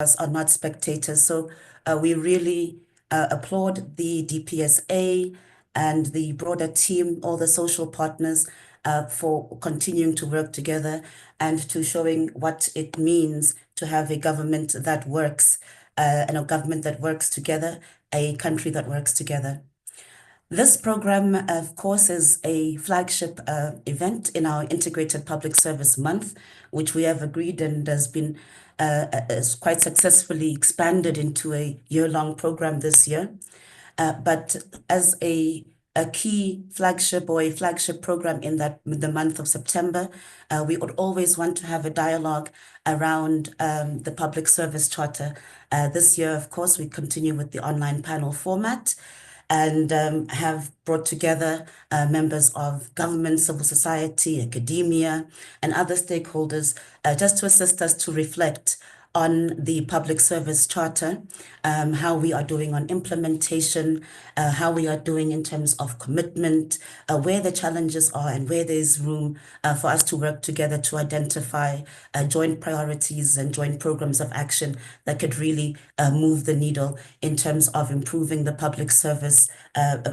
us are not spectators. So we really applaud the DPSA and the broader team, all the social partners, for continuing to work together and to showing what it means to have a government that works, and a government that works together, a country that works together. This program, of course, is a flagship event in our Integrated Public Service Month, which we have agreed and has been is quite successfully expanded into a year-long program this year. But as a key flagship or a flagship program in the month of September, we would always want to have a dialogue around the Public Service Charter. This year, of course, we continue with the online panel format and have brought together members of government, civil society, academia, and other stakeholders just to assist us to reflect on the Public Service Charter, how we are doing on implementation, how we are doing in terms of commitment, where the challenges are and where there's room for us to work together to identify joint priorities and joint programs of action that could really move the needle in terms of improving the public service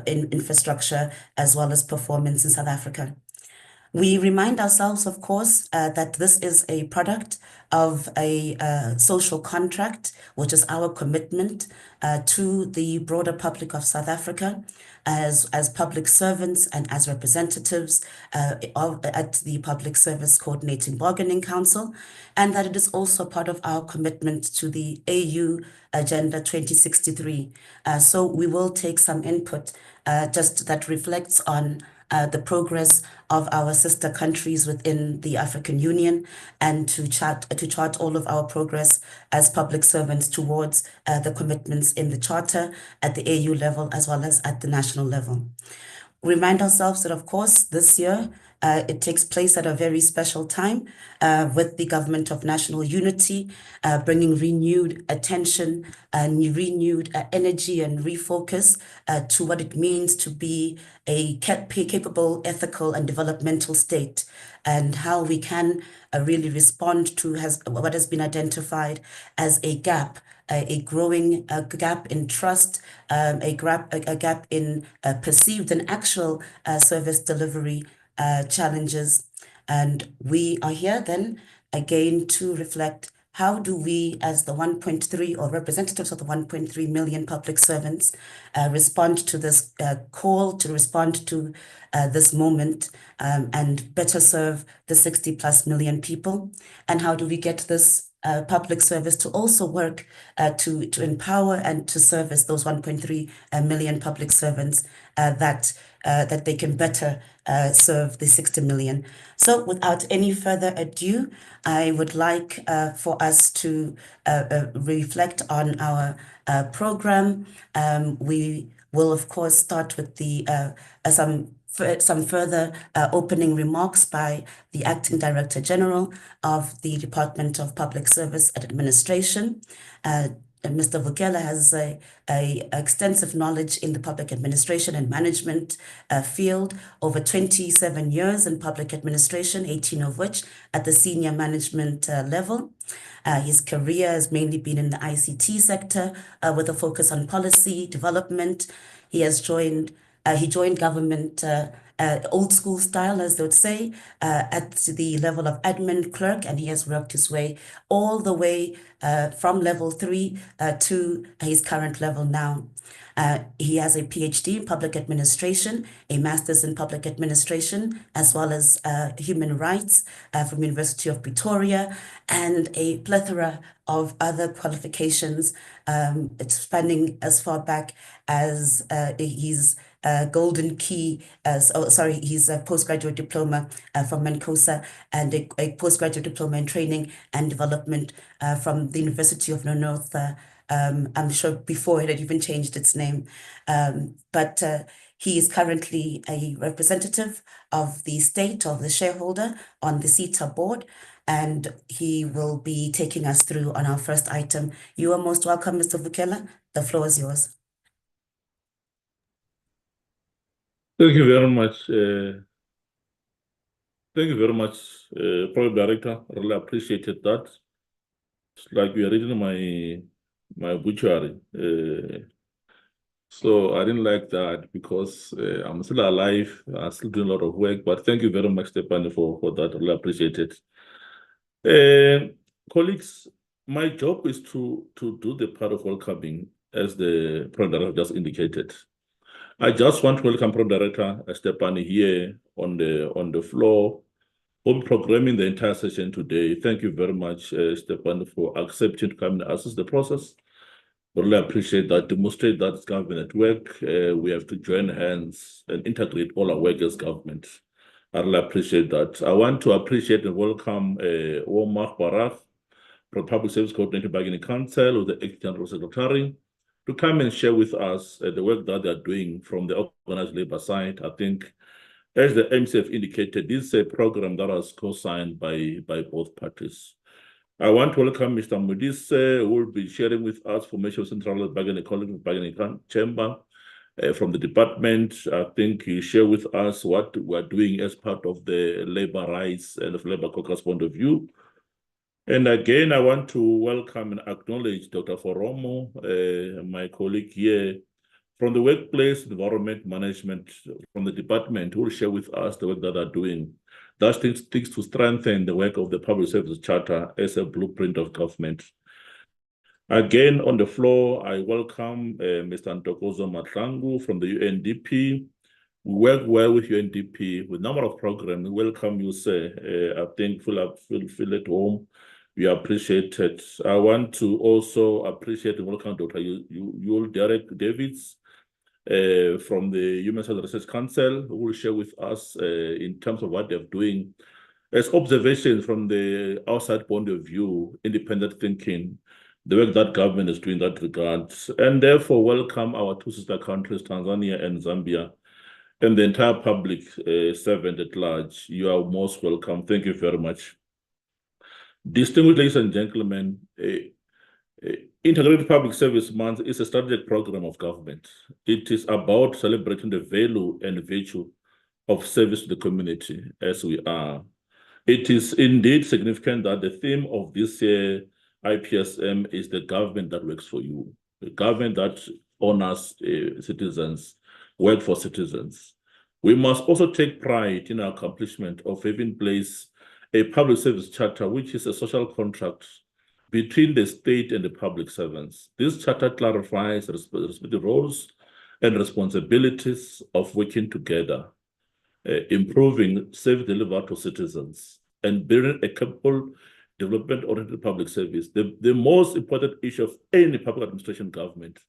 infrastructure as well as performance in South Africa. We remind ourselves, of course, that this is a product of a social contract, which is our commitment to the broader public of South Africa as public servants and as representatives at the Public Service Coordinating Bargaining Council, and that it is also part of our commitment to the AU Agenda 2063. So we will take some input just that reflects on the progress of our sister countries within the African Union and to chart all of our progress as public servants towards the commitments in the Charter at the AU level as well as at the national level. Remind ourselves that, of course, this year it takes place at a very special time with the Government of National Unity bringing renewed attention and renewed energy and refocus to what it means to be a capable, ethical, and developmental state, and how we can really respond to what has been identified as a gap, a growing gap in trust, a gap in perceived and actual service delivery challenges. And we are here then again to reflect, how do we, as the 1.3 or representatives of the 1.3 million public servants, respond to this call, to respond to this moment, and better serve the 60+ million people? And how do we get this public service to also work to empower and to service those 1.3 million public servants that they can better serve the 60 million. So without any further ado, I would like for us to reflect on our program. We will, of course, start with some further opening remarks by the Acting Director General of the Department of Public Service and Administration. Mr. Vukela has a extensive knowledge in the public administration and management field, over 27 years in public administration, 18 of which at the senior management level. His career has mainly been in the ICT sector with a focus on policy development. He joined government old school style, as they would say, at the level of admin clerk, and he has worked his way all the way from level 3 to his current level now. He has a PhD in public administration, a master's in public administration, as well as human rights from University of Pretoria, and a plethora of other qualifications spanning as far back as his Golden Key, his postgraduate diploma from Mancosa, and a postgraduate diploma in training and development from the University of North. I'm sure before it had even changed its name. But he is currently a representative of the state, of the shareholder on the SETA board, and he will be taking us through on our first item. You are most welcome, Mr. Vukela. The floor is yours. Thank you very much. Thank you very much, Program Director. I really appreciated that. It's like you are reading my obituary. So I didn't like that because I'm still alive. I'm still doing a lot of work. But thank you very much, Stefani, for that. I really appreciate it. Colleagues, my job is to do the part of welcoming, as the Program Director just indicated. I just want to welcome Program Director Stefani here on the floor, on programming the entire session today. Thank you very much, Stefani, for accepting to come and assist the process. Really appreciate that. Demonstrate that it's government at work. We have to join hands and integrate all our work as government. I really appreciate that. I want to appreciate and welcome Omar Barak from Public Service Coordinating Bargaining Council, with the ex-General Secretary, to come and share with us the work that they are doing from the organized labor side. I think, as the MCF indicated, this is a program that was co-signed by both parties. I want to welcome Mr. Modise, who will be sharing with us formation of Central Bargaining Collective Bargaining Chamber from the department. I think he share with us what we're doing as part of the labor rights and of labor caucus point of view. And again, I want to welcome and acknowledge Dr. Foromo, my colleague here from the Workplace Environment Management from the department, who will share with us the work that they're doing. That seeks to strengthen the work of the Public Service Charter as a blueprint of government. Again, on the floor, I welcome Mr. Ntokozo Mahlangu from the UNDP. We work well with UNDP with a number of programs. We welcome you, sir. I think feel at home. We appreciate it. I want to also appreciate and welcome Dr. Yul Derek Davids from the Human Health Research Council, who will share with us in terms of what they're doing as observations from the outside point of view, independent thinking, the work that government is doing in that regard. And therefore, welcome our two sister countries, Tanzania and Zambia, and the entire public servant at large. You are most welcome. Thank you very much. Distinguished ladies and gentlemen, Integrated Public Service Month is a strategic program of government. It is about celebrating the value and virtue of service to the community as we are. It is indeed significant that the theme of this year IPSM is the government that works for you, the government that honors citizens, work for citizens. We must also take pride in our accomplishment of having in place a public service charter, which is a social contract between the state and the public servants. This charter clarifies the respective roles and responsibilities of working together, improving service delivered to citizens, and building a capable, development-oriented public service. The most important issue of any public administration government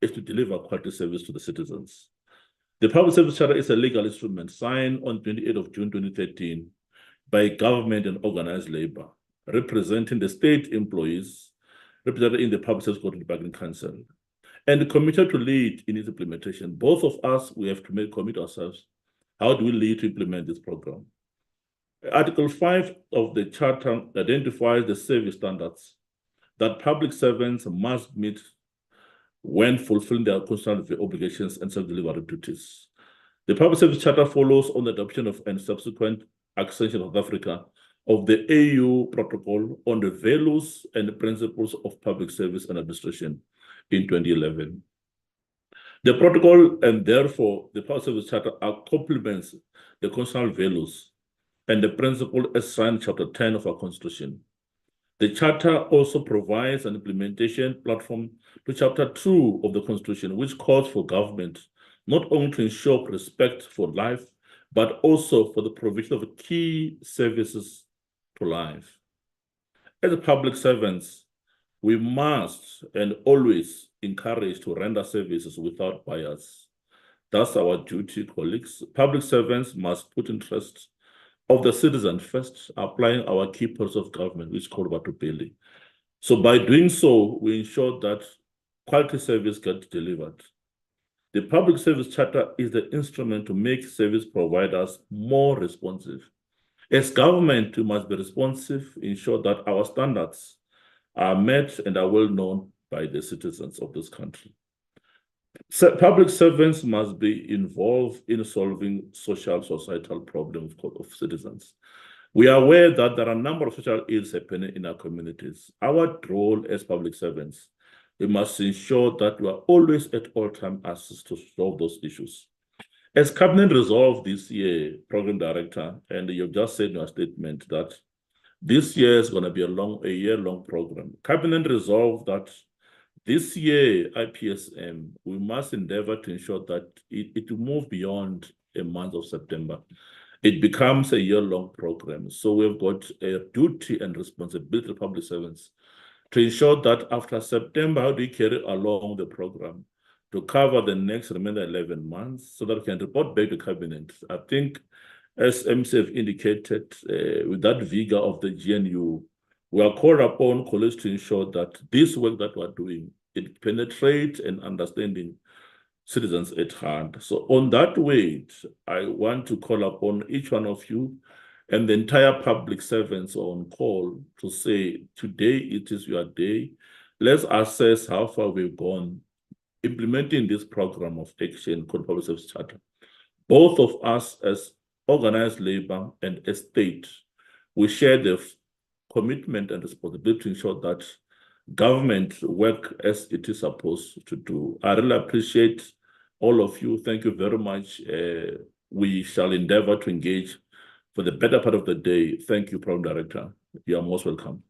is to deliver quality service to the citizens. The Public Service Charter is a legal instrument signed on 28th of June 2013 by government and organized labor, representing the state employees represented in the Public Service Coordinating Bargaining Council, and committed to lead in its implementation. Both of us, we have to commit ourselves. How do we lead to implement this program? Article 5 of the Charter identifies the service standards that public servants must meet when fulfilling their constitutional obligations and self-delivery duties. The Public Service Charter follows on the adoption of and subsequent accession of South Africa of the AU Protocol on the values and principles of public service and administration in 2011. The protocol and therefore the Public Service Charter complements the constitutional values and the principle as signed in Chapter 10 of our Constitution. The Charter also provides an implementation platform to Chapter 2 of the Constitution, which calls for government not only to ensure respect for life, but also for the provision of key services to life. As public servants, we must and always encourage to render services without bias. That's our duty, colleagues. Public servants must put interests of the citizen first, applying our key purpose of government, which is called Batupeli. So by doing so, we ensure that quality service gets delivered. The Public Service Charter is the instrument to make service providers more responsive. As government, we must be responsive, ensure that our standards are met and are well known by the citizens of this country. Public servants must be involved in solving social, societal problems of citizens. We are aware that there are a number of social ills happening in our communities. Our role as public servants, we must ensure that we are always at all time assist to solve those issues. As Cabinet resolved this year, Program Director, and you've just said in your statement that this year is going to be a year-long program. Cabinet resolved that this year, IPSM, we must endeavor to ensure that it will move beyond a month of September. It becomes a year-long program. So we've got a duty and responsibility of public servants to ensure that after September, how do we carry along the program to cover the next remaining 11 months so that we can report back to Cabinet. I think, as MCF indicated, with that vigor of the GNU, we are called upon, colleagues, to ensure that this work that we're doing, it penetrates and understanding citizens at heart. So on that weight, I want to call upon each one of you and the entire public servants on call to say, today it is your day. Let's assess how far we've gone implementing this program of action called Public Service Charter. Both of us as organized labor and as state, we share the commitment and responsibility to ensure that government work as it is supposed to do. I really appreciate all of you. Thank you very much. We shall endeavor to engage for the better part of the day. Thank you, Program Director. You are most welcome.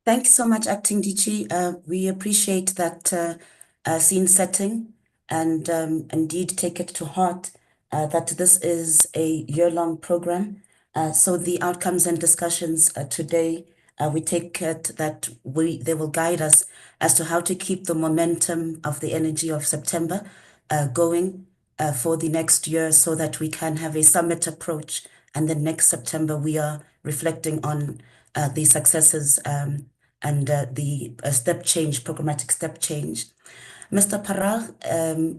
Thank you so much, Acting DG. We appreciate that scene setting and indeed take it to heart that this is a year-long program. So the outcomes and discussions today, we take it that they will guide us as to how to keep the momentum of the energy of September going for the next year so that we can have a summit approach. And then next September, we are reflecting on the successes and the step change, programmatic step change. Mr. Parag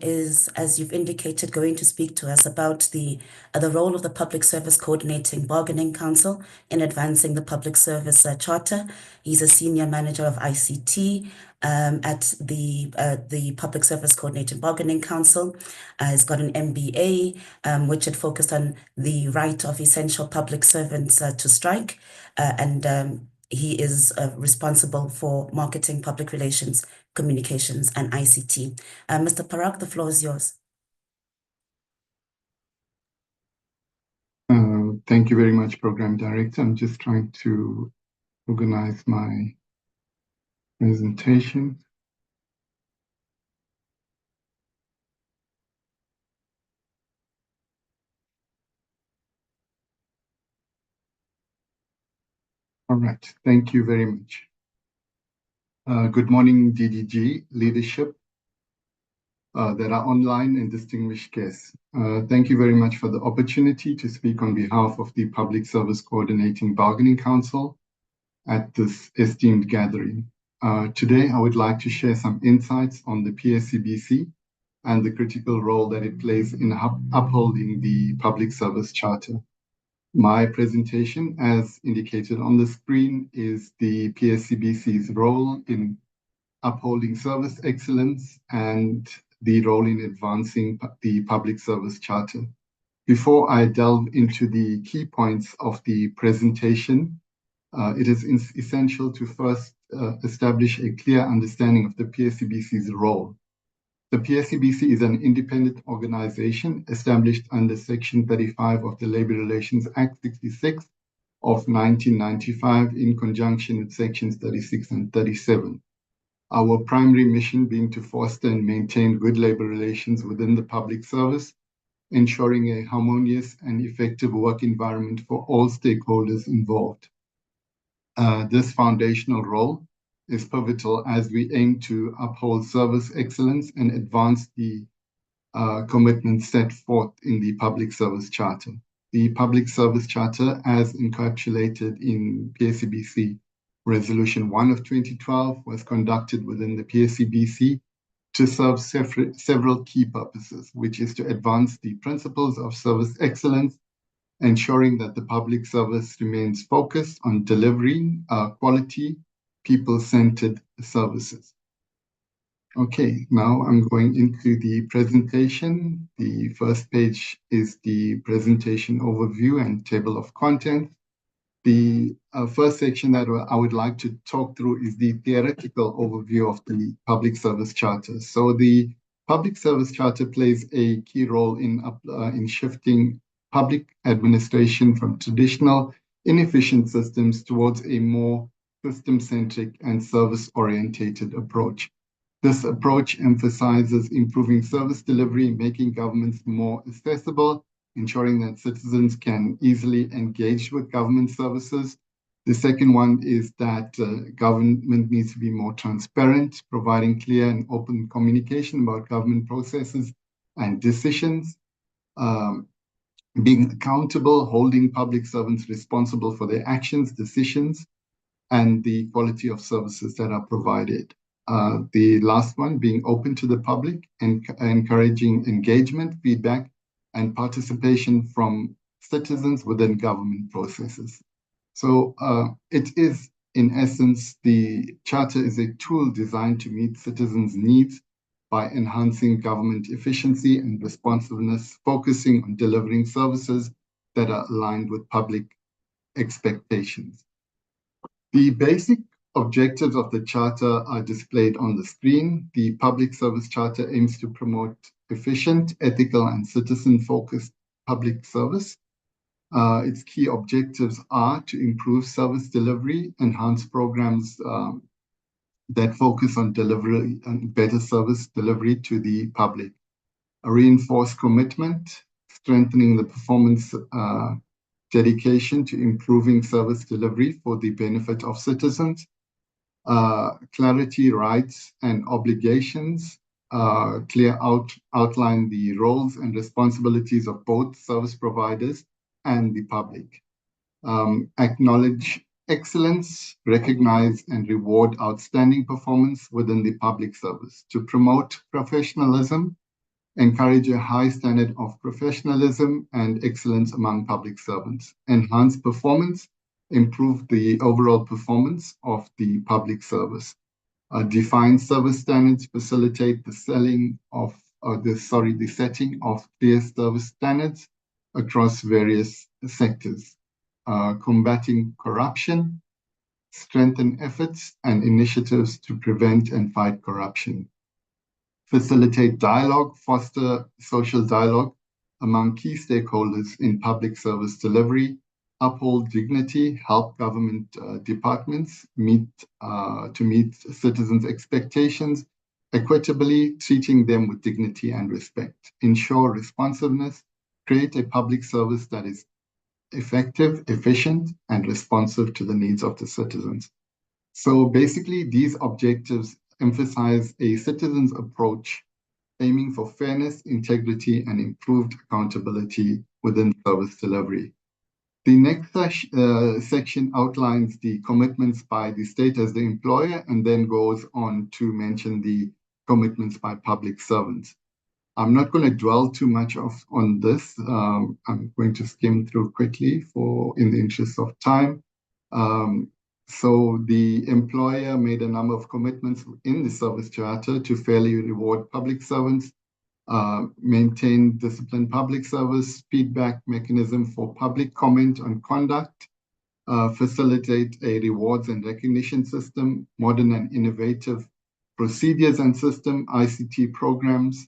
is, as you've indicated, going to speak to us about the role of the Public Service Coordinating Bargaining Council in advancing the Public Service Charter. He's a senior manager of ICT at the Public Service Coordinating Bargaining Council. He's got an MBA, which had focused on the right of essential public servants to strike, and he is responsible for marketing, public relations, communications, and ICT. Mr. Parag, the floor is yours. Thank you very much, Program Director. I'm just trying to organize my presentation. All right, thank you very much. Good morning, DDG, leadership that are online and distinguished guests. Thank you very much for the opportunity to speak on behalf of the Public Service Coordinating Bargaining Council at this esteemed gathering. Today, I would like to share some insights on the PSCBC and the critical role that it plays in upholding the Public Service Charter. My presentation, as indicated on the screen, is the PSCBC's role in upholding service excellence and the role in advancing the Public Service Charter. Before I delve into the key points of the presentation, it is essential to first establish a clear understanding of the PSCBC's role. The PSCBC is an independent organization established under Section 35 of the Labour Relations Act 66 of 1995 in conjunction with Sections 36 and 37. Our primary mission being to foster and maintain good labour relations within the public service, ensuring a harmonious and effective work environment for all stakeholders involved. This foundational role is pivotal as we aim to uphold service excellence and advance the commitments set forth in the Public Service Charter. The Public Service Charter, as encapsulated in PSCBC Resolution 1 of 2012, was conducted within the PSCBC to serve several key purposes, which is to advance the principles of service excellence, ensuring that the public service remains focused on delivering quality, people-centered services. Okay, now I'm going into the presentation. The first page is the presentation overview and table of contents. The first section that I would like to talk through is the theoretical overview of the Public Service Charter. So the Public Service Charter plays a key role in shifting public administration from traditional inefficient systems towards a more system-centric and service-orientated approach. This approach emphasizes improving service delivery, making governments more accessible, ensuring that citizens can easily engage with government services. The second one is that government needs to be more transparent, providing clear and open communication about government processes and decisions, being accountable, holding public servants responsible for their actions, decisions, and the quality of services that are provided. The last one being open to the public and encouraging engagement, feedback, and participation from citizens within government processes. So it is, in essence, the Charter is a tool designed to meet citizens' needs by enhancing government efficiency and responsiveness, focusing on delivering services that are aligned with public expectations. The basic objectives of the Charter are displayed on the screen. The Public Service Charter aims to promote efficient, ethical, and citizen-focused public service. Its key objectives are to improve service delivery, enhance programs that focus on delivery and better service delivery to the public, reinforce commitment, strengthening the performance dedication to improving service delivery for the benefit of citizens, clarity, rights, and obligations, outline the roles and responsibilities of both service providers and the public. Acknowledge excellence, recognize and reward outstanding performance within the public service. To promote professionalism, encourage a high standard of professionalism and excellence among public servants. Enhance performance, improve the overall performance of the public service. Define service standards, facilitate the setting of clear service standards across various sectors. Combating corruption, strengthen efforts and initiatives to prevent and fight corruption. Facilitate dialogue, foster social dialogue among key stakeholders in public service delivery, uphold dignity, help government departments meet citizens' expectations equitably, treating them with dignity and respect, ensure responsiveness, create a public service that is effective, efficient, and responsive to the needs of the citizens. So basically, these objectives emphasize a citizen's approach aiming for fairness, integrity, and improved accountability within service delivery. The next section outlines the commitments by the state as the employer and then goes on to mention the commitments by public servants. I'm not going to dwell too much on this. I'm going to skim through quickly in the interest of time. So the employer made a number of commitments in the service charter to fairly reward public servants, maintain disciplined public service, feedback mechanism for public comment on conduct, facilitate a rewards and recognition system, modern and innovative procedures and system, ICT programs,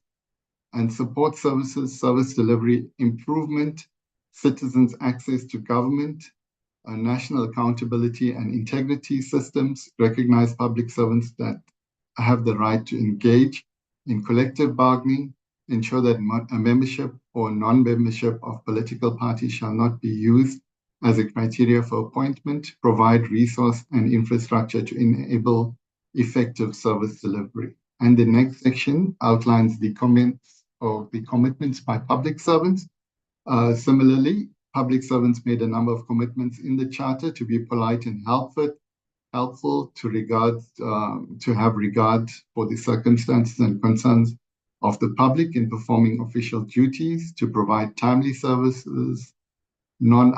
and support services, service delivery improvement, citizens' access to government, national accountability and integrity systems, recognize public servants that have the right to engage in collective bargaining, ensure that a membership or non-membership of political parties shall not be used as a criteria for appointment, provide resource and infrastructure to enable effective service delivery. And the next section outlines the comments or the commitments by public servants. Similarly, public servants made a number of commitments in the charter to be polite and helpful, to have regard for the circumstances and concerns of the public in performing official duties, to provide timely services, not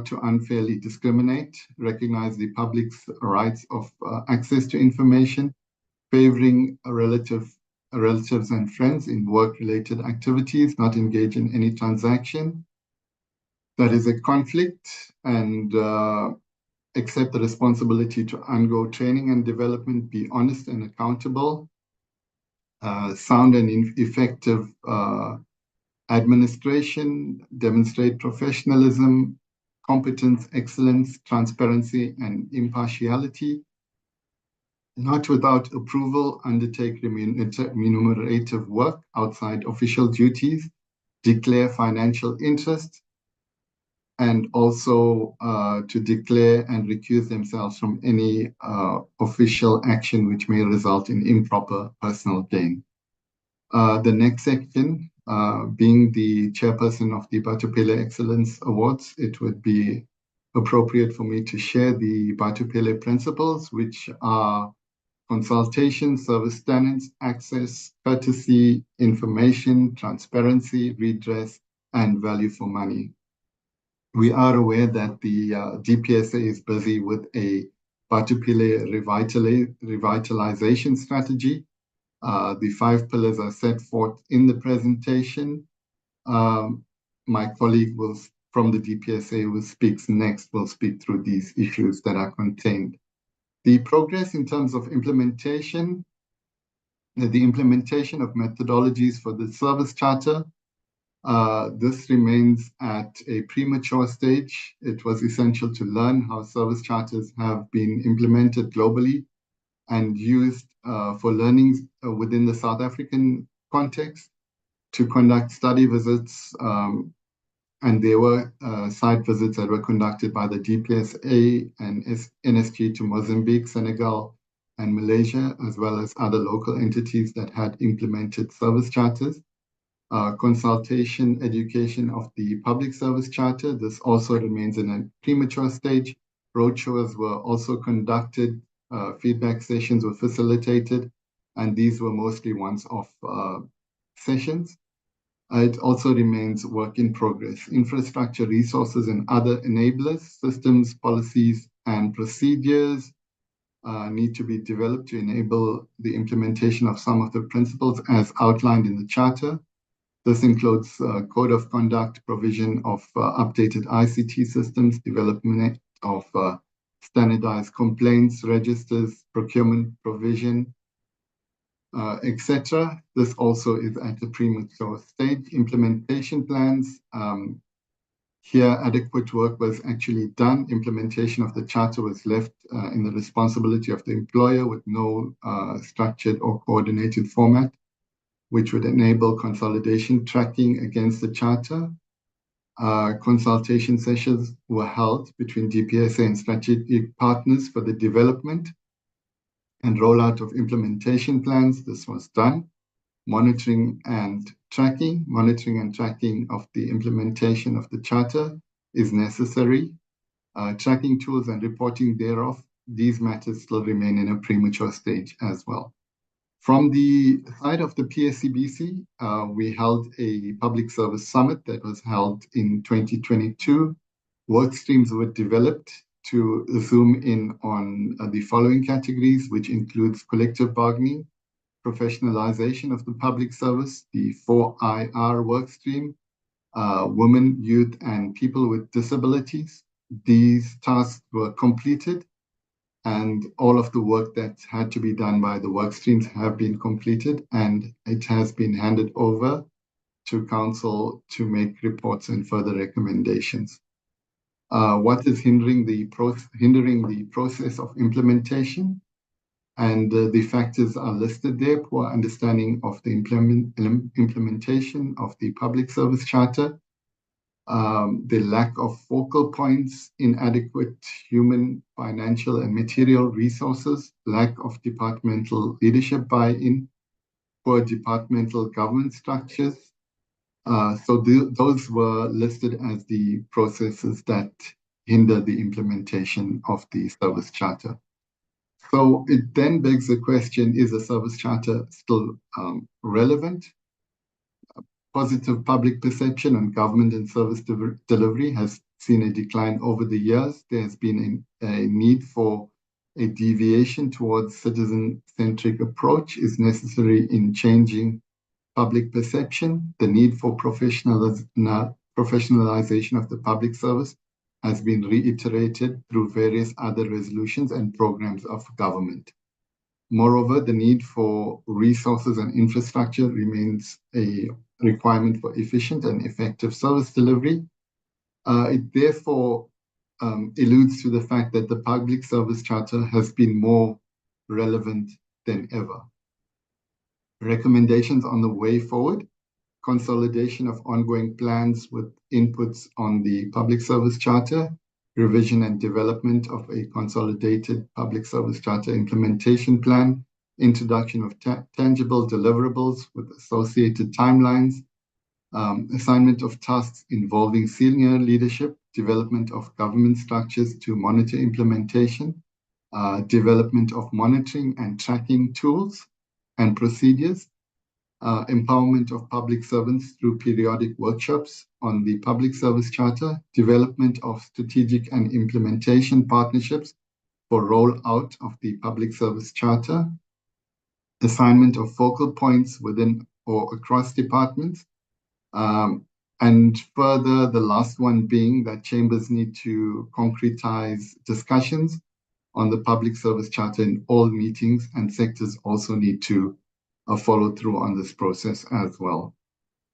to unfairly discriminate, recognize the public's rights of access to information, favoring relatives and friends in work-related activities, not engage in any transaction that is a conflict, and accept the responsibility to undergo training and development, be honest and accountable, sound and effective administration, demonstrate professionalism, competence, excellence, transparency, and impartiality. Not without approval, undertake remunerative work outside official duties, declare financial interest, and also to declare and recuse themselves from any official action which may result in improper personal gain. The next section, being the chairperson of the Batupele Excellence Awards, it would be appropriate for me to share the Batupele principles, which are consultation, service standards, access, courtesy, information, transparency, redress, and value for money. We are aware that the DPSA is busy with a Batupele revitalization strategy. The 5 pillars are set forth in the presentation. My colleague from the DPSA who speaks next will speak through these issues that are contained. The progress in terms of implementation, the implementation of methodologies for the service charter, this remains at a premature stage. It was essential to learn how service charters have been implemented globally and used for learnings within the South African context, to conduct study visits, and there were site visits that were conducted by the DPSA and NSG to Mozambique, Senegal, and Malaysia, as well as other local entities that had implemented service charters. Consultation, education of the public service charter, this also remains in a premature stage. Roadshows were also conducted, feedback sessions were facilitated, and these were mostly once-off sessions. It also remains work in progress. Infrastructure, resources, and other enablers, systems, policies, and procedures need to be developed to enable the implementation of some of the principles as outlined in the Charter. This includes code of conduct, provision of updated ICT systems, development of standardized complaints registers, procurement provision, etc. This also is at a premature stage. Implementation plans. Here, adequate work was actually done. Implementation of the charter was left in the responsibility of the employer with no structured or coordinated format, which would enable consolidation tracking against the charter. Consultation sessions were held between DPSA and strategic partners for the development and rollout of implementation plans. This was done. Monitoring and tracking of the implementation of the charter is necessary. Tracking tools and reporting thereof, these matters still remain in a premature stage as well. From the side of the PSCBC, we held a public service summit that was held in 2022. Work streams were developed to zoom in on the following categories, which includes collective bargaining, professionalization of the public service, the 4IR work stream, women, youth, and people with disabilities. These tasks were completed, and all of the work that had to be done by the work streams have been completed, and it has been handed over to Council to make reports and further recommendations. What is hindering the process of implementation? And the factors are listed there: poor understanding of the implementation of the public service charter, the lack of focal points, inadequate human, financial, and material resources, lack of departmental leadership buy-in, poor departmental governance structures. Those were listed as the processes that hinder the implementation of the service charter. So it then begs the question, is the service charter still relevant? Positive public perception on government and service delivery has seen a decline over the years. There has been a need for a deviation towards citizen-centric approach is necessary in changing public perception. The need for professionalization of the public service has been reiterated through various other resolutions and programs of government. Moreover, the need for resources and infrastructure remains a requirement for efficient and effective service delivery. It therefore alludes to the fact that the Public Service Charter has been more relevant than ever. Recommendations on the way forward: consolidation of ongoing plans with inputs on the Public Service Charter, revision and development of a consolidated Public Service Charter implementation plan, introduction of tangible deliverables with associated timelines, assignment of tasks involving senior leadership, development of government structures to monitor implementation, development of monitoring and tracking tools and procedures, empowerment of public servants through periodic workshops on the Public Service Charter, development of strategic and implementation partnerships for rollout of the Public Service Charter, assignment of focal points within or across departments, and further, the last one being that chambers need to concretize discussions on the Public Service Charter in all meetings, and sectors also need to follow through on this process as well.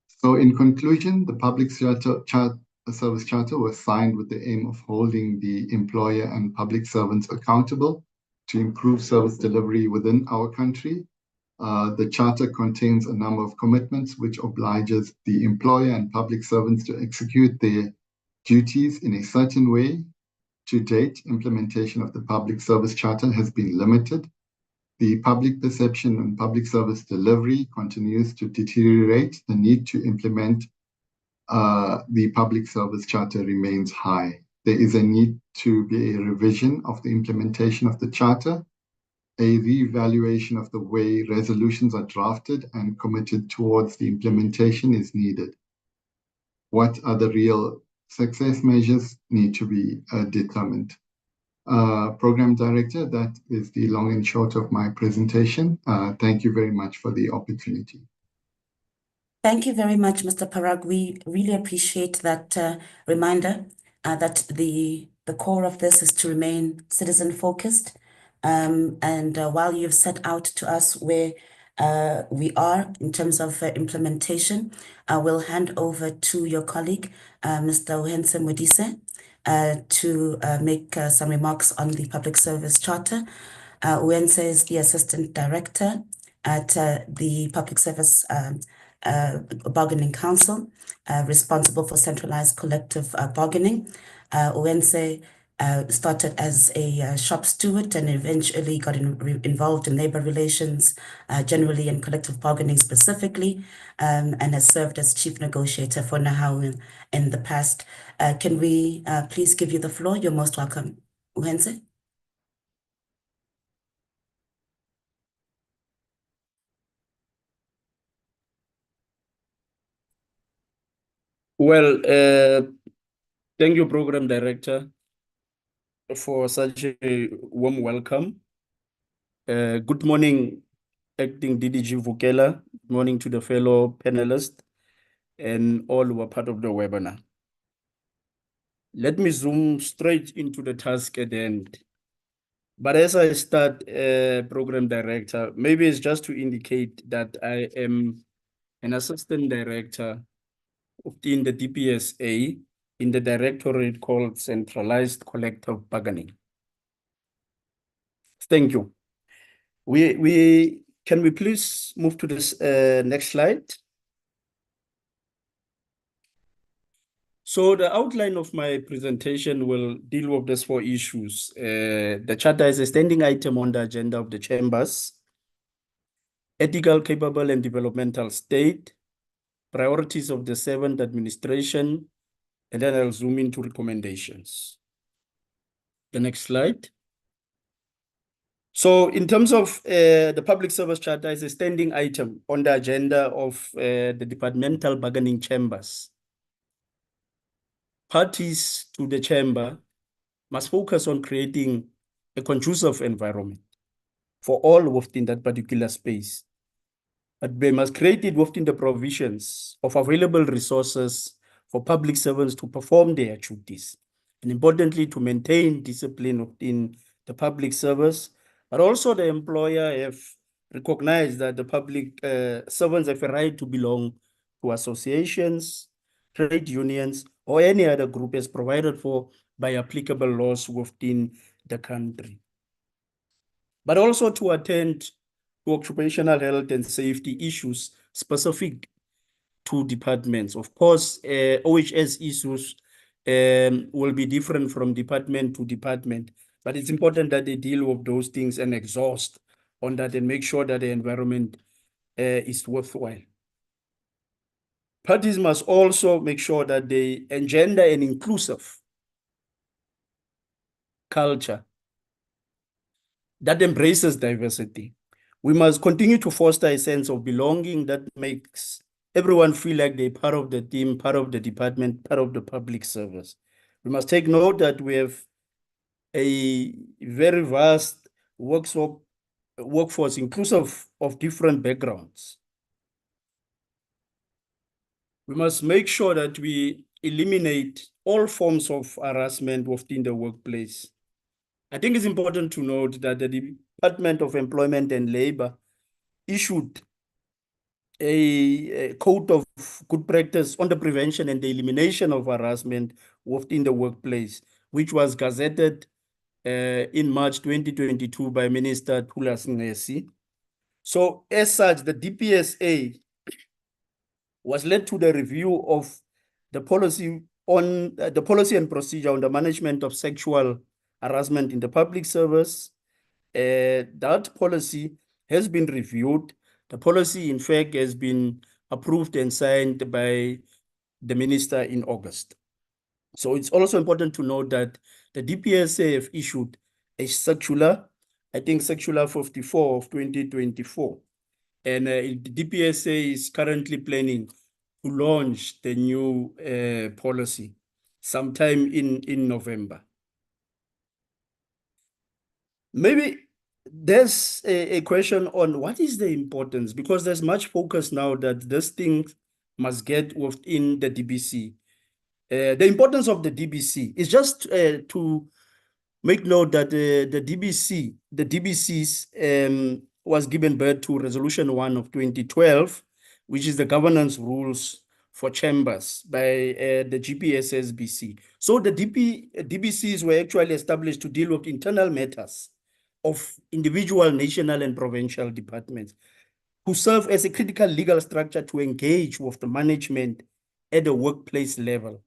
So in conclusion, the Public Service Charter was signed with the aim of holding the employer and public servants accountable to improve service delivery within our country. The Charter contains a number of commitments which obliges the employer and public servants to execute their duties in a certain way. To date, implementation of the Public Service Charter has been limited. The public perception on public service delivery continues to deteriorate. The need to implement the Public Service Charter remains high. There is a need to be a revision of the implementation of the Charter, a re-evaluation of the way resolutions are drafted and committed towards the implementation is needed. What are the real success measures need to be determined? Program Director, that is the long and short of my presentation. Thank you very much for the opportunity. Thank you very much, Mr. Parag. We really appreciate that reminder that the core of this is to remain citizen-focused. And while you've set out to us where we are in terms of implementation, I will hand over to your colleague, Mr. Uhense Modise, to make some remarks on the Public Service Charter. Uhense is the Assistant Director at the Public Service Bargaining Council, responsible for centralized collective bargaining. Uhense started as a shop steward and eventually got involved in labor relations generally and collective bargaining specifically, and has served as chief negotiator for NAHAWU in the past. Can we please give you the floor? You're most welcome, Uhense. Well, thank you, Program Director, for such a warm welcome. Good morning, Acting DDG Vukela. Good morning to the fellow panelists and all who are part of the webinar. Let me zoom straight into the task at hand. But as I start, Program Director, maybe it's just to indicate that I am an Assistant Director within the DPSA in the directorate called Centralized Collective Bargaining. Thank you. Can we please move to this next slide? So the outline of my presentation will deal with these 4 issues. The Charter is a standing item on the agenda of the chambers: ethical, capable, and developmental state, priorities of the 7th administration, and then I'll zoom into recommendations. The next slide. So in terms of the Public Service Charter, is a standing item on the agenda of the departmental bargaining chambers. Parties to the chamber must focus on creating a conducive environment for all within that particular space. But we must create it within the provisions of available resources for public servants to perform their duties. And importantly, to maintain discipline within the public service, but also the employer have recognized that the public servants have a right to belong to associations, trade unions, or any other group as provided for by applicable laws within the country. But also to attend to occupational health and safety issues specific to departments. Of course, OHS issues will be different from department to department, but it's important that they deal with those things and exhaust on that and make sure that the environment is worthwhile. Parties must also make sure that they engender an inclusive culture that embraces diversity. We must continue to foster a sense of belonging that makes everyone feel like they're part of the team, part of the department, part of the public service. We must take note that we have a very vast workforce inclusive of different backgrounds. We must make sure that we eliminate all forms of harassment within the workplace. I think it's important to note that the Department of Employment and Labor issued a code of good practice on the prevention and the elimination of harassment within the workplace, which was gazetted in March 2022 by Minister Thulas Nxesi. So as such, the DPSA was led to the review of the policy on the policy and procedure on the management of sexual harassment in the public service. That policy has been reviewed. The policy, in fact, has been approved and signed by the minister in August. So it's also important to note that the DPSA have issued a circular, I think circular 54 of 2024. And the DPSA is currently planning to launch the new policy sometime in November. Maybe there's a question on what is the importance, because there's much focus now that this thing must get within the DBC. The importance of the DBC is just to make note that the DBCs was given birth to Resolution 1 of 2012, which is the governance rules for chambers by the GPSSBC. So the DBCs were actually established to deal with internal matters of individual, national, and provincial departments, who serve as a critical legal structure to engage with the management at the workplace level,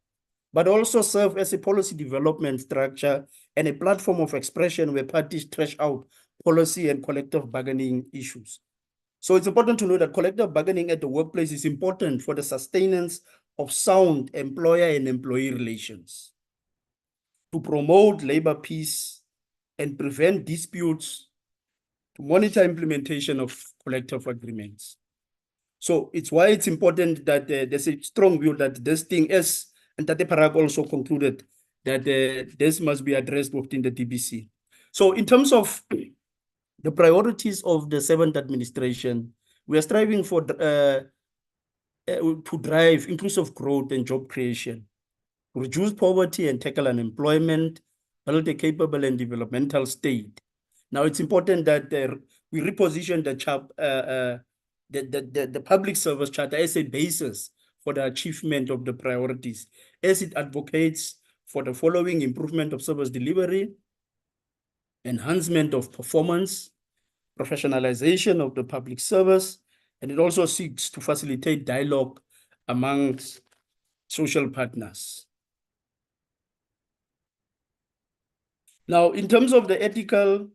but also serve as a policy development structure and a platform of expression where parties thresh out policy and collective bargaining issues. So it's important to know that collective bargaining at the workplace is important for the sustenance of sound employer and employee relations, to promote labor peace and prevent disputes, to monitor implementation of collective agreements. So it's why it's important that there's a strong view that this thing, as Ntate Parag also concluded, that this must be addressed within the DBC. So in terms of the priorities of the 7th administration, we are striving for to drive inclusive growth and job creation, reduce poverty and tackle unemployment, build a capable and developmental state. Now, it's important that we reposition the public service charter as a basis for the achievement of the priorities, as it advocates for the following: improvement of service delivery, enhancement of performance, professionalization of the public service, and it also seeks to facilitate dialogue amongst social partners. Now, in terms of the ethical,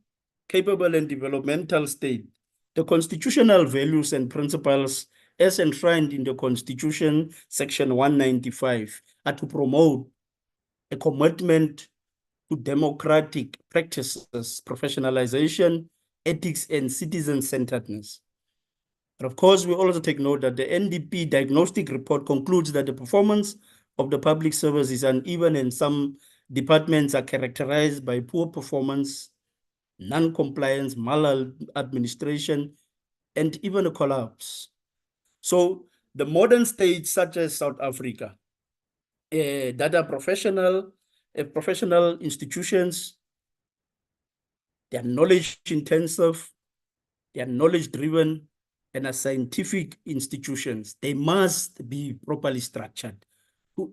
capable, and developmental state, the constitutional values and principles as enshrined in the Constitution, Section 195, are to promote a commitment to democratic practices, professionalization, ethics, and citizen-centeredness. But of course, we also take note that the NDP diagnostic report concludes that the performance of the public service is uneven, and some departments are characterized by poor performance, non-compliance, maladministration, and even a collapse. So the modern states such as South Africa, that are professional institutions, they are knowledge intensive, they are knowledge driven, and are scientific institutions. They must be properly structured to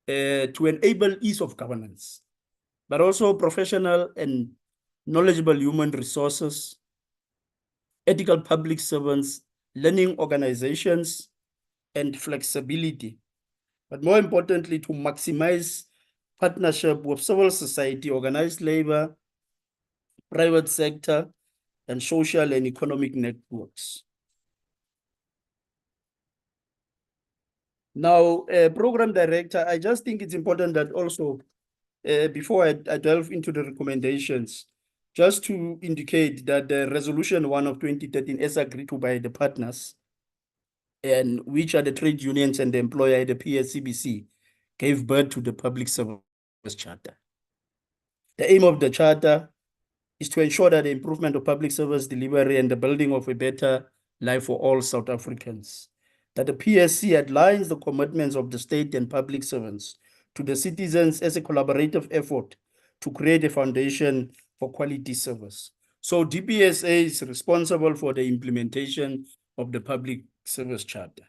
enable ease of governance, but also professional and knowledgeable human resources, ethical public servants, learning organizations, and flexibility. But more importantly, to maximize partnership with civil society, organized labor, private sector, and social and economic networks. Now, Program Director, I just think it's important that also, before I delve into the recommendations, just to indicate that the Resolution 1 of 2013 is agreed to by the partners, and which are the trade unions and the employer, the PSCBC, gave birth to the Public Service Charter. The aim of the Charter is to ensure that the improvement of public service delivery and the building of a better life for all South Africans. That the PSC outlines the commitments of the state and public servants to the citizens as a collaborative effort to create a foundation for quality service. So DPSA is responsible for the implementation of the Public Service Charter.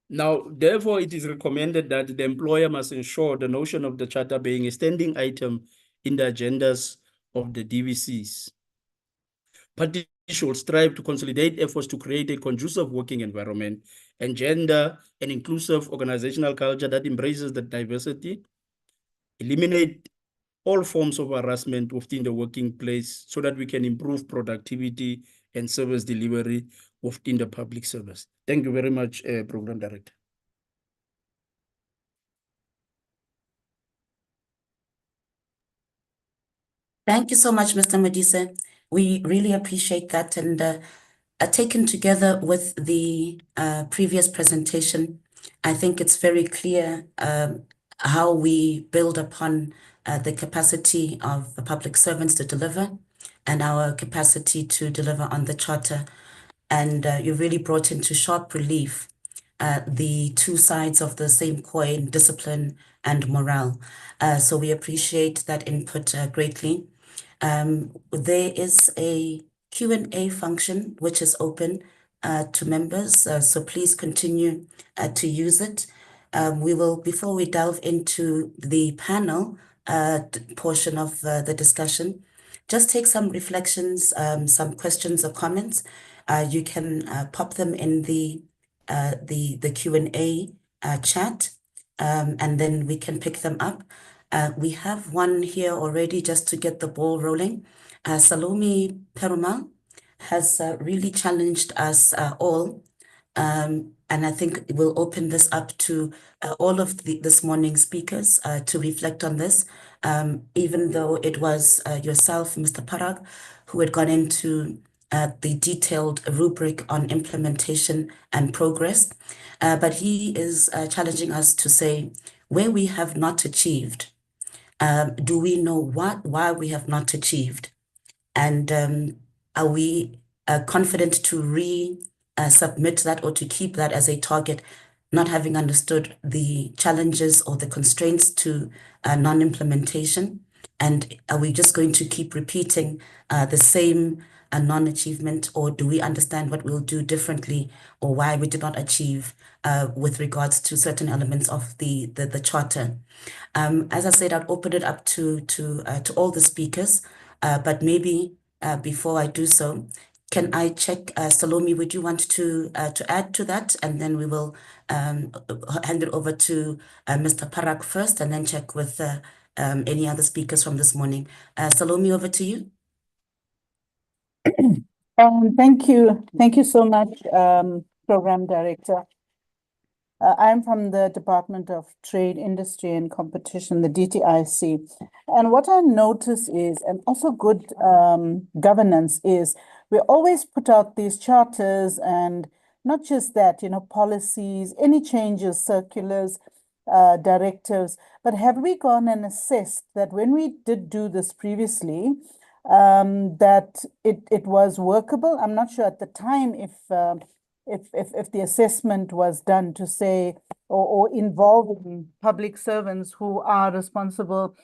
Now, therefore, it is recommended that the employer must ensure the notion of the charter being a standing item in the agendas of the DVCs. Parties should strive to consolidate efforts to create a conducive working environment, engender an inclusive organizational culture that embraces the diversity, eliminate all forms of harassment within the working place so that we can improve productivity and service delivery within the public service. Thank you very much, Program Director. Thank you so much, Mr. Modise. We really appreciate that, and taken together with the previous presentation, I think it's very clear how we build upon the capacity of the public servants to deliver and our capacity to deliver on the charter. And you really brought into sharp relief the two sides of the same coin, discipline and morale. So we appreciate that input greatly. There is a Q&A function which is open to members, so please continue to use it. We will, before we delve into the panel portion of the discussion, just take some reflections, some questions or comments. You can pop them in the Q&A chat, and then we can pick them up. We have one here already just to get the ball rolling. Salome Perumal has really challenged us all, and I think we'll open this up to all of this morning's speakers to reflect on this, even though it was yourself, Mr. Parag, who had gone into the detailed rubric on implementation and progress. But he is challenging us to say where we have not achieved. Do we know why we have not achieved? And are we confident to submit that or to keep that as a target, not having understood the challenges or the constraints to non-implementation? And are we just going to keep repeating the same non-achievement, or do we understand what we'll do differently or why we did not achieve with regards to certain elements of the charter? As I said, I'll open it up to all the speakers, but maybe before I do so, can I check, Salome, would you want to add to that? And then we will hand it over to Mr. Parag first, and then check with any other speakers from this morning. Salome, over to you. Thank you. Thank you so much, Program Director. I'm from the Department of Trade, Industry and Competition, the DTIC. And what I notice is, and also good governance is, we always put out these charters, and not just that, policies, any changes, circulars, directives, but have we gone and assessed that when we did do this previously, that it was workable? I'm not sure at the time if the assessment was done to say or involving public servants who are responsible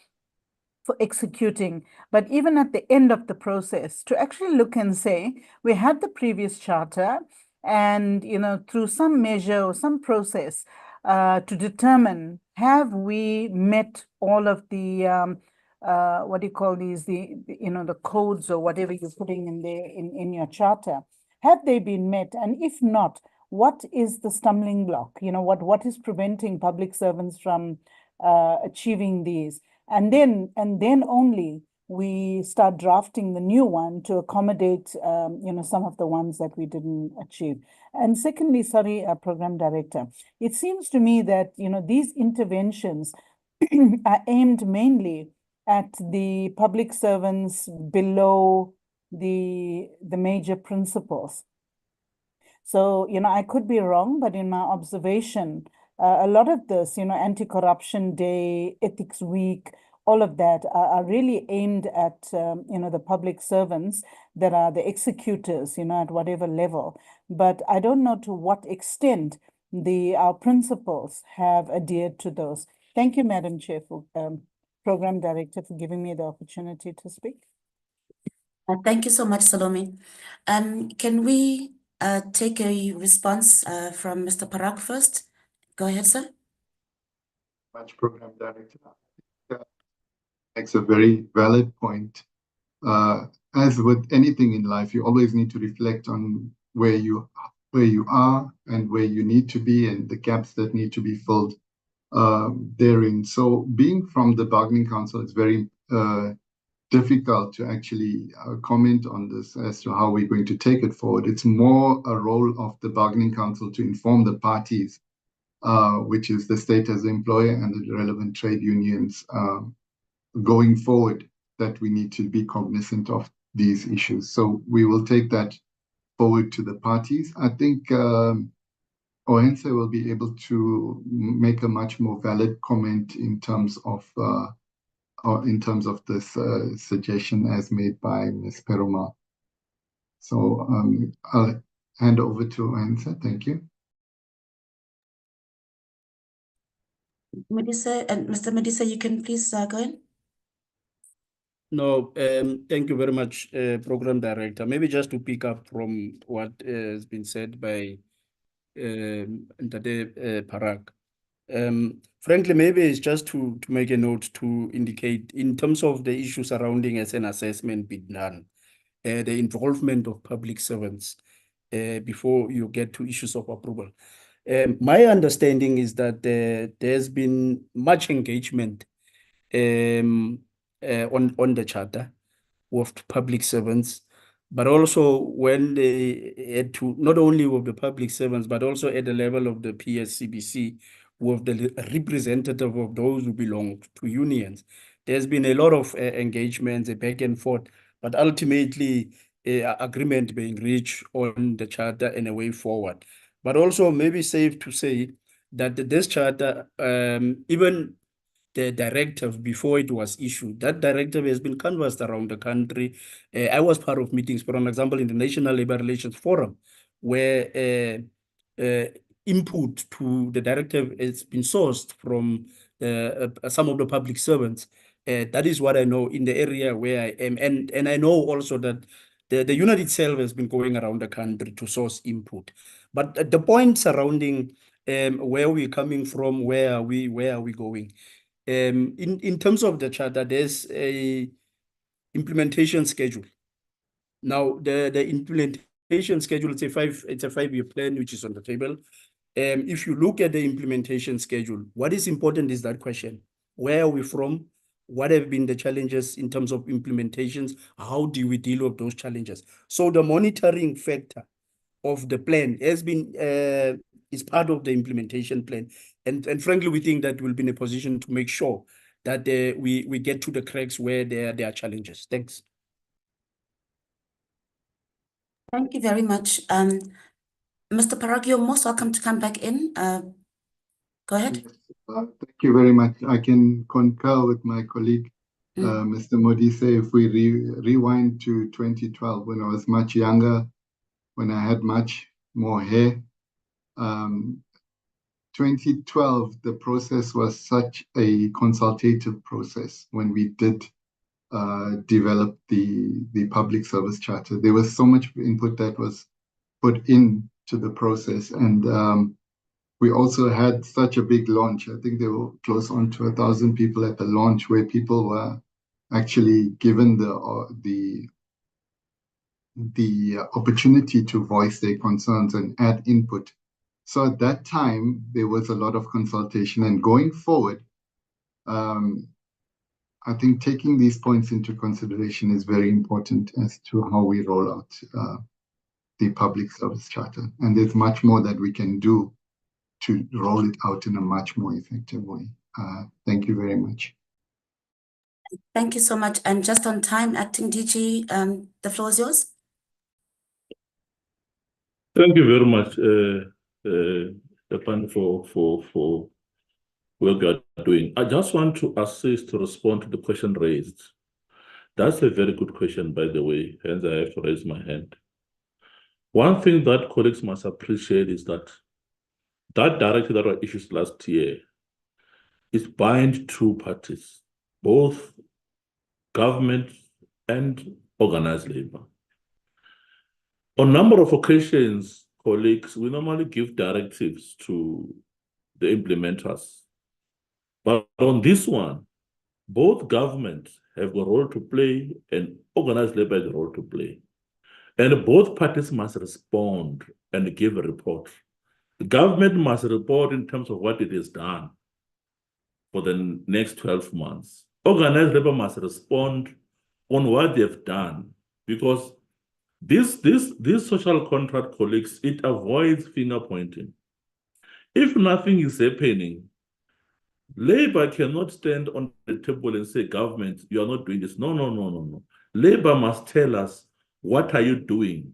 for executing, but even at the end of the process, to actually look and say, we had the previous charter, and through some measure or some process, to determine, have we met all of the what do you call these, the codes or whatever you're putting in there in your charter? Have they been met? And if not, what is the stumbling block? What is preventing public servants from achieving these? And then only we start drafting the new one to accommodate, some of the ones that we didn't achieve. And secondly, sorry, Program Director, it seems to me that, these interventions are aimed mainly at the public servants below the major principals. So, I could be wrong, but in my observation, a lot of this, Anti-Corruption Day, Ethics Week, all of that are really aimed at, the public servants that are the executors, at whatever level. But I don't know to what extent our principals have adhered to those. Thank you, Madam Chair, for Program Director, for giving me the opportunity to speak. Thank you so much, Salome. Can we take a response from Mr. Parag first? Go ahead, sir. Much Program Director. Makes a very valid point. As with anything in life, you always need to reflect on where you are and where you need to be and the gaps that need to be filled therein. So being from the Bargaining Council, it's very difficult to actually comment on this as to how we're going to take it forward. It's more a role of the Bargaining Council to inform the parties, which is the state as the employer and the relevant trade unions going forward, that we need to be cognizant of these issues. So we will take that forward to the parties. I think Ohense will be able to make a much more valid comment in terms of this suggestion as made by Ms. Perumal. So I'll hand over to Ohense. Thank you. Medisa, and Mr. Medisa, you can please go in. No, thank you very much, Program Director. Maybe just to pick up from what has been said by Ntate Parag. Frankly, maybe it's just to make a note to indicate in terms of the issue surrounding as an assessment being done, the involvement of public servants before you get to issues of approval. My understanding is that there's been much engagement on the charter with public servants, but also when they had to, not only with the public servants, but also at the level of the PSCBC, with the representative of those who belong to unions. There's been a lot of engagements, a back and forth, but ultimately agreement being reached on the charter and a way forward. But also maybe safe to say that this charter, even the directive before it was issued, that directive has been canvassed around the country. I was part of meetings, for an example, in the National Labour Relations Forum, where input to the directive has been sourced from some of the public servants. That is what I know in the area where I am. And I know also that the unit itself has been going around the country to source input. But the point surrounding where we're coming from, where are we going? In terms of the charter, there's a implementation schedule. Now, the implementation schedule, it's a 5-year plan which is on the table. If you look at the implementation schedule, what is important is that question: where are we from? What have been the challenges in terms of implementations? How do we deal with those challenges? So the monitoring factor of the plan has been is part of the implementation plan. And frankly, we think that we'll be in a position to make sure that we get to the cracks where there are challenges. Thanks. Thank you very much. Mr. Parag, you're most welcome to come back in. Go ahead. Thank you very much. I can concur with my colleague, Mr. Modise. If we rewind to 2012, when I was much younger, when I had much more hair, 2012, the process was such a consultative process when we did develop the public service charter. There was so much input that was put into the process, and we also had such a big launch. I think there were close on to 1,000 people at the launch, where people were actually given the opportunity to voice their concerns and add input. So at that time, there was a lot of consultation, and going forward, I think taking these points into consideration is very important as to how we roll out the public service charter. And there's much more that we can do to roll it out in a much more effective way. Thank you very much. Thank you so much. And just on time, Acting DG, the floor is yours. Thank you very much, Stefan, for work you are doing. I just want to assist to respond to the question raised. That's a very good question, by the way, hence I have to raise my hand. One thing that colleagues must appreciate is that directive that was issued last year is bind two parties, both government and organized labor. On a number of occasions, colleagues, we normally give directives to the implementers. But on this one, both governments have a role to play and organized labor has a role to play. And both parties must respond and give a report. The government must report in terms of what it has done for the next 12 months. Organized labor must respond on what they've done, because this social contract, colleagues, it avoids finger pointing. If nothing is happening, labor cannot stand on the table and say, government, you are not doing this. No. Labor must tell us, what are you doing?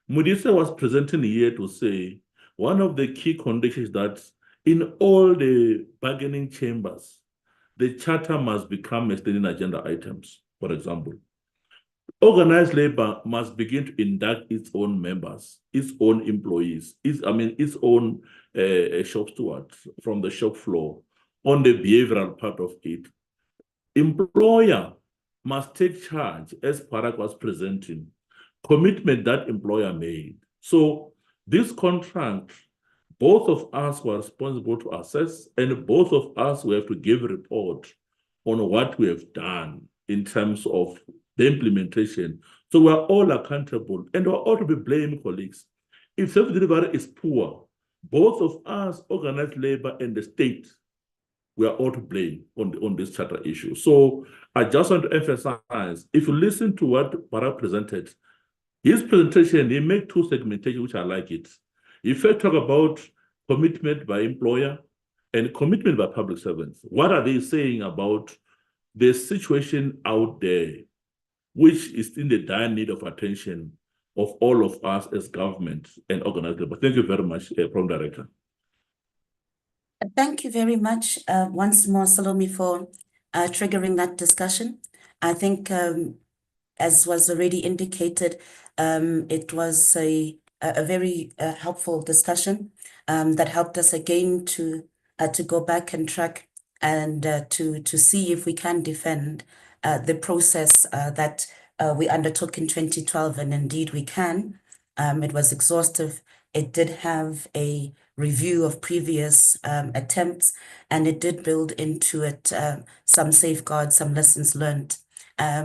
Modise was presenting here to say, one of the key conditions that in all the bargaining chambers, the charter must become a standing agenda items, for example. Organized labor must begin to induct its own members, its own employees, its own shop stewards from the shop floor on the behavioral part of it. Employer must take charge, as Parag was presenting, commitment that employer made. So this contract, both of us were responsible to assess, and both of us will have to give a report on what we have done in terms of the implementation. So we're all accountable, and we're all to be blamed, colleagues. If service delivery is poor, both of us, organized labor and the state, we are all to blame on this charter issue. So I just want to emphasize, if you listen to what Parag presented, his presentation, he made two segmentations, which I like it. He first talk about commitment by employer and commitment by public servants. What are they saying about the situation out there, which is in the dire need of attention of all of us as government and organized labor? Thank you very much, Program Director. Thank you very much once more, Salome, for triggering that discussion. I think, as was already indicated, it was a very helpful discussion that helped us again to go back and track and to see if we can defend the process that we undertook in 2012, and indeed we can. It was exhaustive. It did have a review of previous attempts, and it did build into it some safeguards, some lessons learned,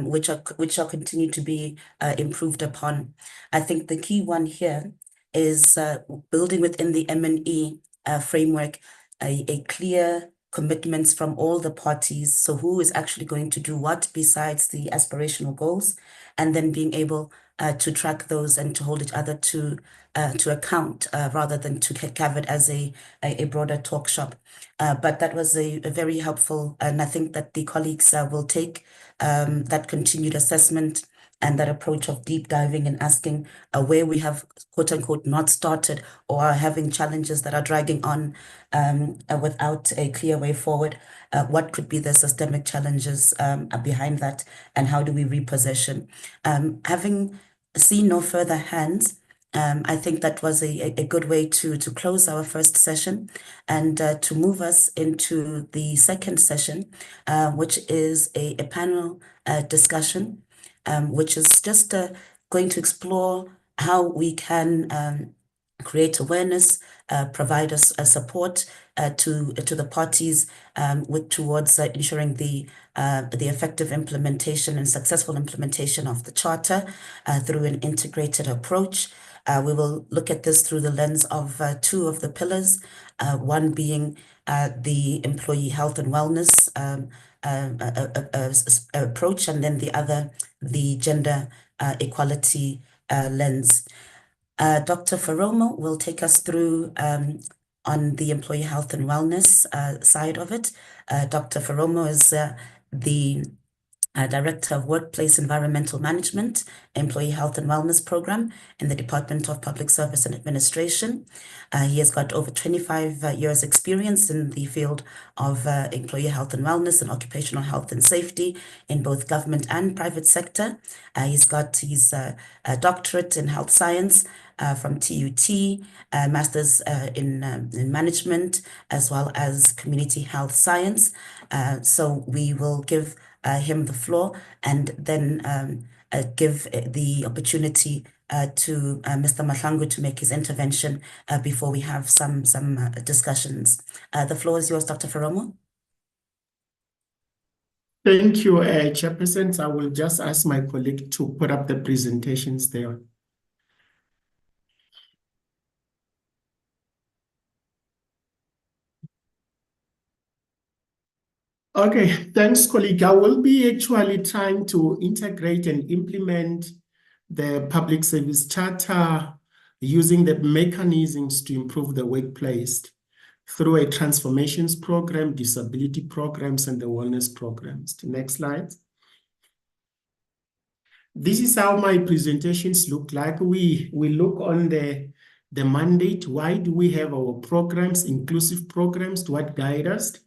which shall continue to be improved upon. I think the key one here is building within the M&E framework a clear commitments from all the parties. So who is actually going to do what besides the aspirational goals, and then being able to track those and to hold each other to account rather than to have it as a broader talk shop. But that was a very helpful, and I think that the colleagues will take that continued assessment and that approach of deep diving and asking where we have, quote unquote, not started or are having challenges that are dragging on without a clear way forward. What could be the systemic challenges behind that, and how do we reposition? Having seen no further hands, I think that was a good way to close our first session and to move us into the second session, which is a panel discussion, which is just going to explore how we can create awareness, provide us support to the parties towards ensuring the effective implementation and successful implementation of the Charter through an integrated approach. We will look at this through the lens of two of the pillars, one being the employee health and wellness approach, and then the other, the gender equality lens. Dr. Foromo will take us through on the employee health and wellness side of it. Dr. Foromo is the Director of Workplace Environmental Management, Employee Health and Wellness Program in the Department of Public Service and Administration. He has got over 25 years experience in the field of employee health and wellness and occupational health and safety in both government and private sector. He's got his doctorate in health science from TUT, master's in management, as well as community health science. So we will give him the floor and then give the opportunity to Mr. Mahlangu to make his intervention before we have some discussions. The floor is yours, Dr. Foromo. Thank you, Chairperson. I will just ask my colleague to put up the presentations there. Okay, thanks, colleague. I will be actually trying to integrate and implement the Public Service Charter using the mechanisms to improve the workplace through a transformations program, disability programs, and the wellness programs. The next slide. This is how my presentations look like. We look on the mandate. Why do we have our programs, inclusive programs, to what guide us?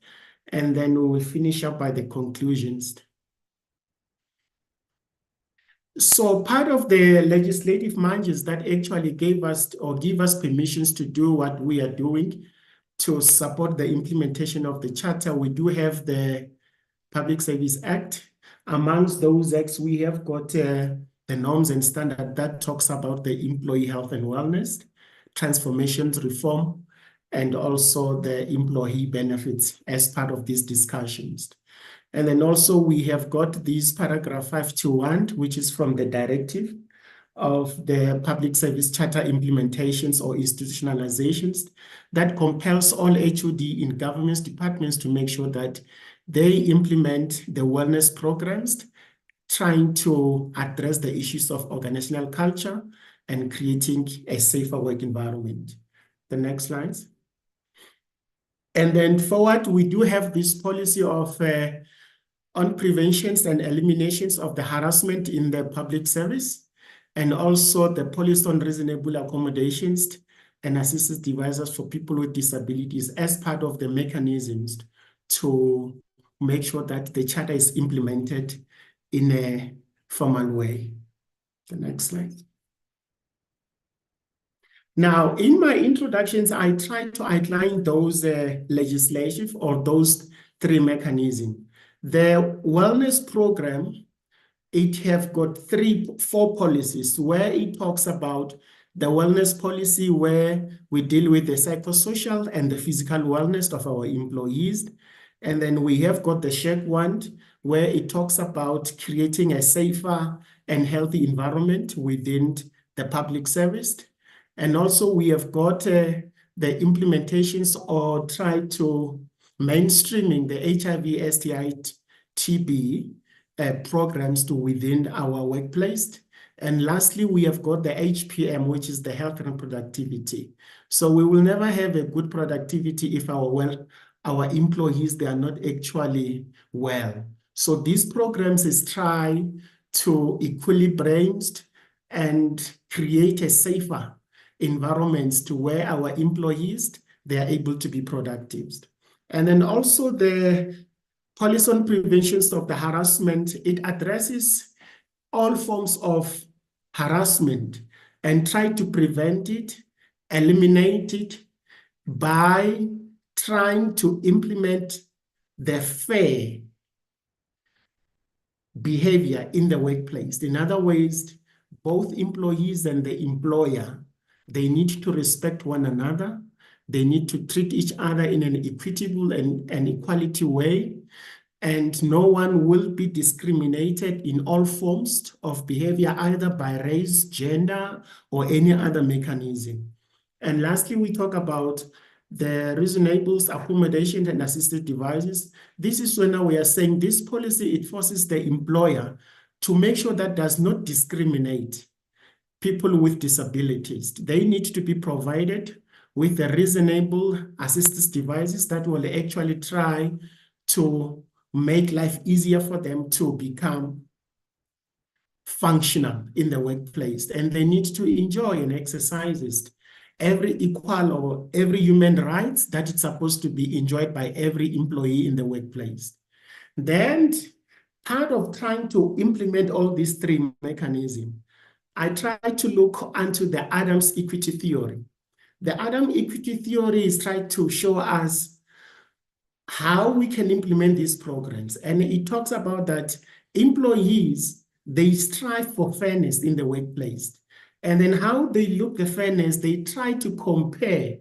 And then we will finish up by the conclusions. So part of the legislative mandates that actually gave us or give us permissions to do what we are doing to support the implementation of the Charter, we do have the Public Service Act. Amongst those acts, we have got the norms and standards that talks about the employee health and wellness, transformations reform, and also the employee benefits as part of these discussions. And then also we have got this paragraph 521, which is from the directive of the Public Service Charter implementations or institutionalizations that compels all HOD in government departments to make sure that they implement the wellness programs, trying to address the issues of organizational culture and creating a safer work environment. The next slide. And then forward, we do have this policy of on preventions and eliminations of the harassment in the public service, and also the policy on reasonable accommodations and assistance devices for people with disabilities as part of the mechanisms to make sure that the Charter is implemented in a formal way. The next slide. Now, in my introductions, I try to outline those legislative or those three mechanisms. The wellness program, it have got 4 policies where it talks about the wellness policy where we deal with the psychosocial and the physical wellness of our employees. And then we have got the shared one where it talks about creating a safer and healthy environment within the public service. And also we have got the implementations or try to mainstreaming the HIV, STI, TB programs to within our workplace. And lastly, we have got the HPM, which is the health and productivity. So we will never have a good productivity if our employees, they are not actually well. So these programs is try to equilibrate and create a safer environment to where our employees, they are able to be productive. And then also the policy on prevention of the harassment, it addresses all forms of harassment and try to prevent it, eliminate it by trying to implement the fair behavior in the workplace. In other words, both employees and the employer, they need to respect one another. They need to treat each other in an equitable and equality way. And no one will be discriminated in all forms of behavior, either by race, gender, or any other mechanism. And lastly, we talk about the reasonable accommodation and assisted devices. This is when we are saying this policy, it forces the employer to make sure that does not discriminate people with disabilities. They need to be provided with the reasonable assistive devices that will actually try to make life easier for them to become functional in the workplace. And they need to enjoy and exercise every equal or every human rights that it's supposed to be enjoyed by every employee in the workplace. Then part of trying to implement all these three mechanisms, I try to look into the Adams equity theory. The Adams equity theory is trying to show us how we can implement these programs. And it talks about that employees, they strive for fairness in the workplace. And then how they look at fairness, they try to compare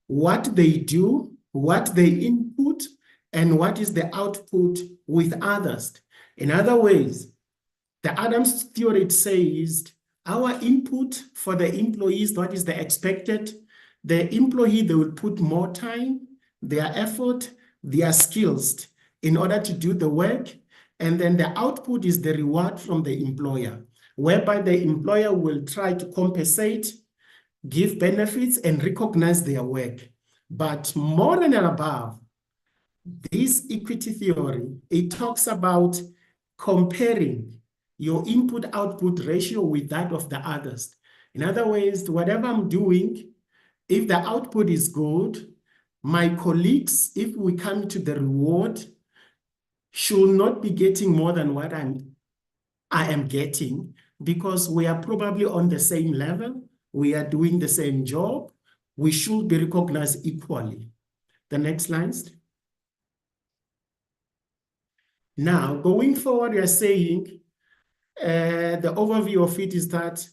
what they do, what they input, and what is the output with others. In other words, the Adams theory says our input for the employees, what is the expected, the employee, they will put more time, their effort, their skills in order to do the work. And then the output is the reward from the employer, whereby the employer will try to compensate, give benefits, and recognize their work. But more than and above, this equity theory, it talks about comparing your input-output ratio with that of the others. In other words, whatever I'm doing, if the output is good, my colleagues, if we come to the reward, should not be getting more than what I am getting, because we are probably on the same level, we are doing the same job, we should be recognized equally. The next slide. Now, going forward, we are saying, the overview of it is that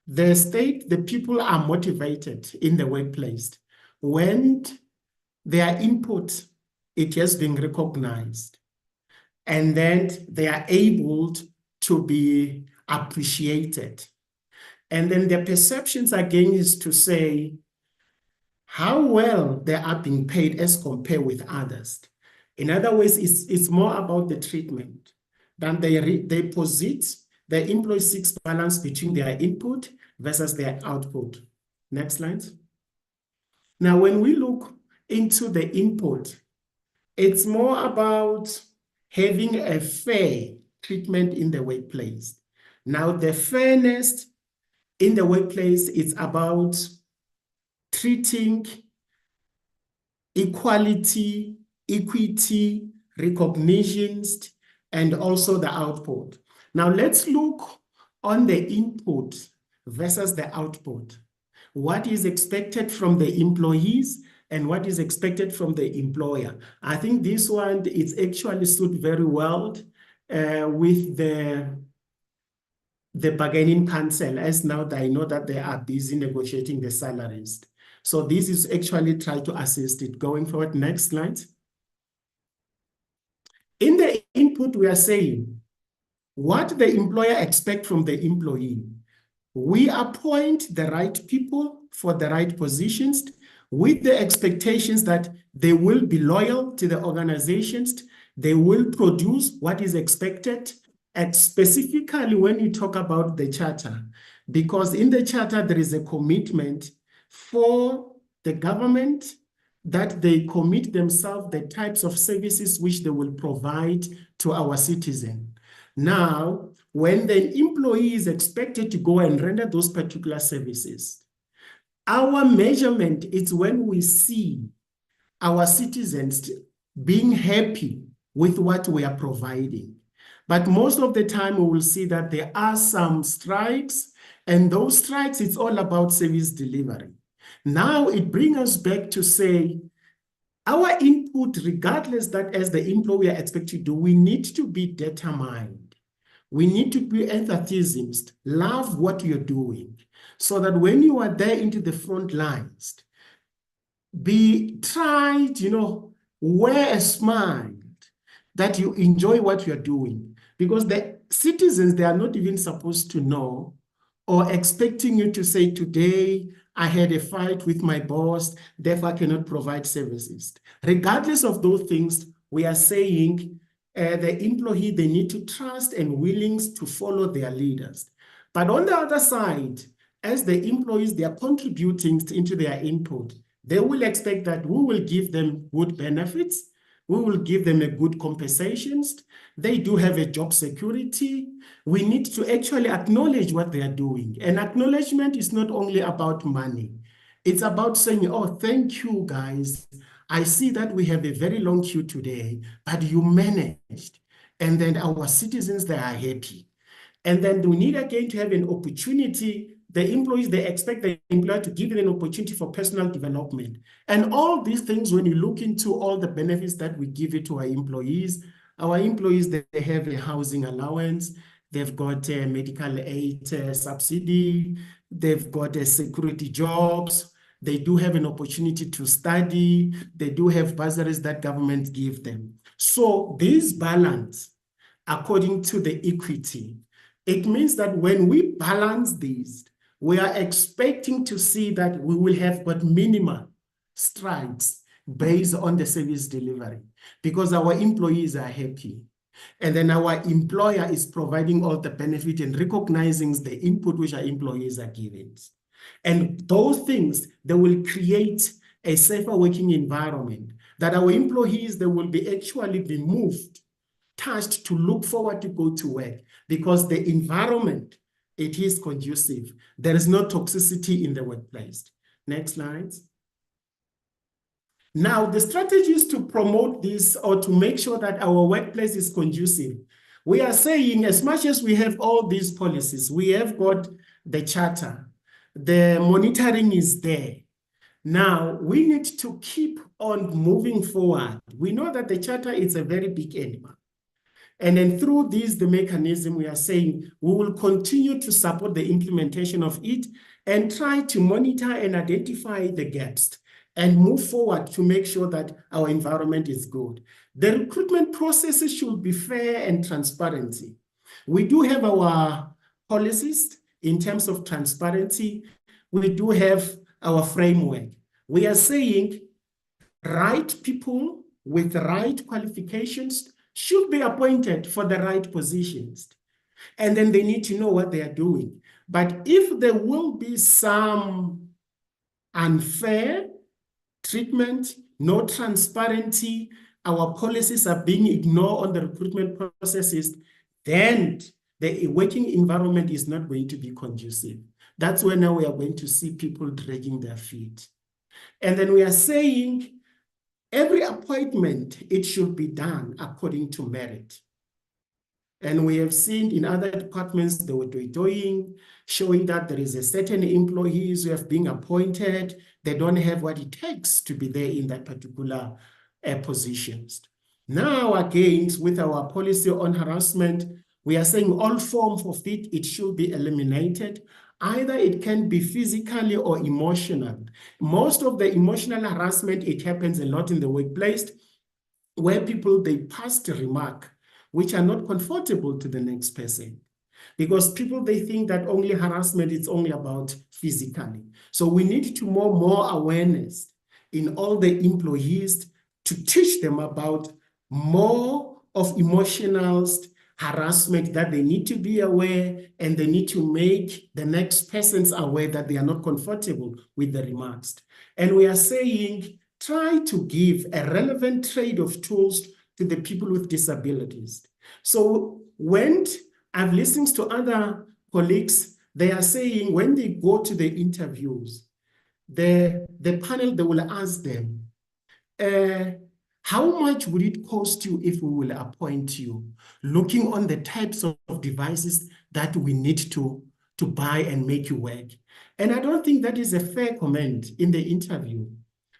the people are motivated in the workplace when their input, it has been recognized, and then they are able to be appreciated. And then the perceptions again is to say how well they are being paid as compared with others. In other words, it's more about the treatment than they posit the employee seeks balance between their input versus their output. Next slide. Now, when we look into the input, it's more about having a fair treatment in the workplace. Now, the fairness in the workplace is about treating equality, equity, recognitions, and also the output. Now, let's look on the input versus the output. What is expected from the employees and what is expected from the employer? I think this one is actually suited very well with the bargaining council, as now that I know that they are busy negotiating the salaries. So this is actually try to assist it. Going forward, next slide. In the input, we are saying what the employer expects from the employee. We appoint the right people for the right positions with the expectations that they will be loyal to the organizations, they will produce what is expected, and specifically when you talk about the charter, because in the charter there is a commitment for the government that they commit themselves the types of services which they will provide to our citizens. Now, when the employee is expected to go and render those particular services, our measurement is when we see our citizens being happy with what we are providing. But most of the time, we will see that there are some strikes, and those strikes, it's all about service delivery. Now it brings us back to say, our input, regardless that as the employer expects to do, we need to be determined. We need to be enthusiastic, love what you're doing, so that when you are there into the front lines, wear a smile that you enjoy what you're doing. Because the citizens, they are not even supposed to know or expecting you to say, today I had a fight with my boss, therefore I cannot provide services. Regardless of those things, we are saying the employee, they need to trust and willing to follow their leaders. But on the other side, as the employees, they are contributing into their input, they will expect that we will give them good benefits, we will give them a good compensations. They do have a job security. We need to actually acknowledge what they are doing. And acknowledgement is not only about money. It's about saying, oh, thank you, guys. I see that we have a very long queue today, but you managed. And then our citizens, they are happy. And then we need again to have an opportunity. The employees, they expect the employer to give them an opportunity for personal development. And all these things, when you look into all the benefits that we give it to our employees, they have a housing allowance, they've got a medical aid subsidy, they've got a security jobs, they do have an opportunity to study, they do have bursaries that government give them. So this balance, according to the equity, it means that when we balance these, we are expecting to see that we will have but minimal strikes based on the service delivery because our employees are happy. And then our employer is providing all the benefit and recognizing the input which our employees are giving. And those things, they will create a safer working environment that our employees, they will be actually be moved, touched to look forward to go to work because the environment, it is conducive. There is no toxicity in the workplace. Next slide. Now, the strategies to promote this or to make sure that our workplace is conducive, we are saying as much as we have all these policies, we have got the charter, the monitoring is there. Now, we need to keep on moving forward. We know that the charter is a very big animal. And then through this, the mechanism, we are saying we will continue to support the implementation of it and try to monitor and identify the gaps and move forward to make sure that our environment is good. The recruitment processes should be fair and transparency. We do have our policies in terms of transparency. We do have our framework. We are saying right people with the right qualifications should be appointed for the right positions. And then they need to know what they are doing. But if there will be some unfair treatment, no transparency, our policies are being ignored on the recruitment processes, then the working environment is not going to be conducive. That's when now we are going to see people dragging their feet. And then we are saying, every appointment, it should be done according to merit. And we have seen in other departments, they were doing, showing that there is a certain employees who have been appointed, they don't have what it takes to be there in that particular positions. Now, again, with our policy on harassment, we are saying all forms of it should be eliminated. Either it can be physically or emotional. Most of the emotional harassment, it happens a lot in the workplace where people, they pass the remark which are not comfortable to the next person. Because people, they think that only harassment is only about physically. So we need to more awareness in all the employees to teach them about more of emotional harassment, that they need to be aware and they need to make the next persons aware that they are not comfortable with the remarks. And we are saying, try to give a relevant trade of tools to the people with disabilities. So when I've listened to other colleagues. They are saying when they go to the interviews, the panel, they will ask them, how much would it cost you if we will appoint you? Looking on the types of devices that we need to buy and make you work. And I don't think that is a fair comment in the interview,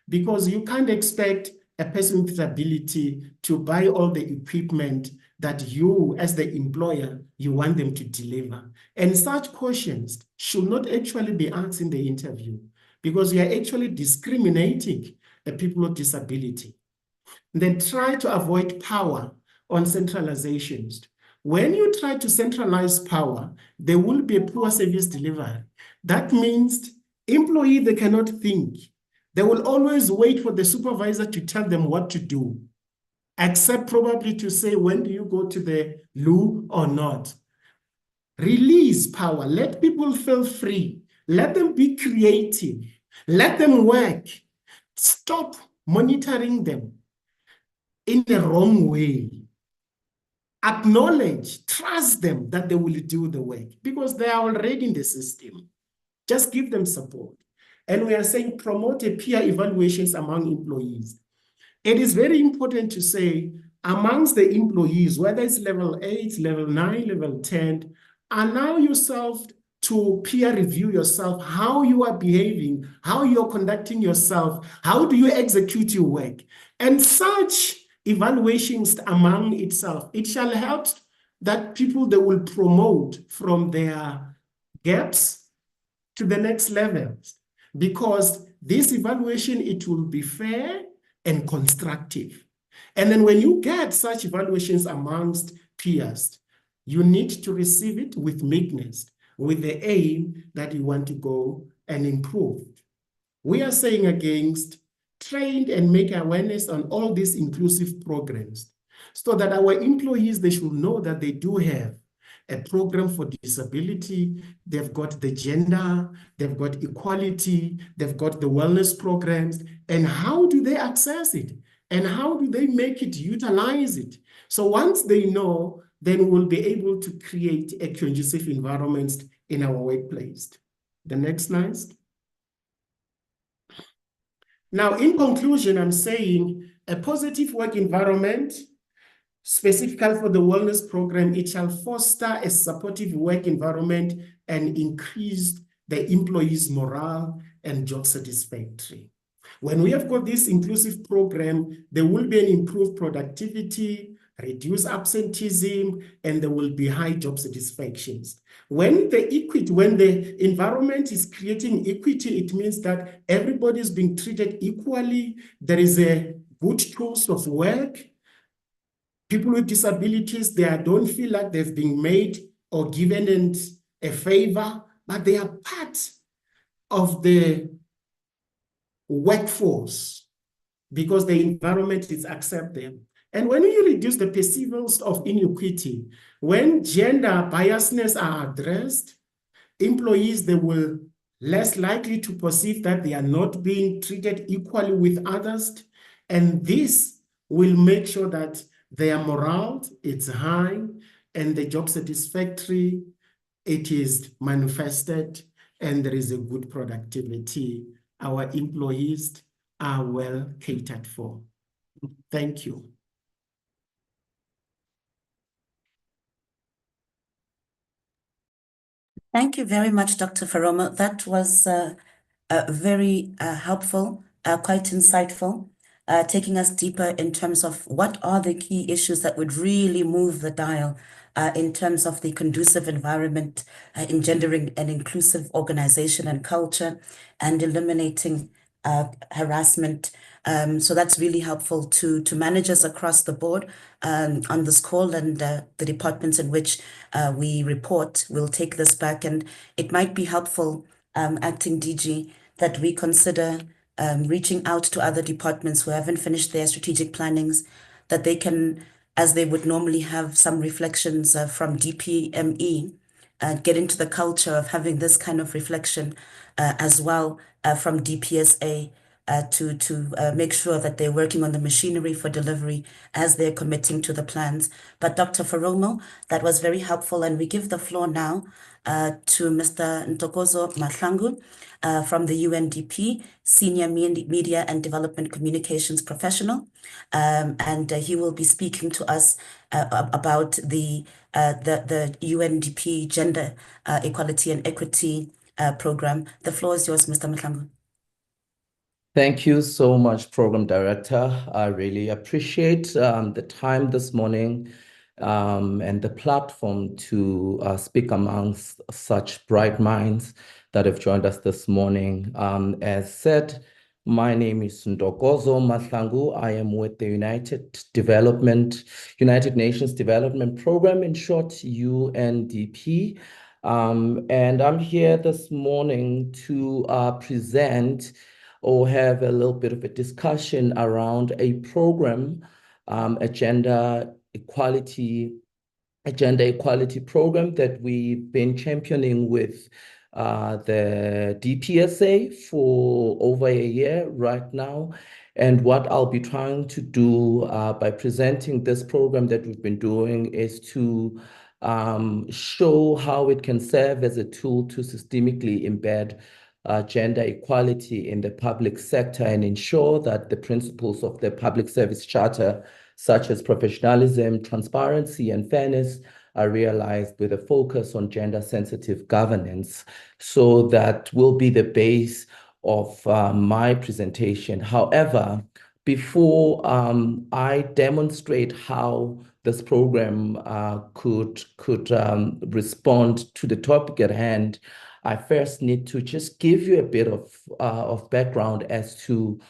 because you can't expect a person with disability to buy all the equipment that you, as the employer, you want them to deliver. And such questions should not actually be asked in the interview, because you are actually discriminating the people with disability. Then try to avoid power on centralizations. When you try to centralize power, there will be a poor service delivery. That means employees, they cannot think. They will always wait for the supervisor to tell them what to do, except probably to say, when do you go to the loo or not? Release power. Let people feel free. Let them be creative. Let them work. Stop monitoring them in the wrong way. Acknowledge, trust them that they will do the work, because they are already in the system. Just give them support. And we are saying promote a peer evaluations among employees. It is very important to say amongst the employees, whether it's level 8, level 9, level 10, allow yourself to peer review yourself, how you are behaving, how you're conducting yourself, how do you execute your work. And such evaluations among itself, it shall help that people, they will promote from their gaps to the next levels, because this evaluation, it will be fair and constructive. And then when you get such evaluations amongst peers, you need to receive it with meekness, with the aim that you want to go and improve. We are saying against train and make awareness on all these inclusive programs, so that our employees, they should know that they do have a program for disability, they've got the gender, they've got equality, they've got the wellness programs, and how do they access it? And how do they make it, utilize it? So once they know, then we'll be able to create a conducive environment in our workplace. The next slide. Now, in conclusion, I'm saying a positive work environment, specifically for the wellness program, it shall foster a supportive work environment and increase the employees' morale and job satisfaction. When we have got this inclusive program, there will be an improved productivity, reduce absenteeism, and there will be high job satisfactions. When the environment is creating equity, it means that everybody is being treated equally. There is a good tools of work. People with disabilities, they don't feel like they've been made or given a favor, but they are part of the workforce because the environment is accept them. And when you reduce the perceivals of inequity, when gender biasness are addressed, employees, they will less likely to perceive that they are not being treated equally with others. And this will make sure that their morale is high and the job satisfactory, it is manifested, and there is a good productivity. Our employees are well catered for. Thank you. Thank you very much, Dr. Faroma. That was very helpful, quite insightful, taking us deeper in terms of what are the key issues that would really move the dial in terms of the conducive environment, engendering an inclusive organization and culture, and eliminating harassment. So that's really helpful to managers across the board on this call, and the departments in which we report will take this back. And it might be helpful, Acting DG, that we consider reaching out to other departments who haven't finished their strategic plannings, that they can, as they would normally have some reflections from DPME, get into the culture of having this kind of reflection as well from DPSA, to make sure that they're working on the machinery for delivery as they're committing to the plans. But Dr. Faromo, that was very helpful, and we give the floor now to Mr. Ntokozo Mahlangu from the UNDP, Senior Media and Development Communications Professional, and he will be speaking to us about the UNDP Gender Equality and Equity program. The floor is yours, Mr. Mahlangu. Thank you so much, Program Director. I really appreciate the time this morning and the platform to speak amongst such bright minds that have joined us this morning. As said, my name is Ntokozo Mahlangu. I am with the United Nations Development Program, in short, UNDP. And I'm here this morning to present or have a little bit of a discussion around a program, a gender equality program that we've been championing with the DPSA for over a year right now. And what I'll be trying to do by presenting this program that we've been doing is to show how it can serve as a tool to systemically embed gender equality in the public sector and ensure that the principles of the Public Service Charter, such as professionalism, transparency, and fairness, are realized with a focus on gender-sensitive governance. So that will be the base of my presentation. However, before I demonstrate how this program could respond to the topic at hand, I first need to just give you a bit of background as to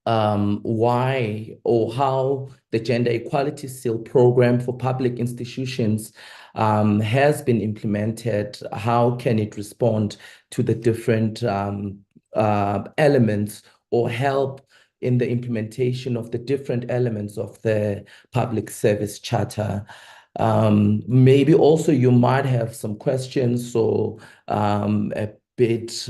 why or how the Gender Equality Seal program for public institutions has been implemented. How can it respond to the different elements or help in the implementation of the different elements of the Public Service Charter? Maybe also you might have some questions or a bit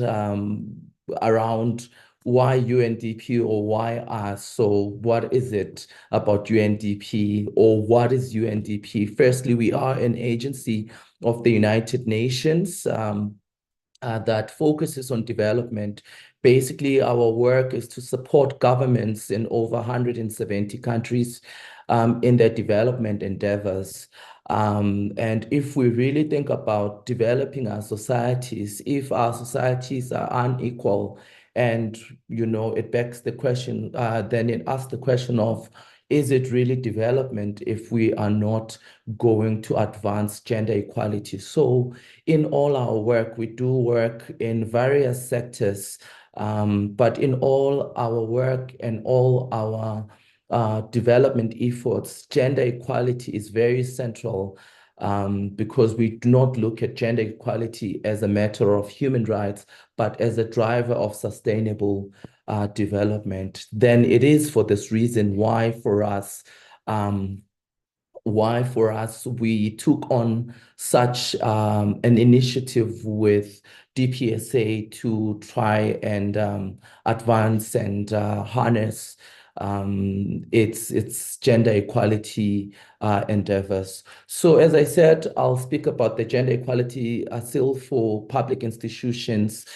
around why UNDP or why us. So what is it about UNDP, or what is UNDP? Firstly, we are an agency of the United Nations that focuses on development. Basically, our work is to support governments in over 170 countries in their development endeavors. And if we really think about developing our societies, if our societies are unequal, and it begs the question, then it asks the question of, is it really development if we are not going to advance gender equality? So in all our work, we do work in various sectors, but in all our work and all our development efforts, gender equality is very central, because we do not look at gender equality as a matter of human rights, but as a driver of sustainable development. Then it is for this reason why for us we took on such an initiative with DPSA to try and advance and harness its gender equality endeavors. So as I said, I'll speak about the Gender Equality Seal for public institutions.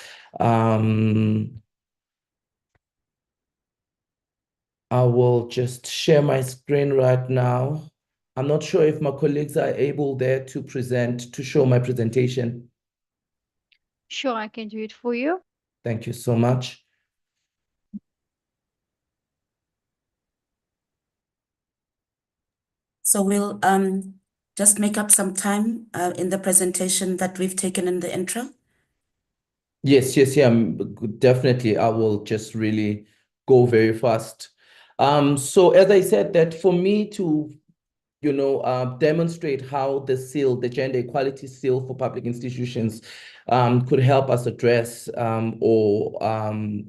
I will just share my screen right now. I'm not sure if my colleagues are able there to show my presentation. Sure, I can do it for you. Thank you so much. So we'll just make up some time in the presentation that we've taken in the intro. Yes, yeah, definitely. I will just really go very fast. So as I said, that for me to demonstrate how the seal, the Gender Equality Seal for public institutions, could help us address or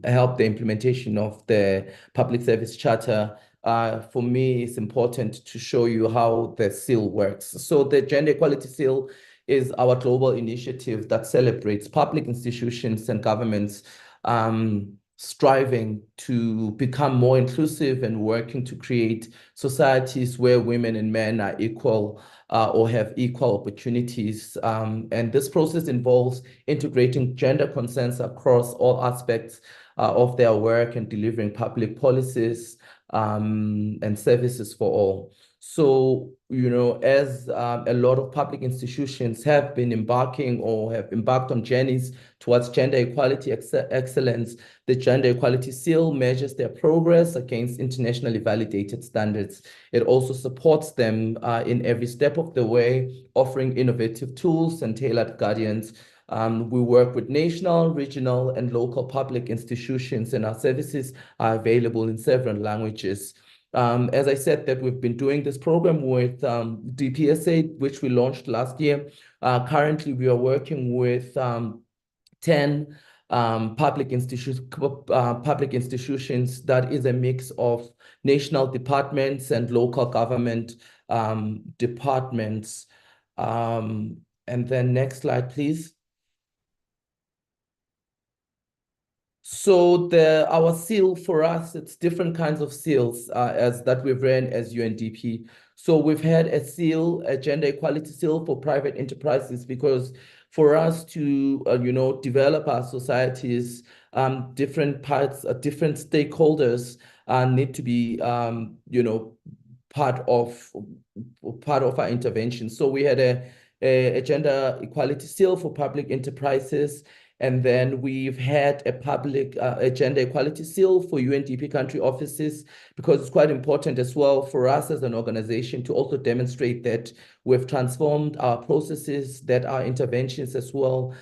help the implementation of the Public Service Charter. For me, it's important to show you how the seal works. So the Gender Equality Seal is our global initiative that celebrates public institutions and governments striving to become more inclusive and working to create societies where women and men are equal or have equal opportunities. And this process involves integrating gender concerns across all aspects of their work and delivering public policies and services for all. So, you know, as a lot of public institutions have been embarking or have embarked on journeys towards gender equality excellence, the Gender Equality Seal measures their progress against internationally validated standards. It also supports them in every step of the way, offering innovative tools and tailored guidance. We work with national, regional, and local public institutions, and our services are available in several languages. As I said, that we've been doing this program with DPSA, which we launched last year. Currently, we are working with 10 public institutions that is a mix of national departments and local government departments. And then next slide, please. So our seal for us, it's different kinds of seals as that we've ran as UNDP. So we've had a seal, a gender equality seal for private enterprises, because for us to you know, develop our societies, different parts, different stakeholders need to be you know, part of our intervention. So we had a gender equality seal for public enterprises. And then we've had a gender equality seal for UNDP country offices, because it's quite important as well for us as an organization to also demonstrate that we've transformed our processes, that our interventions as well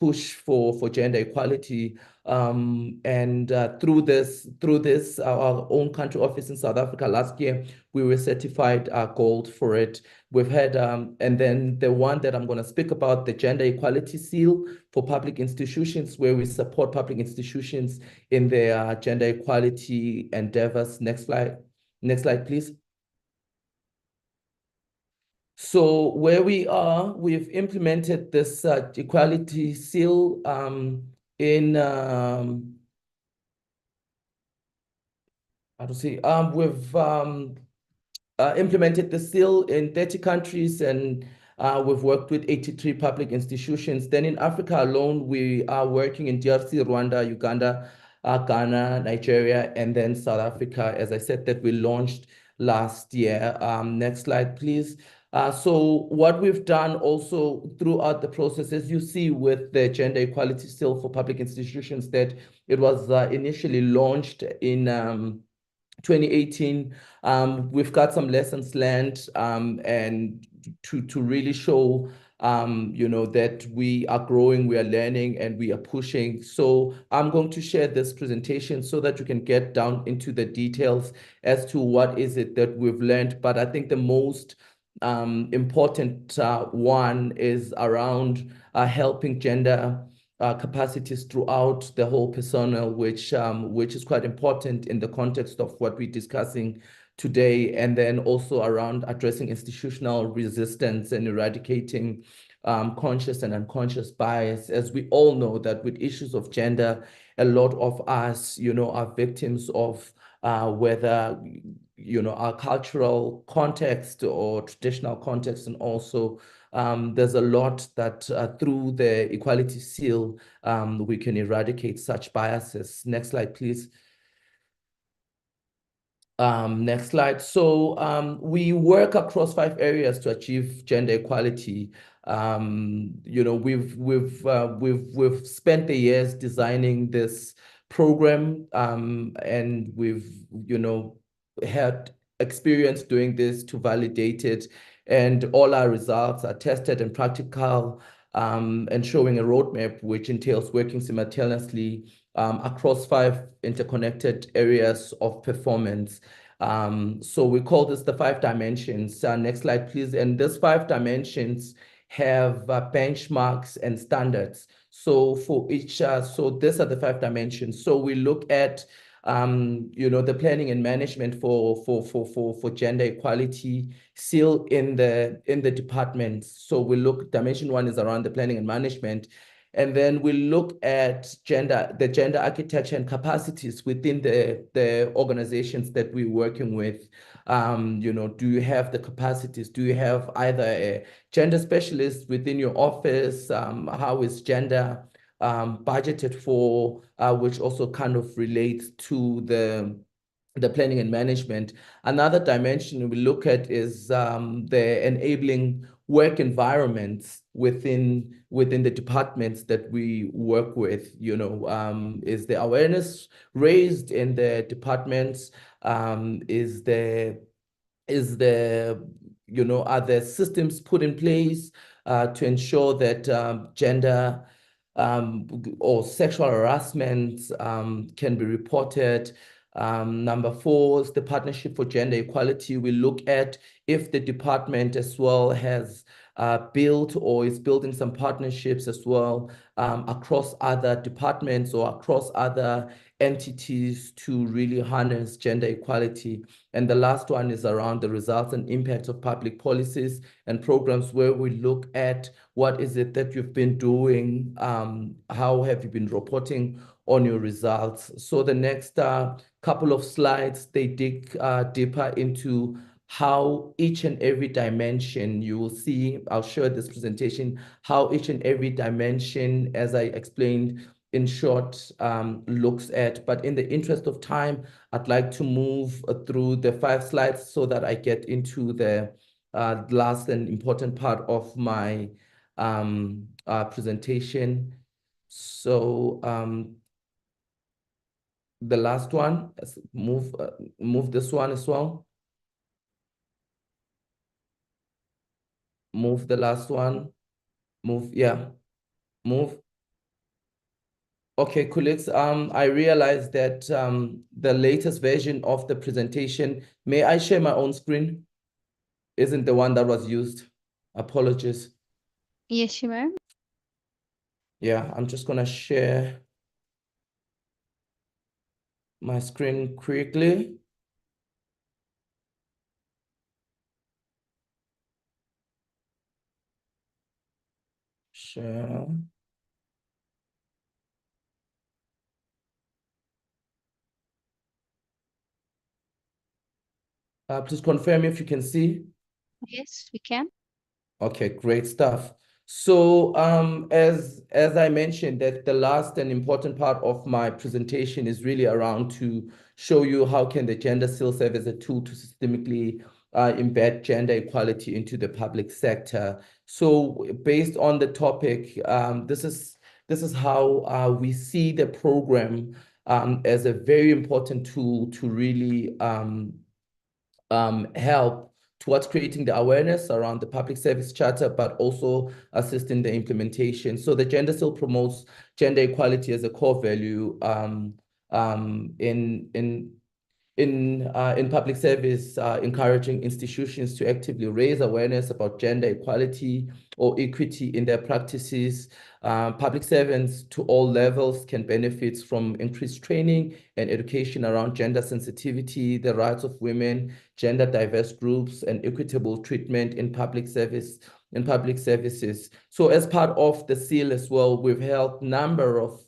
push for gender equality. And through this, our own country office in South Africa last year, we were certified gold for it. We've had, and then the one that I'm going to speak about, the Gender Equality Seal for public institutions, where we support public institutions in their gender equality endeavors. Next slide. Next slide, please. So where we are, we've implemented this equality seal in how to say, we've implemented the seal in 30 countries, and we've worked with 83 public institutions. Then in Africa alone, we are working in DRC, Rwanda, Uganda, Ghana, Nigeria, and then South Africa, as I said, that we launched last year. Next slide, please. So what we've done also throughout the process, as you see with the Gender Equality Seal for public institutions, that it was initially launched in 2018. We've got some lessons learned and to really show you know, that we are growing, we are learning, and we are pushing. So I'm going to share this presentation so that you can get down into the details as to what is it that we've learned. But I think the most important one is around helping gender capacities throughout the whole personnel, which is quite important in the context of what we're discussing today, and then also around addressing institutional resistance and eradicating conscious and unconscious bias. As we all know that with issues of gender, a lot of us, you know, are victims of whether, you know, our cultural context or traditional context, and also there's a lot that through the Equality Seal, we can eradicate such biases. Next slide, please. Next slide. So we work across 5 areas to achieve gender equality. You know, we've spent the years designing this program, and we've, you know, had experience doing this to validate it, and all our results are tested and practical, and showing a roadmap which entails working simultaneously across 5 interconnected areas of performance. So we call this the 5 dimensions. Next slide, please. And these 5 dimensions have benchmarks and standards. So for each, so these are the 5 dimensions. So we look at you know, the planning and management for gender equality seal in the departments. So we look, dimension 1 is around the planning and management, And then we look at the gender architecture and capacities within the organizations that we're working with. Do you have the capacities? Do you have either a gender specialist within your office? How is gender budgeted for, which also kind of relates to the planning and management. Another dimension we look at is the enabling work environments within the departments that we work with. Is the awareness raised in the departments? Are there systems put in place to ensure that gender or sexual harassment can be reported? Number 4 is the Partnership for Gender Equality. We look at if the department as well has built or is building some partnerships as well across other departments or across other entities to really harness gender equality. And the last one is around the results and impact of public policies and programs, where we look at what is it that you've been doing, how have you been reporting on your results. So the next couple of slides, they dig deeper into how each and every dimension, you will see, I'll show this presentation, how each and every dimension, as I explained in short, looks at. But in the interest of time, I'd like to move through the 5 slides so that I get into the last and important part of my presentation. So the last one, move this one as well. Move the last one. Move, yeah, move. Okay, colleagues, I realized that the latest version of the presentation, may I share my own screen? Isn't the one that was used. Apologies. Yes, you may. Yeah, I'm just gonna share my screen quickly. Share. Please confirm if you can see. Yes, we can. Okay, great stuff. So as I mentioned, that the last and important part of my presentation is really around to show you how can the Gender Seal serve as a tool to systemically embed gender equality into the public sector. So based on the topic, this is how we see the program as a very important tool to really help towards creating the awareness around the Public Service Charter, but also assisting the implementation. So the Gender Seal promotes gender equality as a core value in public service, encouraging institutions to actively raise awareness about gender equality or equity in their practices. Public servants to all levels can benefit from increased training and education around gender sensitivity, the rights of women, gender diverse groups, and equitable treatment in public services. So as part of the seal as well, we've held a number of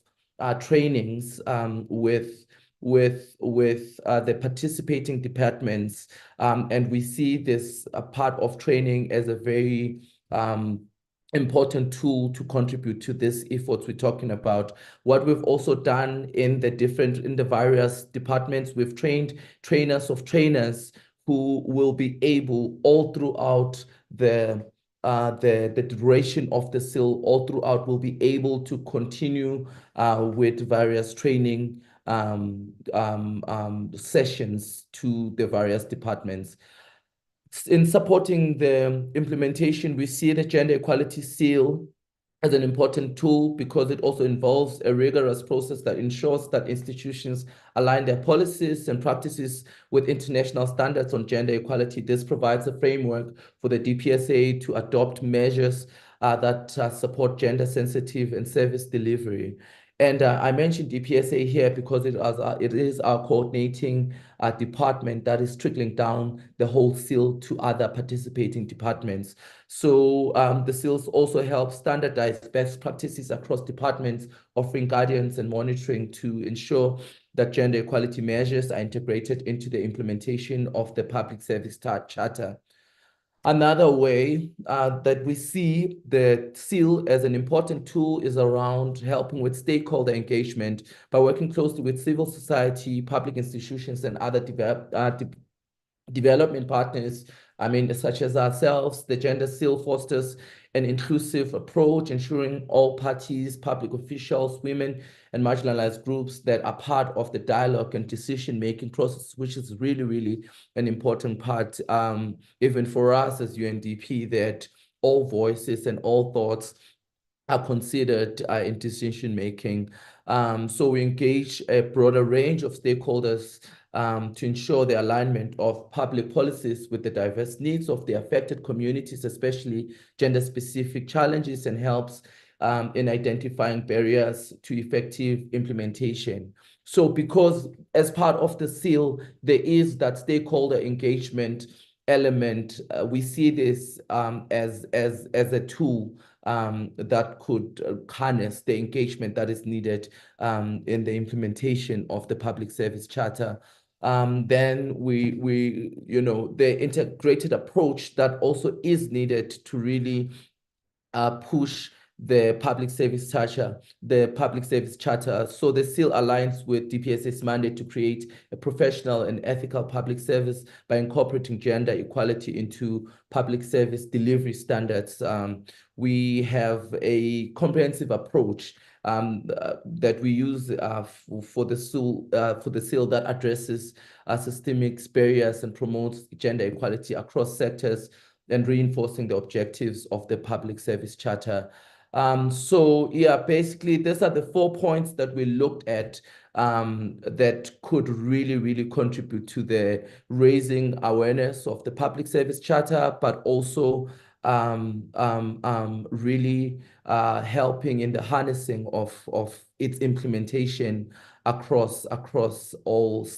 trainings with the participating departments, and we see this part of training as a very important tool to contribute to this efforts we're talking about. What we've also done in the various departments, we've trained trainers of trainers who will be able all throughout the duration of the seal, all throughout will be able to continue with various training sessions to the various departments. In supporting the implementation, we see the Gender Equality Seal as an important tool because it also involves a rigorous process that ensures that institutions align their policies and practices with international standards on gender equality. This provides a framework for the DPSA to adopt measures that support gender sensitive and service delivery. And I mentioned DPSA here because it is our coordinating department that is trickling down the whole seal to other participating departments. So the seals also help standardize best practices across departments, offering guidance and monitoring to ensure that gender equality measures are integrated into the implementation of the Public Service Charter. Another way that we see the seal as an important tool is around helping with stakeholder engagement by working closely with civil society, public institutions, and other development partners, such as ourselves. The Gender Seal fosters an inclusive approach, ensuring all parties, public officials, women, and marginalized groups that are part of the dialogue and decision-making process, which is really, really an important part, even for us as UNDP, that all voices and all thoughts are considered in decision-making. So we engage a broader range of stakeholders to ensure the alignment of public policies with the diverse needs of the affected communities, especially gender-specific challenges, and helps in identifying barriers to effective implementation. So because as part of the seal, there is that stakeholder engagement element, we see this as a tool that could harness the engagement that is needed in the implementation of the Public Service Charter. Then the integrated approach that also is needed to really push the Public Service Charter. So the seal aligns with DPSA's mandate to create a professional and ethical public service by incorporating gender equality into public service delivery standards. We have a comprehensive approach that we use for the seal that addresses systemic barriers and promotes gender equality across sectors and reinforcing the objectives of the Public Service Charter. So yeah, basically these are the 4 points that we looked at that could really, really contribute to the raising awareness of the Public Service Charter, but also really helping in the harnessing of its implementation across all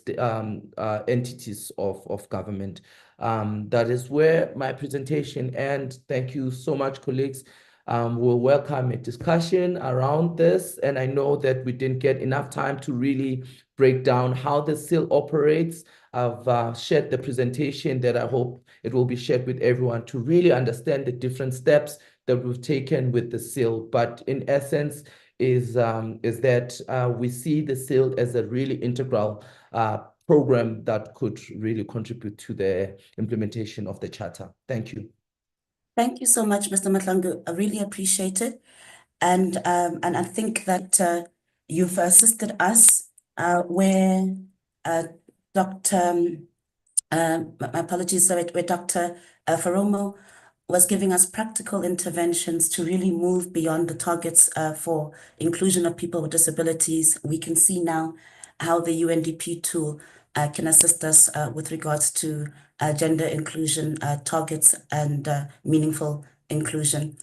entities of government. That is where my presentation ends. Thank you so much, colleagues. We'll welcome a discussion around this, and I know that we didn't get enough time to really break down how the seal operates. I've shared the presentation that I hope it will be shared with everyone to really understand the different steps that we've taken with the seal. But in essence, is that we see the seal as a really integral program that could really contribute to the implementation of the charter. Thank you. Thank you so much, Mr. Mahlangu. I really appreciate it. And I think that you've assisted us where my apologies, where Dr. Foromo was giving us practical interventions to really move beyond the targets for inclusion of people with disabilities. We can see now how the UNDP tool can assist us with regards to gender inclusion targets and meaningful inclusion.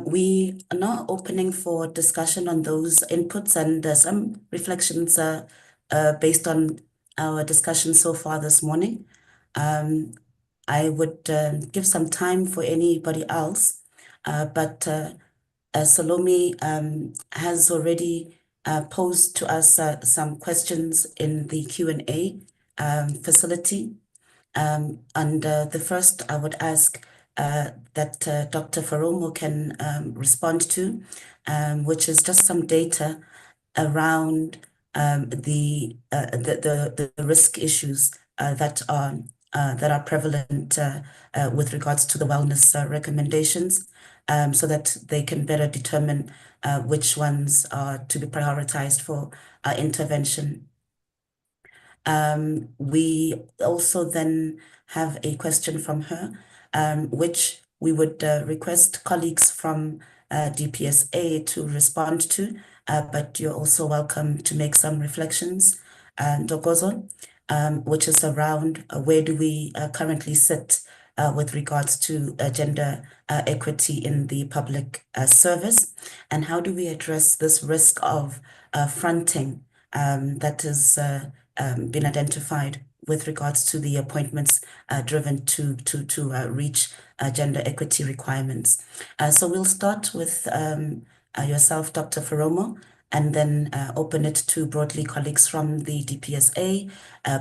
We are now opening for discussion on those inputs and some reflections based on our discussion so far this morning. I would give some time for anybody else, but Salome has already posed to us some questions in the Q&A facility. And the first I would ask that Dr. Foromo can respond to, which is just some data around the risk issues that are prevalent with regards to the wellness recommendations, so that they can better determine which ones are to be prioritized for intervention. We also then have a question from her, which we would request colleagues from DPSA to respond to, but you're also welcome to make some reflections, Ntokozo, which is around where do we currently sit with regards to gender equity in the public service? And how do we address this risk of fronting that has been identified with regards to the appointments driven to reach gender equity requirements? So we'll start with yourself, Dr. Feromo, and then open it to broadly colleagues from the DPSA,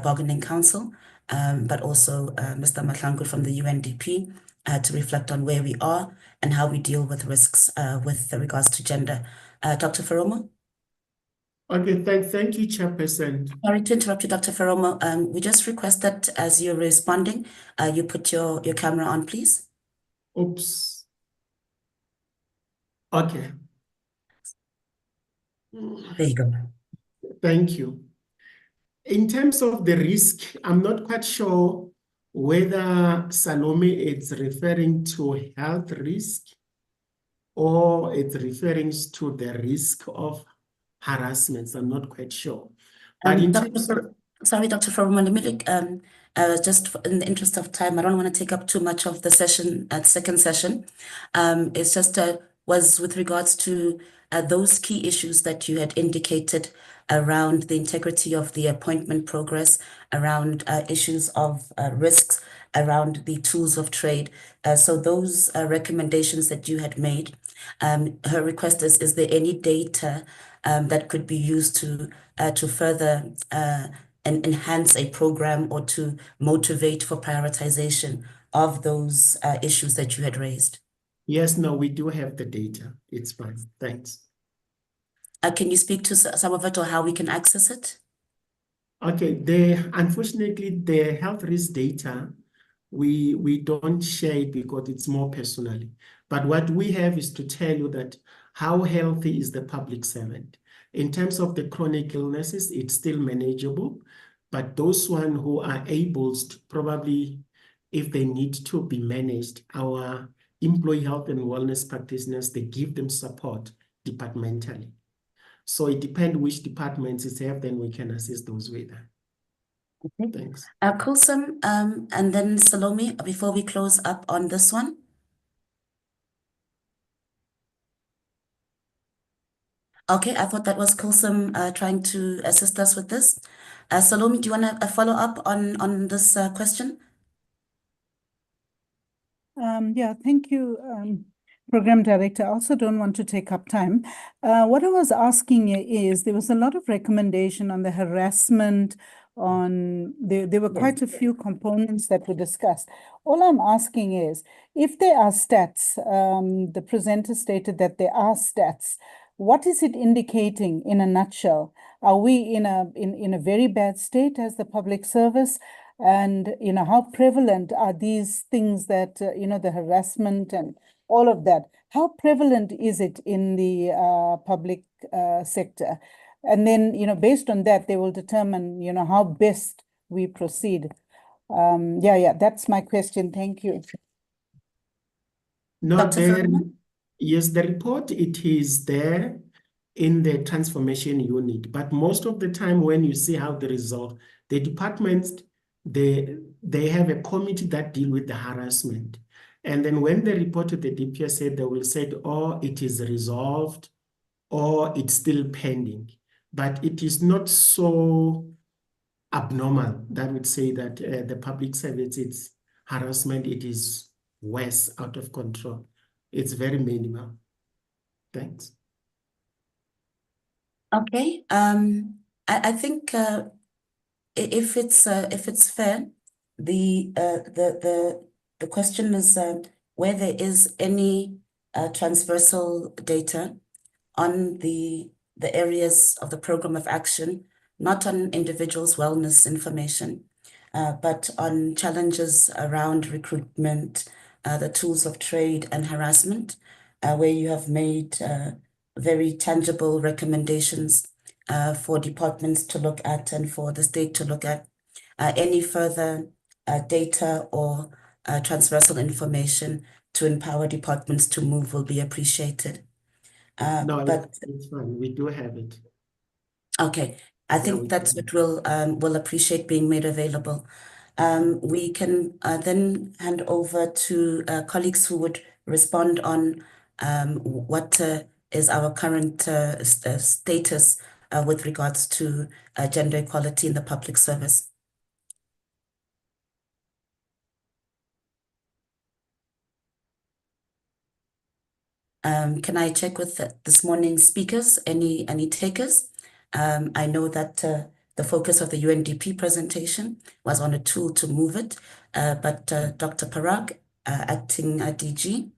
Bargaining Council, but also Mr. Mahlangu from the UNDP to reflect on where we are and how we deal with risks with regards to gender. Dr. Feromo? Okay, thank you, Chairperson. Sorry to interrupt you, Dr. Feromo. We just request that as you're responding, you put your camera on, please. Oops. Okay. There you go. Thank you. In terms of the risk, I'm not quite sure whether Salome is referring to health risk or it's referring to the risk of harassment. I'm not quite sure. But in terms of Sorry, Dr. Feromo, just in the interest of time, I don't want to take up too much of the session, second session. It's just was with regards to those key issues that you had indicated around the integrity of the appointment progress, around issues of risks, around the tools of trade. So those recommendations that you had made, her request is there any data that could be used to further and enhance a program or to motivate for prioritization of those issues that you had raised? Yes, no, we do have the data. It's fine. Thanks. Can you speak to some of it or how we can access it? Okay, unfortunately, the health risk data, we don't share it because it's more personally. But what we have is to tell you that how healthy is the public servant. In terms of the chronic illnesses, it's still manageable, but those one who are able to probably, if they need to be managed, our employee health and wellness practitioners, they give them support departmentally. So it depends which departments it's have, then we can assist those with that. Okay. Thanks. Kulsum, and then Salome, before we close up on this one. Okay, I thought that was Kulsum trying to assist us with this. Salome, do you want to follow up on this question? Yeah, thank you, Program Director. I also don't want to take up time. What I was asking is, there was a lot of recommendation on the harassment, there were quite a few components that were discussed. All I'm asking is, if there are stats, the presenter stated that there are stats, what is it indicating in a nutshell? Are we in a very bad state as the public service? And, how prevalent are these things that, the harassment and all of that? How prevalent is it in the public sector? And then, based on that, they will determine, how best we proceed. Yeah, that's my question. Thank you. No, Dr. Feromo? Yes, the report, it is there in the transformation unit, but most of the time when you see how the result, the departments, they have a committee that deal with the harassment. And then when they report to the DPSA, they will say, oh, it is resolved or it's still pending. But it is not so abnormal that would say that the public service, it's harassment, it is worse, out of control. It's very minimal. Thanks. Okay. I think if it's fair, the question is where there is any transversal data on the areas of the program of action, not on individuals' wellness information, but on challenges around recruitment, the tools of trade and harassment, where you have made very tangible recommendations for departments to look at and for the state to look at. Any further data or transversal information to empower departments to move will be appreciated. No, but it's fine. We do have it. okay, I think that's what we'll appreciate being made available. We can then hand over to colleagues who would respond on what is our current status with regards to gender equality in the public service. Can I check with this morning's speakers? Any takers? I know that the focus of the UNDP presentation was on a tool to move it, but Dr. Parag, acting DG,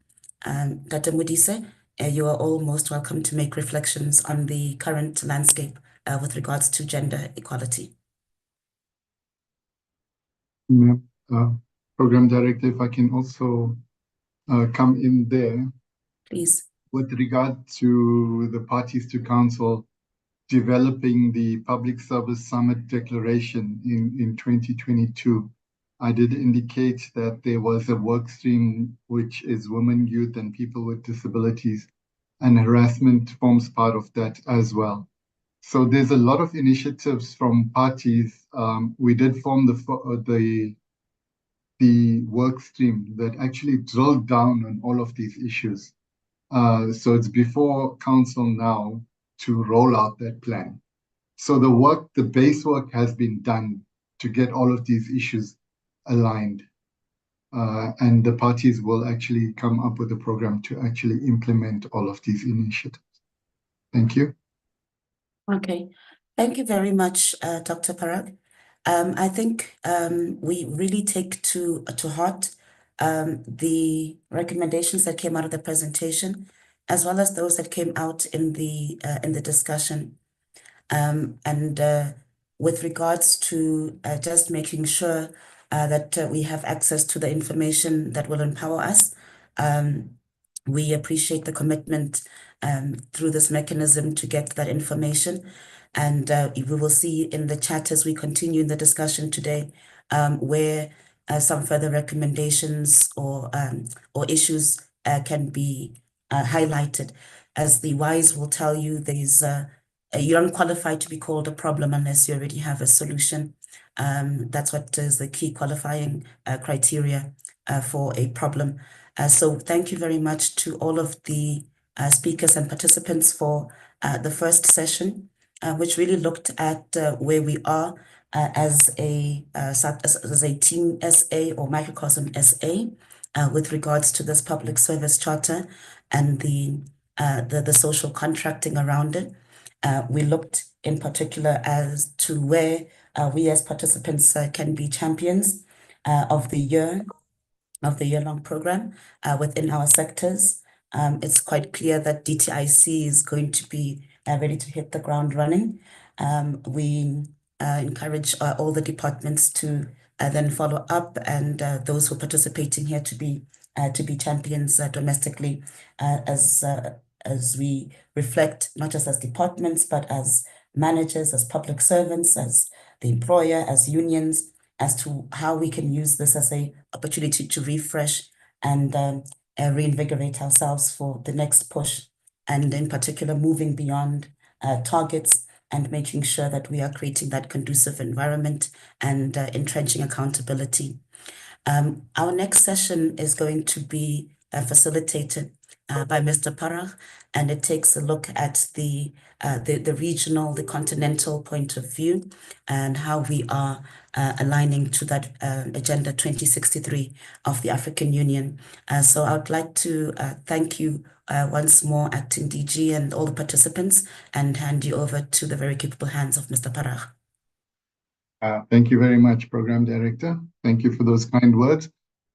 Dr. Mudise, you are all most welcome to make reflections on the current landscape with regards to gender equality. Program Director, if I can also come in there. Please. With regard to the parties to council developing the Public Service Summit Declaration in 2022, I did indicate that there was a work stream which is women, youth, and people with disabilities, and harassment forms part of that as well. So there's a lot of initiatives from parties. We did form the work stream that actually drilled down on all of these issues. So it's before council now to roll out that plan. So the base work has been done to get all of these issues aligned. And the parties will actually come up with a program to actually implement all of these initiatives. Thank you. Okay, thank you very much, Dr. Parag. I think we really take to heart the recommendations that came out of the presentation, as well as those that came out in the discussion. And with regards to just making sure that we have access to the information that will empower us, we appreciate the commitment through this mechanism to get that information. And we will see in the chat as we continue in the discussion today where some further recommendations or issues can be highlighted. As the WISE will tell you, there's you don't qualify to be called a problem unless you already have a solution. That's what is the key qualifying criteria for a problem. So thank you very much to all of the speakers and participants for the first session, which really looked at where we are as a team SA or microcosm SA with regards to this public service charter and the social contracting around it. We looked in particular as to where we as participants can be champions of the year-long program within our sectors. It's quite clear that DTIC is going to be ready to hit the ground running. We encourage all the departments to then follow up, and those who are participating here to be champions domestically as we reflect, not just as departments, but as managers, as public servants, as the employer, as unions, as to how we can use this as an opportunity to refresh and reinvigorate ourselves for the next push, and in particular moving beyond targets and making sure that we are creating that conducive environment and entrenching accountability. Our next session is going to be facilitated by Mr. Parag, and it takes a look at the regional, the continental point of view and how we are aligning to that Agenda 2063 of the African Union. So I would like to thank you once more, Acting DG, and all the participants, and hand you over to the very capable hands of Mr. Parag. Thank you very much, Program Director. Thank you for those kind words.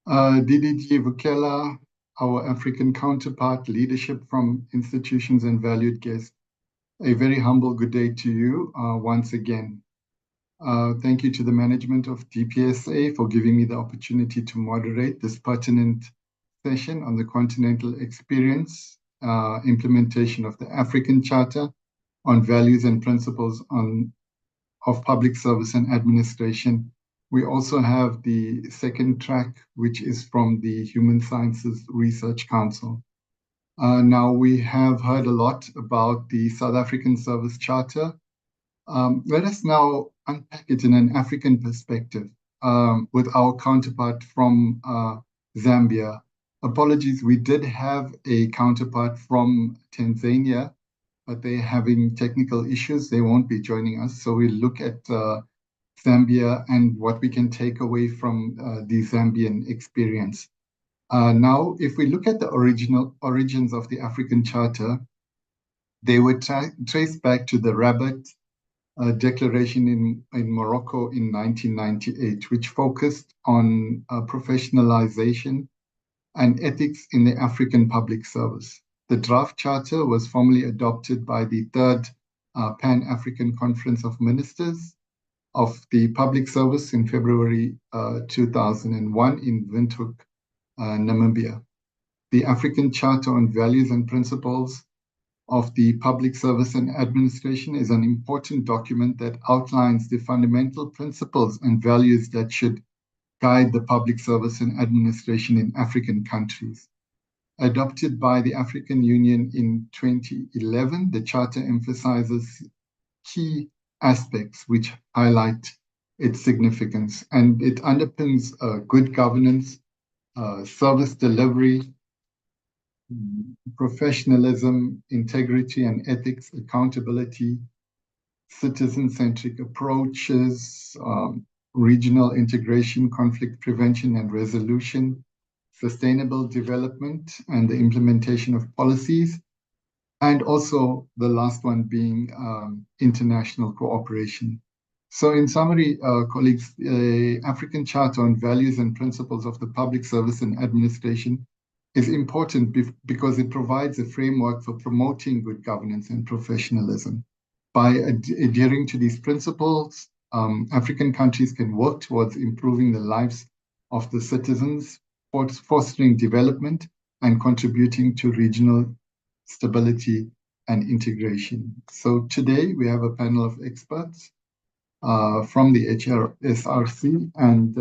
DDG Vukela, our African counterpart, leadership from institutions and valued guests, a very humble good day to you once again. Thank you to the management of DPSA for giving me the opportunity to moderate this pertinent session on the continental experience, implementation of the African Charter on values and principles of public service and administration. We also have the second track, which is from the Human Sciences Research Council. Now, we have heard a lot about the South African Service Charter. Let us now unpack it in an African perspective. with our counterpart from Zambia. Apologies, we did have a counterpart from Tanzania, but they're having technical issues. They won't be joining us. So we'll look at Zambia and what we can take away from the Zambian experience. Now, if we look at the original origins of the African Charter, they were traced back to the Rabat Declaration in Morocco in 1998, which focused on professionalization and ethics in the African public service. The draft charter was formally adopted by the Third Pan-African Conference of Ministers of the Public Service in February 2001 in Windhoek, Namibia. The African Charter on Values and Principles of the Public Service and Administration is an important document that outlines the fundamental principles and values that should guide the public service and administration in African countries. Adopted by the African Union in 2011, the Charter emphasizes key aspects which highlight its significance, and it underpins good governance, service delivery, professionalism, integrity and ethics, accountability, citizen-centric approaches, regional integration, conflict prevention and resolution, sustainable development, and the implementation of policies, and also the last one being international cooperation. So in summary, colleagues, the African Charter on Values and Principles of the Public Service and Administration is important because it provides a framework for promoting good governance and professionalism. By adhering to these principles, African countries can work towards improving the lives of the citizens, fostering development, and contributing to regional stability and integration. So today we have a panel of experts from the HRSRC and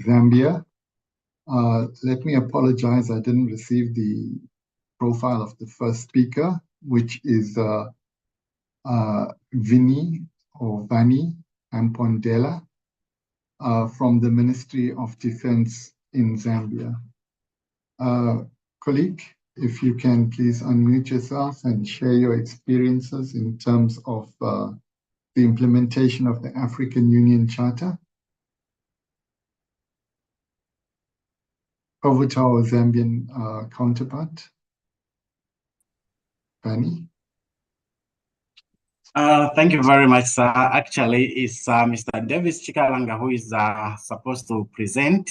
Zambia. Let me apologize, I didn't receive the profile of the first speaker, which is Vani Ampondela from the Ministry of Defense in Zambia. Colleague, if you can please unmute yourself and share your experiences in terms of the implementation of the African Union Charter. Over to our Zambian counterpart, Vani. Thank you very much, sir. Actually, it's Mr. Davis Chikalanga who is supposed to present.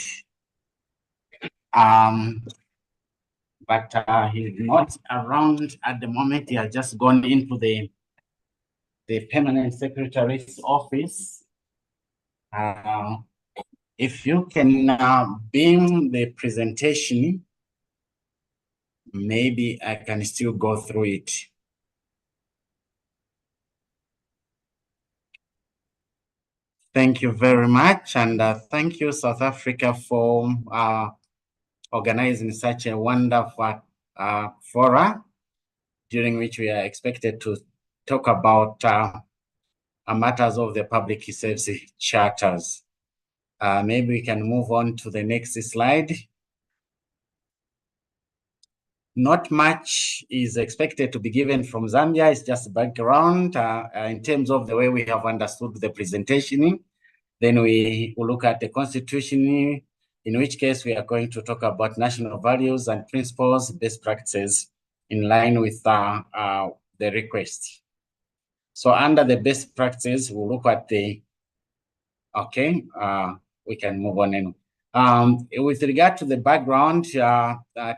But he's not around at the moment. He has just gone into the Permanent Secretary's office. If you can beam the presentation, maybe I can still go through it. Thank you very much, and thank you, South Africa, for organizing such a wonderful forum, during which we are expected to talk about matters of the public service charters. Maybe we can move on to the next slide. Not much is expected to be given from Zambia. It's just background in terms of the way we have understood the presentation. Then we will look at the constitution, in which case we are going to talk about national values and principles, best practices in line with the request. So under the best practices, we'll look at the, okay, we can move on in. With regard to the background,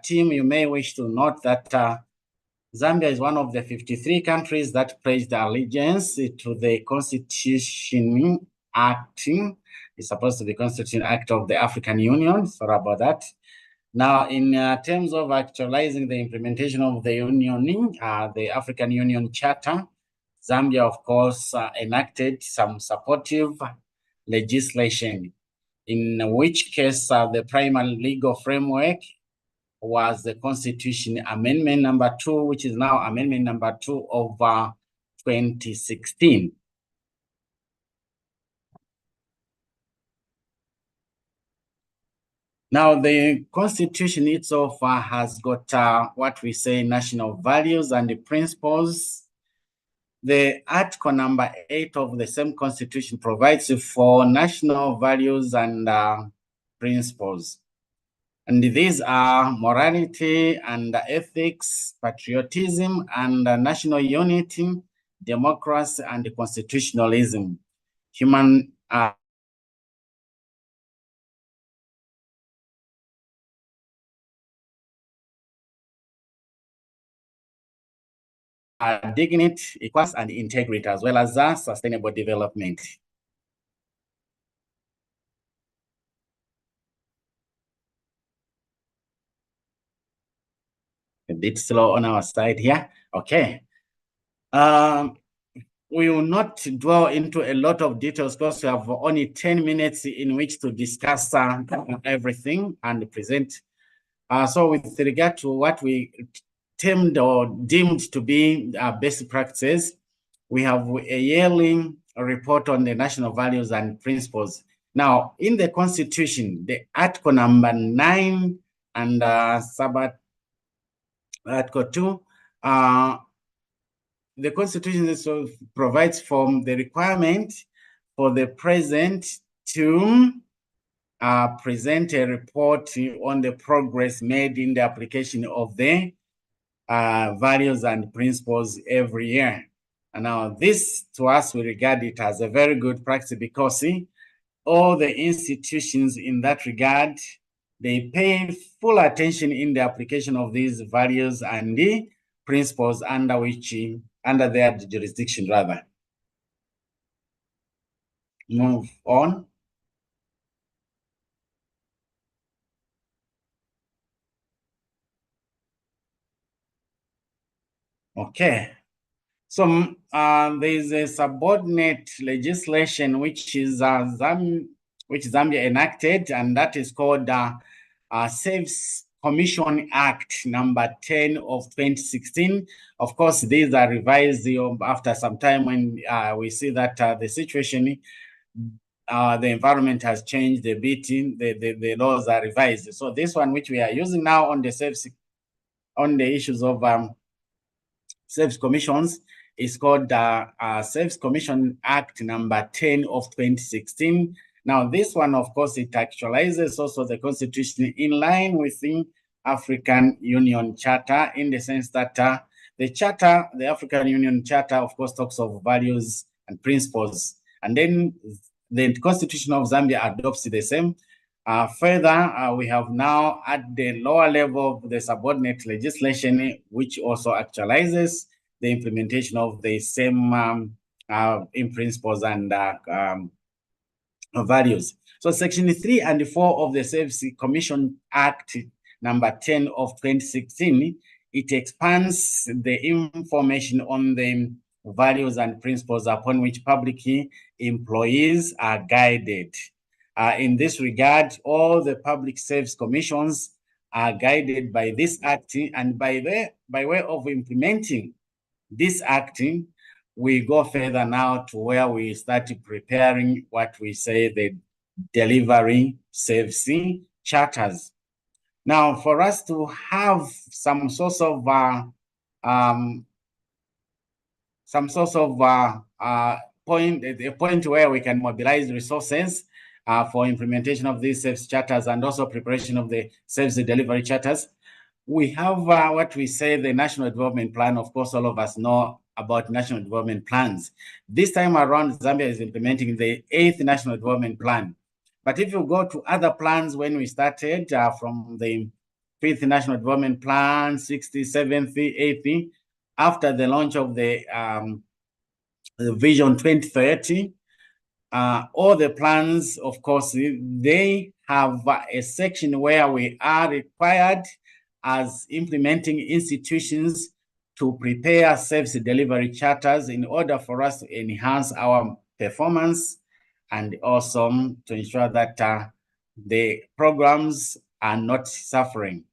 team, you may wish to note that Zambia is one of the 53 countries that pledged allegiance to the Constitution Act. It's supposed to be Constitution Act of the African Union. Sorry about that. Now, in terms of actualizing the implementation of the Union, the African Union Charter, Zambia, of course, enacted some supportive legislation, in which case the primary legal framework was the Constitution Amendment number 2, which is now Amendment number 2 of 2016. Now, the Constitution itself has got what we say national values and the principles. The Article number 8 of the same Constitution provides for national values and principles. And these are morality and ethics, patriotism and national unity, democracy and constitutionalism, human dignity, equality, and integrity, as well as sustainable development. A bit slow on our side here. Okay. We will not dwell into a lot of details because we have only 10 minutes in which to discuss everything and present. So with regard to what we termed or deemed to be best practices, we have a yearly report on the national values and principles. Now, in the Constitution, the Article number 9 and Article 2, the Constitution provides for the requirement for the president to present a report on the progress made in the application of the values and principles every year. And now this, to us, we regard it as a very good practice because all the institutions in that regard, they pay full attention in the application of these values and the principles under their jurisdiction rather. Move on. Okay. So there is a subordinate legislation which Zambia enacted, and that is called Service Commission Act number 10 of 2016. Of course, these are revised after some time when we see that the situation, the environment has changed a bit. The laws are revised. So this one, which we are using now on the service, on the issues of Service Commissions, is called Service Commission Act number 10 of 2016. Now, this one, of course, it actualizes also the Constitution in line with the African Union Charter, in the sense that the Charter, the African Union Charter, of course, talks of values and principles. And then the Constitution of Zambia adopts the same. Further, we have now at the lower level of the subordinate legislation, which also actualizes the implementation of the same in principles and values. So Section 3 and 4 of the Service Commission Act number 10 of 2016, it expands the information on the values and principles upon which public employees are guided. In this regard, all the public service commissions are guided by this act, and by way of implementing this act, we go further now to where we start preparing what we say the delivery service charters. Now, for us to have some source of point where we can mobilize resources for implementation of these service charters and also preparation of the service delivery charters, we have what we say the National Development Plan. Of course, all of us know about National Development Plans. This time around, Zambia is implementing the 8th National Development Plan. But if you go to other plans, when we started from the 5th National Development Plan, 6th, 7th, 8th, after the launch of the Vision 2030, all the plans, of course, they have a section where we are required as implementing institutions to prepare service delivery charters in order for us to enhance our performance and also to ensure that the programs are not suffering.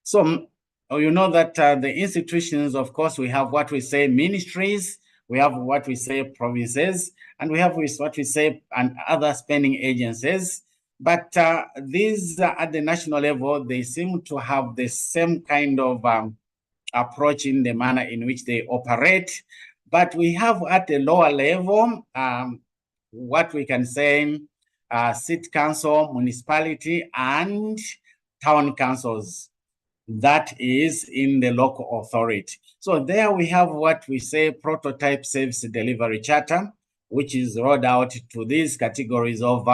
So you know that the institutions, of course, we have what we say ministries, we have what we say provinces, and we have what we say and other spending agencies. But these at the national level, they seem to have the same kind of approach in the manner in which they operate. But we have at the lower level, what we can say, city council, municipality, and town councils. That is in the local authority. So there we have what we say prototype service delivery charter, which is rolled out to these categories of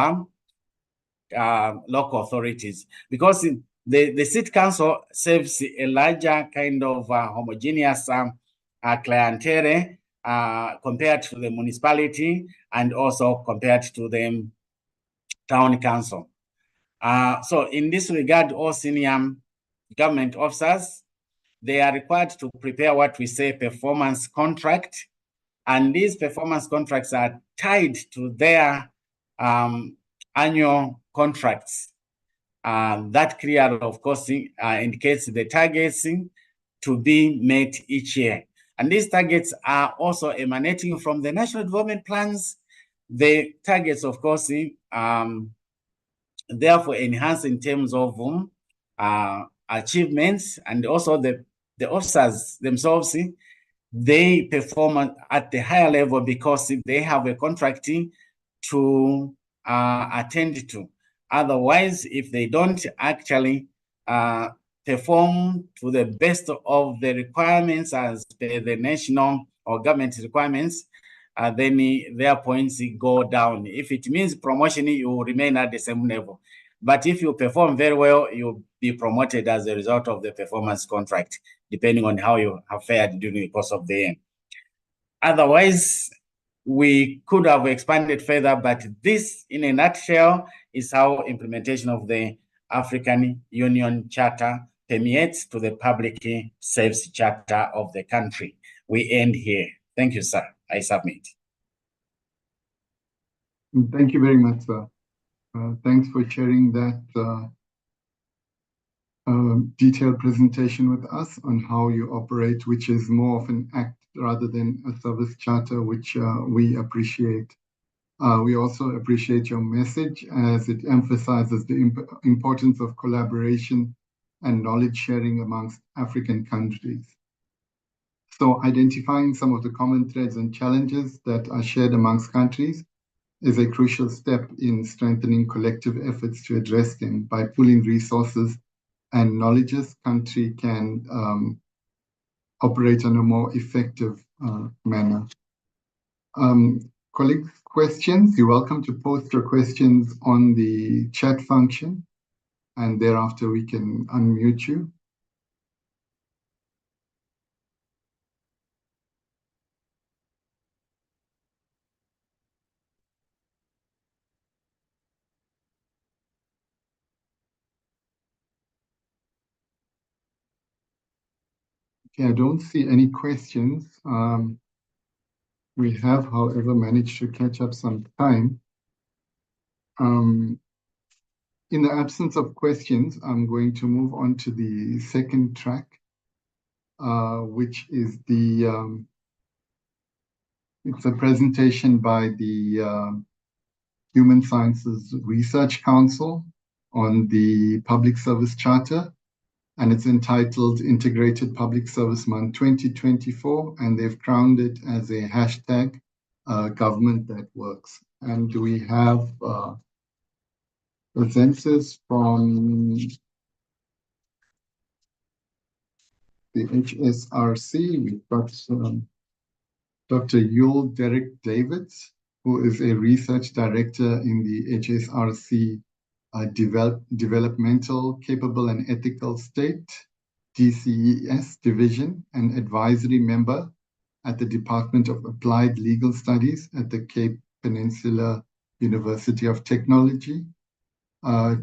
local authorities, because the city council serves a larger kind of homogeneous clientele compared to the municipality and also compared to the town council. So in this regard, all senior government officers, they are required to prepare what we say performance contract, and these performance contracts are tied to their annual contracts. That clearly, of course, indicates the targets to be met each year. And these targets are also emanating from the national development plans. The targets, of course, therefore enhance in terms of achievements, and also the officers themselves, they perform at the higher level because they have a contract to attend to. Otherwise, if they don't actually perform to the best of the requirements as per the national or government requirements, then their points go down. If it means promotion, you will remain at the same level. But if you perform very well, you'll be promoted as a result of the performance contract, depending on how you have fared during the course of the year. Otherwise, we could have expanded further, but this, in a nutshell, is how implementation of the African Union Charter permeates to the public service charter of the country. We end here. Thank you, sir. I submit. Thank you very much, sir. Thanks for sharing that detailed presentation with us on how you operate, which is more of an act rather than a service charter, which we appreciate. We also appreciate your message as it emphasizes the importance of collaboration and knowledge sharing amongst African countries. So identifying some of the common threads and challenges that are shared amongst countries is a crucial step in strengthening collective efforts to address them. By pooling resources and knowledges, country can operate in a more effective manner. Colleagues, questions? You're welcome to post your questions on the chat function, and thereafter we can unmute you. Okay, I don't see any questions. We have, however, managed to catch up some time. In the absence of questions, I'm going to move on to the second track, which is it's a presentation by the Human Sciences Research Council on the Public Service Charter, and it's entitled Integrated Public Service Month 2024, and they've crowned it as a hashtag government that works. And we have presenters from the HSRC. We've got Dr. Yul Derek Davids, who is a research director in the HSRC Developmental, Capable and Ethical State, DCES Division, and advisory member at the Department of Applied Legal Studies at the Cape Peninsula University of Technology.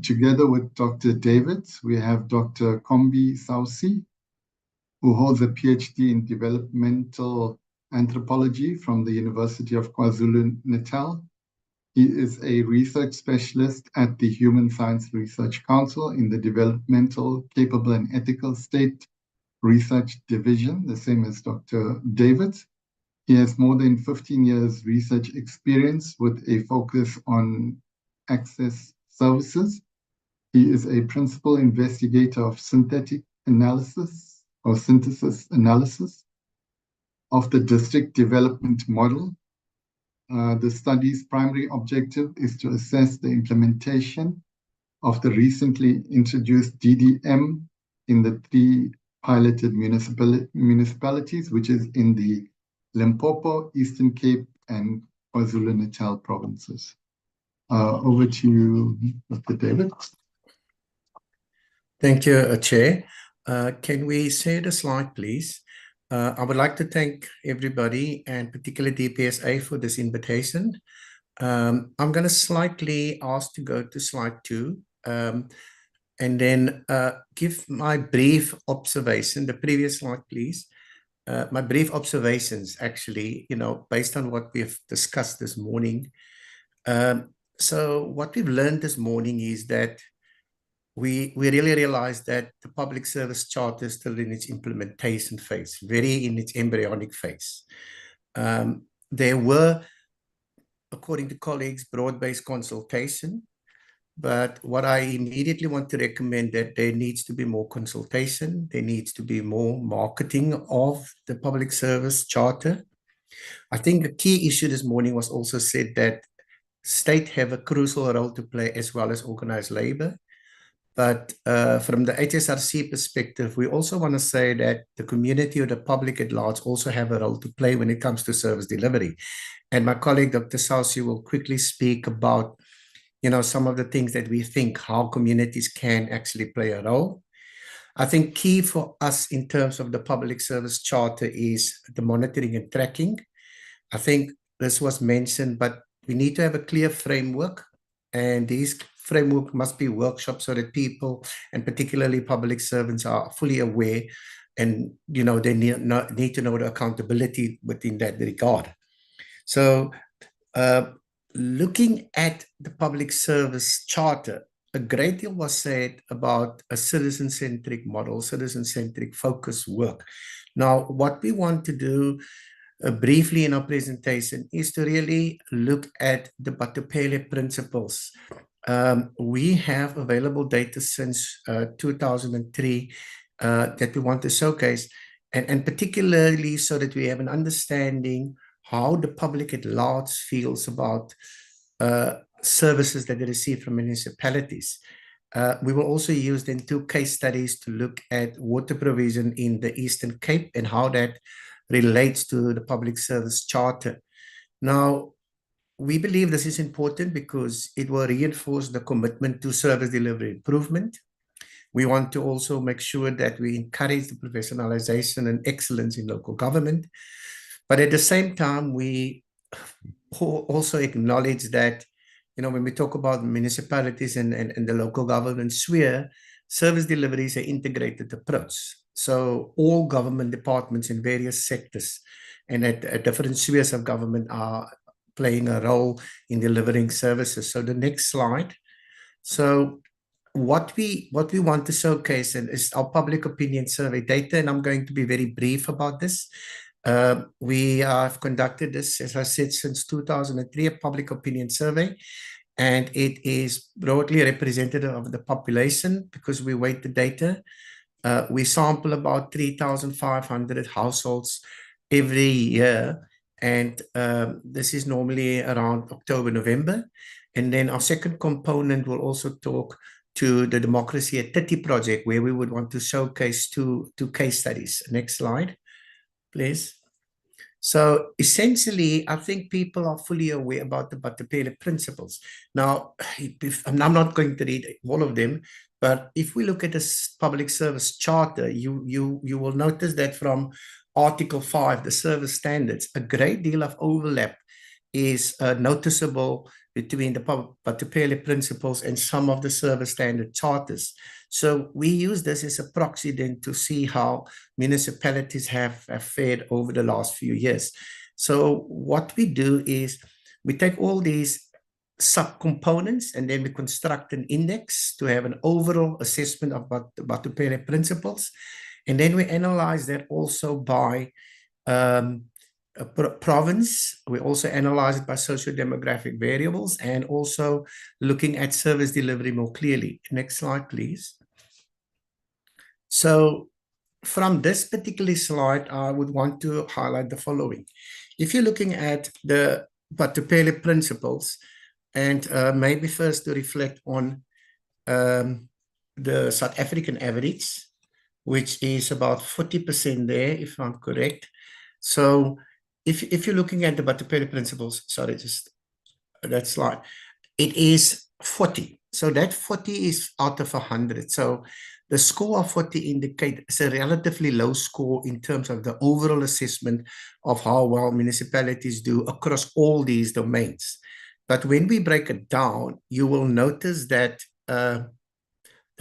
Together with Dr. Davids, we have Dr. Kombi Sausi, who holds a PhD in Developmental Anthropology from the University of KwaZulu-Natal. He is a research specialist at the Human Science Research Council in the Developmental, Capable and Ethical State Research Division, the same as Dr. Davids. He has more than 15 years research experience with a focus on access, Services. He is a principal investigator of synthetic analysis or synthesis analysis of the district development model. The study's primary objective is to assess the implementation of the recently introduced DDM in the 3 piloted municipalities, which is in the Limpopo, Eastern Cape, and KwaZulu-Natal provinces. Over to you, Dr. David. Thank you, Chair. Can we share the slide, please? I would like to thank everybody and particularly DPSA for this invitation. I'm going to slightly ask to go to slide 2 and then give my brief observation. The previous slide, please. My brief observations, actually, based on what we've discussed this morning. So what we've learned this morning is that we really realized that the Public Service Charter is still in its implementation phase, very in its embryonic phase. There were, according to colleagues, broad-based consultation, but what I immediately want to recommend that there needs to be more consultation, there needs to be more marketing of the Public Service Charter. I think the key issue this morning was also said that state have a crucial role to play as well as organized labor. But from the HSRC perspective, we also want to say that the community or the public at large also have a role to play when it comes to service delivery. And my colleague, Dr. Sausi, will quickly speak about, some of the things that we think how communities can actually play a role. I think key for us in terms of the Public Service Charter is the monitoring and tracking. I think this was mentioned, but we need to have a clear framework, and these framework must be workshops so that people, and particularly public servants, are fully aware and they need to know the accountability within that regard. So looking at the Public Service Charter, a great deal was said about a citizen-centric model, citizen-centric focus work. Now, what we want to do briefly in our presentation is to really look at the Batupele principles. We have available data since 2003 that we want to showcase, and particularly so that we have an understanding how the public at large feels about services that they receive from municipalities. We will also use then 2 case studies to look at water provision in the Eastern Cape and how that relates to the Public Service Charter. Now, we believe this is important because it will reinforce the commitment to service delivery improvement. We want to also make sure that we encourage the professionalization and excellence in local government. But at the same time, we also acknowledge that, when we talk about municipalities and the local government sphere, service delivery is an integrated approach. So all government departments in various sectors and at different spheres of government are playing a role in delivering services. So the next slide. So what we want to showcase is our public opinion survey data, and I'm going to be very brief about this. We have conducted this, as I said, since 2003, a public opinion survey, and it is broadly representative of the population because we weight the data. We sample about 3,500 households every year, and this is normally around October, November. And then our second component will also talk to the Democracy at 30 project, where we would want to showcase two case studies. Next slide, please. So essentially, I think people are fully aware about the Batupele principles. Now, I'm not going to read all of them, but if we look at this Public Service Charter, you will notice that from Article 5, the service standards, a great deal of overlap is noticeable between the Batupele principles and some of the service standard charters. So we use this as a proxy then to see how municipalities have fared over the last few years. So what we do is we take all these subcomponents and then we construct an index to have an overall assessment of the Batupele principles. And then we analyze that also by province. We also analyze it by socio-demographic variables and also looking at service delivery more clearly. Next slide, please. So from this particular slide, I would want to highlight the following. If you're looking at the Batupele principles, and maybe first to reflect on the South African average, which is about 40% there, if I'm correct. So if you're looking at the Batupele principles, sorry, just that slide, it is 40. So that 40 is out of 100. So the score of 40 indicates a relatively low score in terms of the overall assessment of how well municipalities do across all these domains. But when we break it down, you will notice that the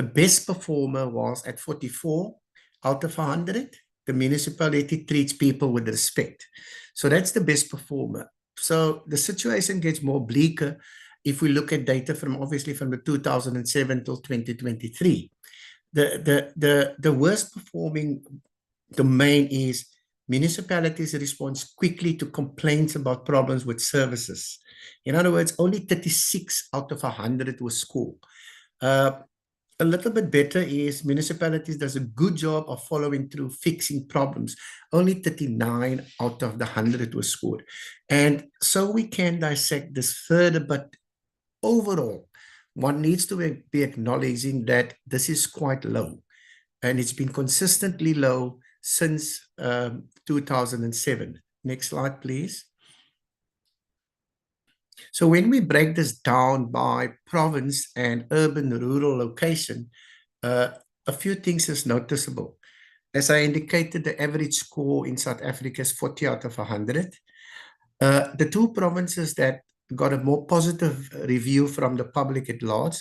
best performer was at 44 out of 100. The municipality treats people with respect. So that's the best performer. So the situation gets more bleaker if we look at data from obviously from the 2007 till 2023. The worst performing domain is municipalities respond quickly to complaints about problems with services. In other words, only 36 out of 100 was scored. A little bit better is municipalities does a good job of following through fixing problems. Only 39 out of the 100 was scored. And so we can dissect this further, but overall, one needs to be acknowledging that this is quite low. And it's been consistently low since 2007. Next slide, please. So when we break this down by province and urban-rural location, a few things is noticeable. As I indicated, the average score in South Africa is 40 out of 100. The two provinces that got a more positive review from the public at large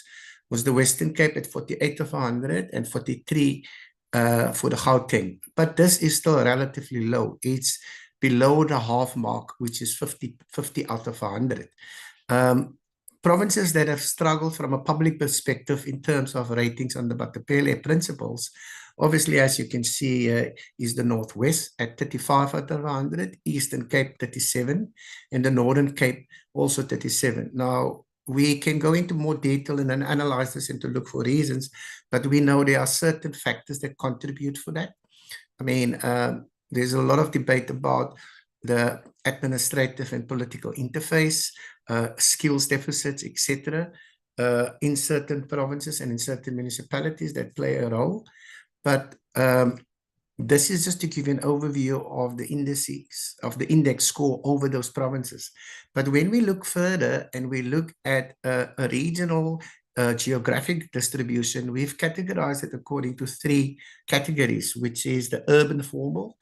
was the Western Cape at 48 of 100 and 43 for the Gauteng. But this is still relatively low. It's below the half mark, which is 50 out of 100. Provinces that have struggled from a public perspective in terms of ratings on the Batupele principles, obviously, as you can see, is the Northwest at 35 out of 100, Eastern Cape 37, and the Northern Cape also 37. Now, we can go into more detail and then analyze this and to look for reasons, but we know there are certain factors that contribute for that. I mean, there's a lot of debate about the administrative and political interface, skills deficits, etc., in certain provinces and in certain municipalities that play a role. But this is just to give you an overview of the indices, of the index score over those provinces. But when we look further and we look at a regional geographic distribution, we've categorized it according to 3 categories, which is the urban formal,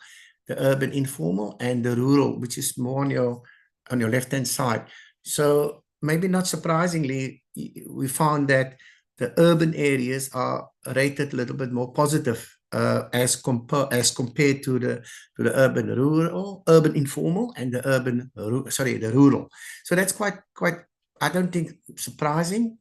the urban informal, and the rural, which is more on your left-hand side. So maybe not surprisingly, we found that the urban areas are rated a little bit more positive as compared to the urban informal and the rural. So that's quite I don't think surprising.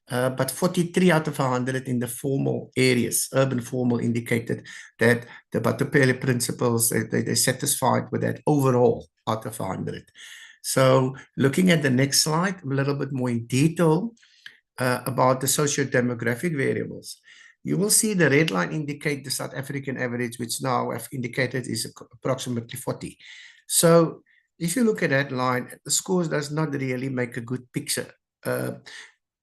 But 43 out of 100 in the formal areas, urban formal, indicated that the Batupele principles, they're satisfied with that overall out of 100. So looking at the next slide, a little bit more in detail about the socio-demographic variables. You will see the red line indicate the South African average, which now I've indicated is approximately 40. So if you look at that line, the scores does not really make a good picture.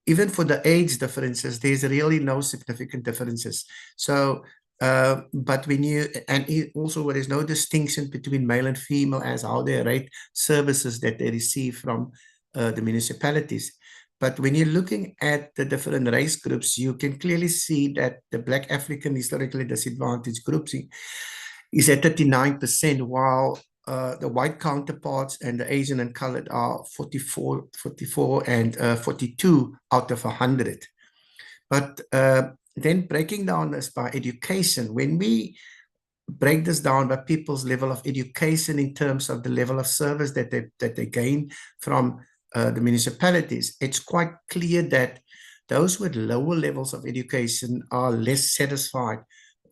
Even for the age differences, there's really no significant differences. So, but when you, and also there is no distinction between male and female as how they rate services that they receive from the municipalities. But when you're looking at the different race groups, you can clearly see that the Black African historically disadvantaged groups is at 39%, while the white counterparts and the Asian and colored are 44 and 42 out of 100. But then breaking down this by education, when we break this down by people's level of education in terms of the level of service that they gain from the municipalities, it's quite clear that those with lower levels of education are less satisfied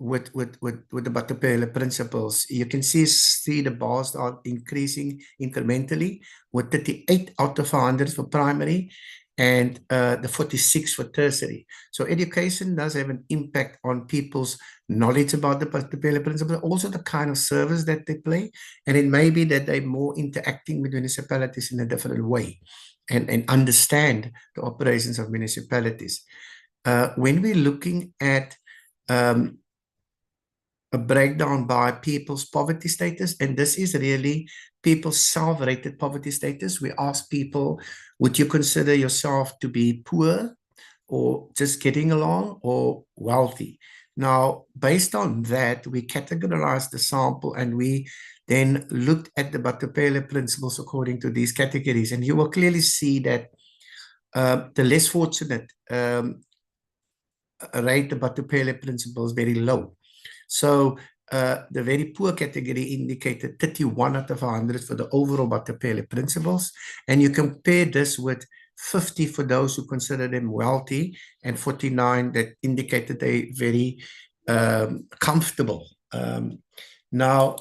with the Batupele principles. You can see the bars are increasing incrementally with 38 out of 100 for primary and the 46 for tertiary. So education does have an impact on people's knowledge about the Batupele principles, also the kind of service that they play. And it may be that they're more interacting with municipalities in a different way and understand the operations of municipalities. When we're looking at a breakdown by people's poverty status, and this is really people's self-rated poverty status. We ask people, would you consider yourself to be poor or just getting along or wealthy? Now, based on that, we categorized the sample and we then looked at the Batupele principles according to these categories. And you will clearly see that the less fortunate rate the Batupele principles very low. So the very poor category indicated 31 out of 100 for the overall Batupele principles. And you compare this with 50 for those who consider them wealthy and 49 that indicated they very comfortable. Now,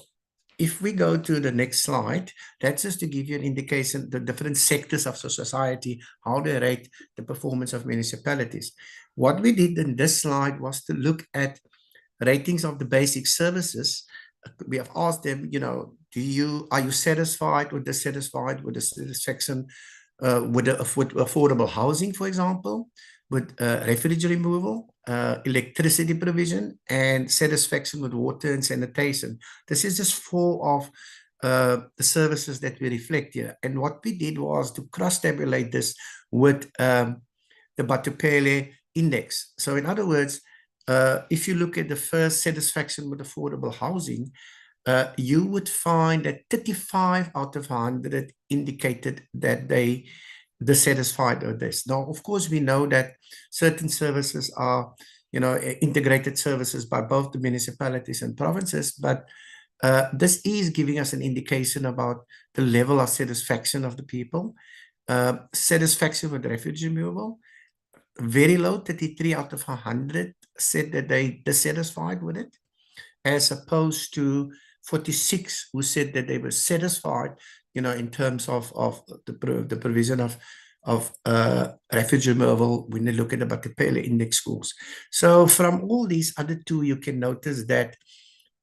if we go to the next slide, that's just to give you an indication the different sectors of society, how they rate the performance of municipalities. What we did in this slide was to look at ratings of the basic services. We have asked them, you know, are you satisfied or dissatisfied with the satisfaction with affordable housing, for example, with refuse removal, electricity provision, and satisfaction with water and sanitation. This is just 4 of the services that we reflect here. And what we did was to cross-tabulate this with the Batupele index. So in other words, if you look at the first, satisfaction with affordable housing, you would find that 35 out of 100 indicated that they dissatisfied with this. Now, of course, we know that certain services are, you know, integrated services by both the municipalities and provinces, but this is giving us an indication about the level of satisfaction of the people. Satisfaction with refuge removal, very low, 33 out of 100 said that they dissatisfied with it, as opposed to 46 who said that they were satisfied, you know, in terms of the provision of refuge removal when they look at the Batupele index scores. So from all these other 2, you can notice that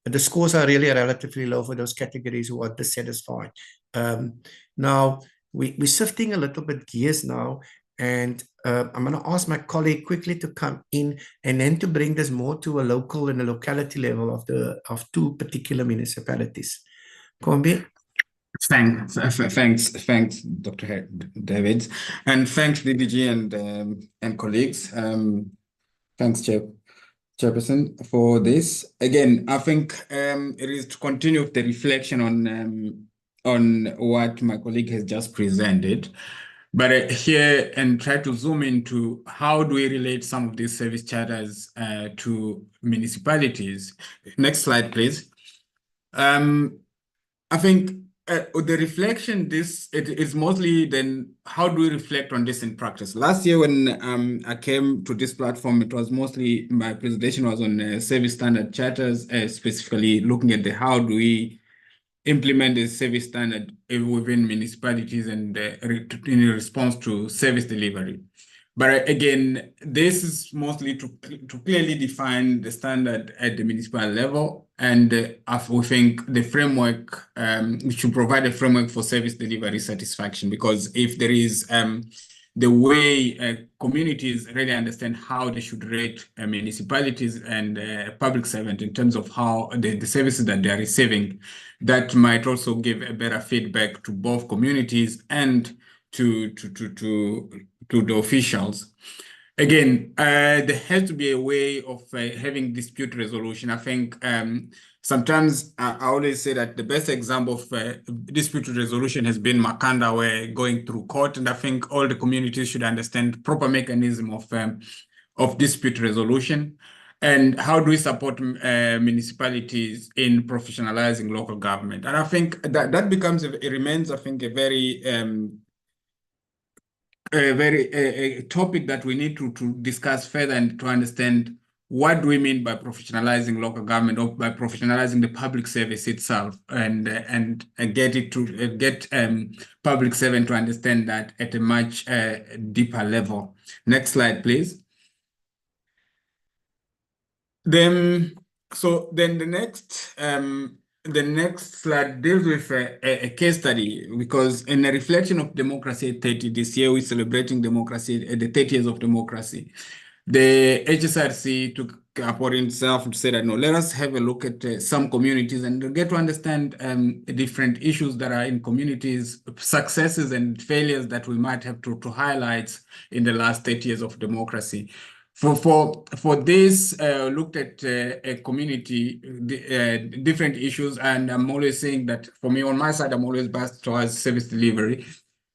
the scores are really relatively low for those categories who are dissatisfied. Now, we're shifting a little bit gears now, and I'm going to ask my colleague quickly to come in and then to bring this more to a local and a locality level of 2 particular municipalities. Kombi? Thanks, Dr. David, and thanks DDG and colleagues. Thanks, Chairperson, for this. Again, I think it is to continue the reflection on what my colleague has just presented. But here and try to zoom into how do we relate some of these service charters to municipalities. Next slide, please. I think the reflection, it is mostly then how do we reflect on this in practice? Last year when I came to this platform, it was mostly my presentation was on service standard charters, specifically looking at how do we implement the service standard within municipalities and in response to service delivery. But again, this is mostly to clearly define the standard at the municipal level. And we think the framework, we should provide a framework for service delivery satisfaction, because if there is the way communities really understand how they should rate municipalities and public servant in terms of how the services that they are receiving, that might also give a better feedback to both communities and to the officials. Again, there has to be a way of having dispute resolution. I think sometimes I always say that the best example of dispute resolution has been Makanda, where going through court, and I think all the communities should understand proper mechanism of dispute resolution. And how do we support municipalities in professionalizing local government? And I think that becomes, it remains, I think, a very topic that we need to discuss further and to understand what do we mean by professionalizing local government, or by professionalizing the public service itself, and get public servant to understand that at a much deeper level. Next slide, please. Then the next slide deals with a case study, because in a reflection of Democracy at 30, this year we're celebrating democracy, the 30 years of democracy. The HSRC took upon itself to say that, no, let us have a look at some communities and get to understand different issues that are in communities, successes and failures that we might have to highlight in the last 30 years of democracy. For this, looked at a community, different issues, and I'm always saying that for me, on my side, I'm always biased towards service delivery.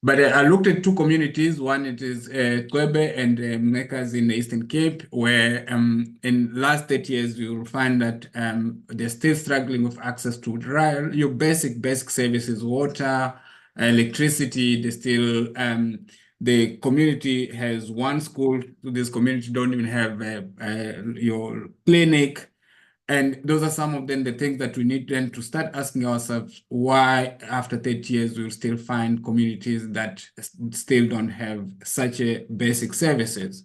But I looked at two communities. One, it is Kwebe and Mekas in the Eastern Cape, where in last 30 years, you will find that they're still struggling with access to your basic services, water, electricity. They still the community has one school. This community don't even have your clinic. And those are some of them, the things that we need then to start asking ourselves, why after 30 years we'll still find communities that still don't have such a basic services.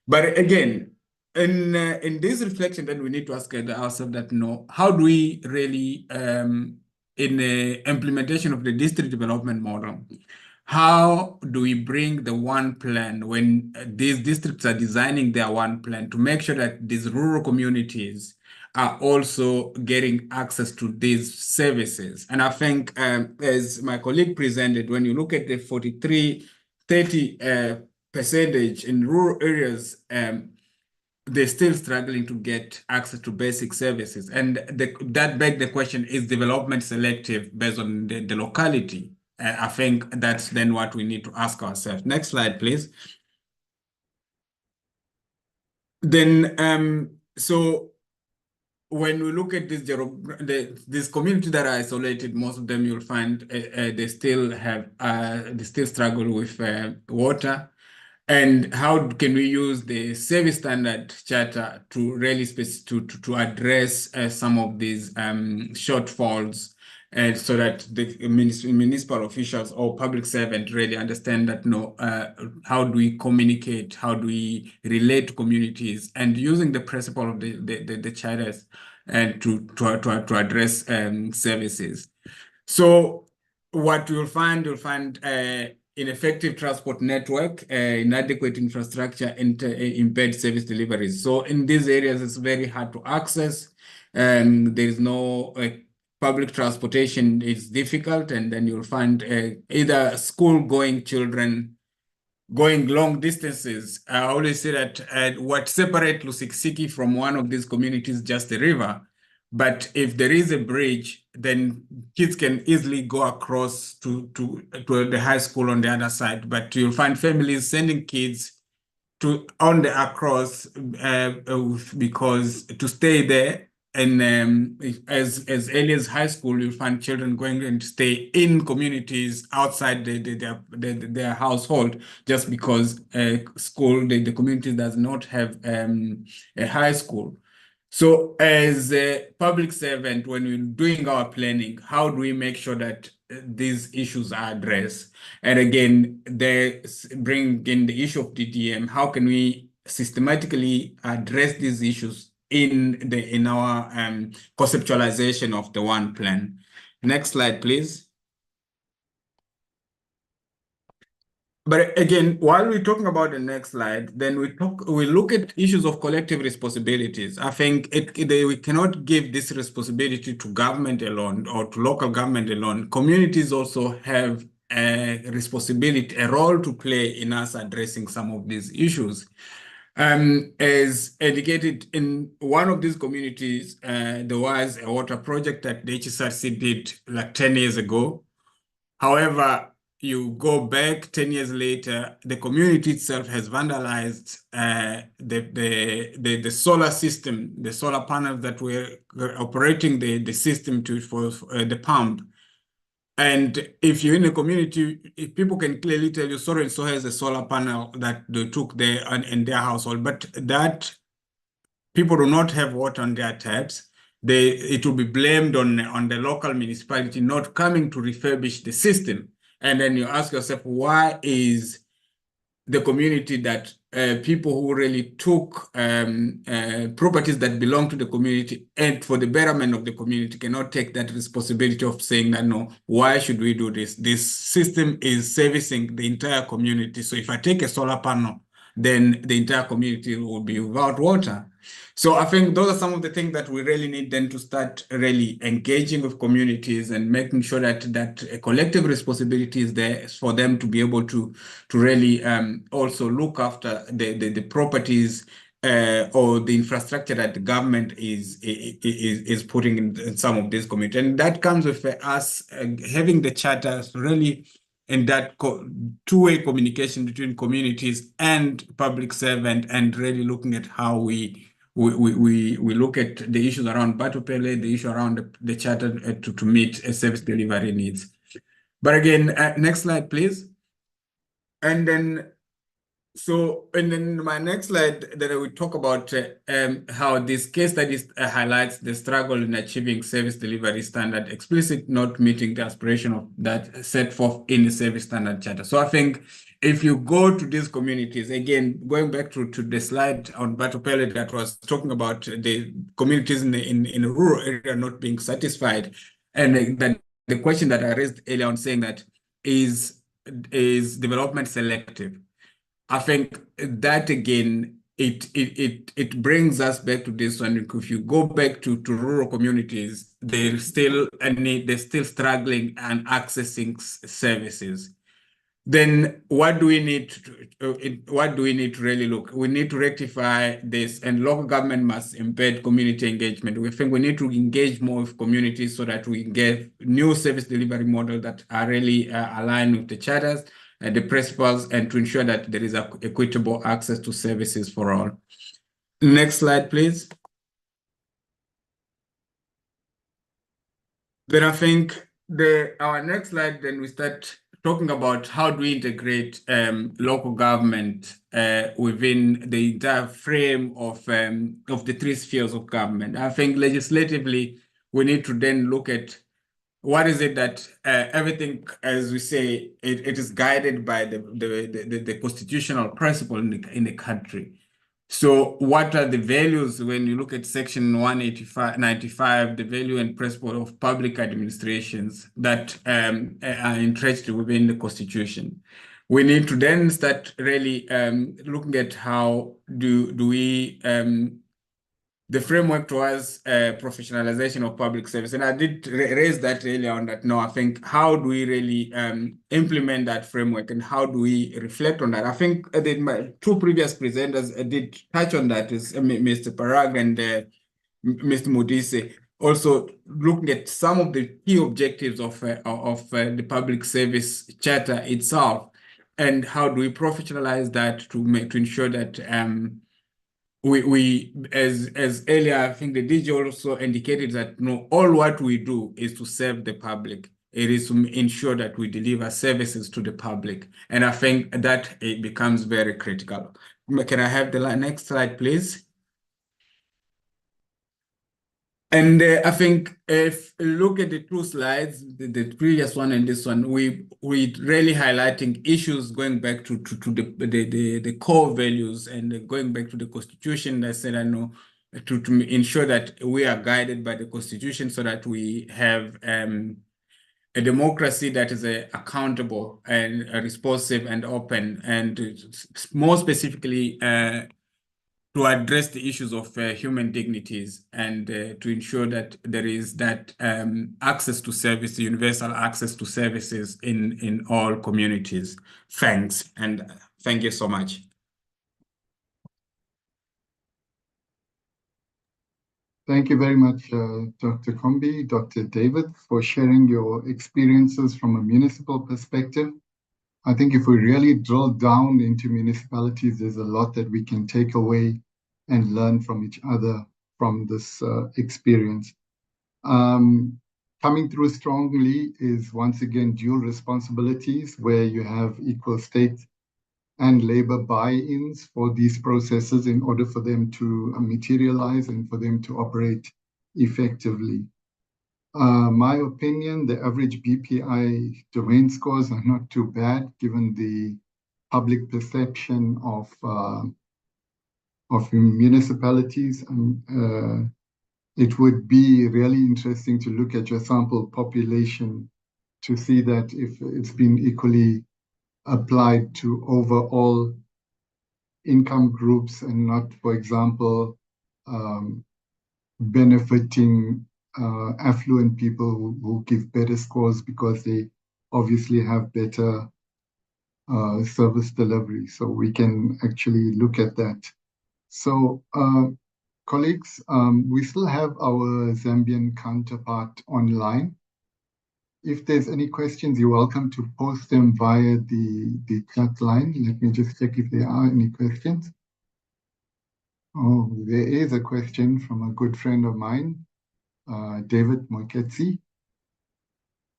But again, in this reflection, then we need to ask ourselves that, no, how do we really, in the implementation of the district development model, how do we bring the one plan when these districts are designing their one plan to make sure that these rural communities are also getting access to these services? And I think, as my colleague presented, when you look at the 30 percentage in rural areas, they're still struggling to get access to basic services. And that begs the question, is development selective based on the locality? I think that's then what we need to ask ourselves. Next slide, please. Then, so when we look at this community that are isolated, most of them you'll find they still struggle with water. And how can we use the service standard charter to really to address some of these shortfalls, and so that the municipal officials or public servants really understand that, no, how do we communicate, how do we relate to communities, and using the principle of the charters and to address services. So what you'll find ineffective transport network, inadequate infrastructure, impaired service deliveries. So in these areas, it's very hard to access, and there is no public transportation is difficult, and then you'll find either school-going children going long distances. I always say that what separates Lusikisiki from one of these communities is just the river. But if there is a bridge, then kids can easily go across to the high school on the other side. But you'll find families sending kids across because to stay there. And as early as high school, you'll find children going and stay in communities outside their household, just because the community does not have a high school. So as a public servant, when we're doing our planning, how do we make sure that these issues are addressed? And again, they bring in the issue of DDM. How can we systematically address these issues in our conceptualization of the one plan? Next slide, please. But again, while we're talking about the next slide, then we look at issues of collective responsibilities. I think we cannot give this responsibility to government alone or to local government alone. Communities also have a responsibility, a role to play in us addressing some of these issues. As indicated in one of these communities, there was a water project that the HSRC did like 10 years ago. However, you go back 10 years later, the community itself has vandalized the solar system, the solar panels that were operating the system for the pump. And if you're in a community, if people can clearly tell you, so and so has a solar panel that they took there in their household, but that people do not have water on their taps, it will be blamed on the local municipality not coming to refurbish the system. And then you ask yourself, why is the community that people who really took properties that belong to the community and for the betterment of the community cannot take that responsibility of saying that, no, why should we do this? This system is servicing the entire community. So if I take a solar panel, then the entire community will be without water. So I think those are some of the things that we really need then to start really engaging with communities and making sure that a collective responsibility is there for them to be able to really also look after the properties or the infrastructure that the government is putting in some of these communities. And that comes with us having the charters really in that two-way communication between communities and public servant, and really looking at how we look at the issues around Batupele, the issue around the charter to meet service delivery needs. But again, next slide, please. And then my next slide, that I will talk about how this case study highlights the struggle in achieving service delivery standard, explicit not meeting the aspiration of that set forth in the service standard charter. So I think if you go to these communities, again, going back to the slide on Batupele that was talking about the communities in the rural area not being satisfied, and then the question that I raised earlier on saying that is development selective? I think that again, it brings us back to this one. If you go back to rural communities, they're still struggling and accessing services. Then what do we need to really look? We need to rectify this, and local government must embed community engagement. We think we need to engage more with communities so that we get new service delivery models that are really aligned with the charters and the principles, and to ensure that there is equitable access to services for all. Next slide, please. Then I think our next slide, then we start talking about how do we integrate local government within the entire frame of the three spheres of government. I think legislatively, we need to then look at what is it that everything, as we say, it is guided by the constitutional principle in the country. So what are the values when you look at section 195, the value and principle of public administrations that are entrenched within the constitution? We need to then start really looking at how do we the framework towards professionalization of public service. And I did raise that earlier on that, no, I think how do we really implement that framework and how do we reflect on that? I think my two previous presenters did touch on that, is Mr. Parag and Mr. Modise, also looking at some of the key objectives of the public service charter itself, and how do we professionalize that to ensure that we as earlier, I think the DG also indicated that no, all what we do is to serve the public. It is to ensure that we deliver services to the public. And I think that it becomes very critical. Can I have the next slide, please? And I think if you look at the two slides, the previous one and this one, we really highlighting issues going back to the core values and going back to the Constitution. I said, I know, to ensure that we are guided by the Constitution so that we have a democracy that is accountable and responsive and open, and more specifically to address the issues of human dignities, and to ensure that there is that access to service, universal access to services in all communities. Thanks, and thank you so much. Thank you very much, Dr. Kombi, Dr. David, for sharing your experiences from a municipal perspective. I think if we really drill down into municipalities, there's a lot that we can take away and learn from each other from this experience. Coming through strongly is once again dual responsibilities, where you have equal state and labor buy-ins for these processes in order for them to materialize and for them to operate effectively. My opinion, the average BPI domain scores are not too bad given the public perception of municipalities. It would be really interesting to look at your sample population to see that if it's been equally applied to overall income groups and not, for example, benefiting affluent people who give better scores because they obviously have better service delivery. So we can actually look at that. So colleagues, we still have our Zambian counterpart online. If there's any questions, you're welcome to post them via the chat line. Let me just check if there are any questions. Oh, there is a question from a good friend of mine, David Moiketsi.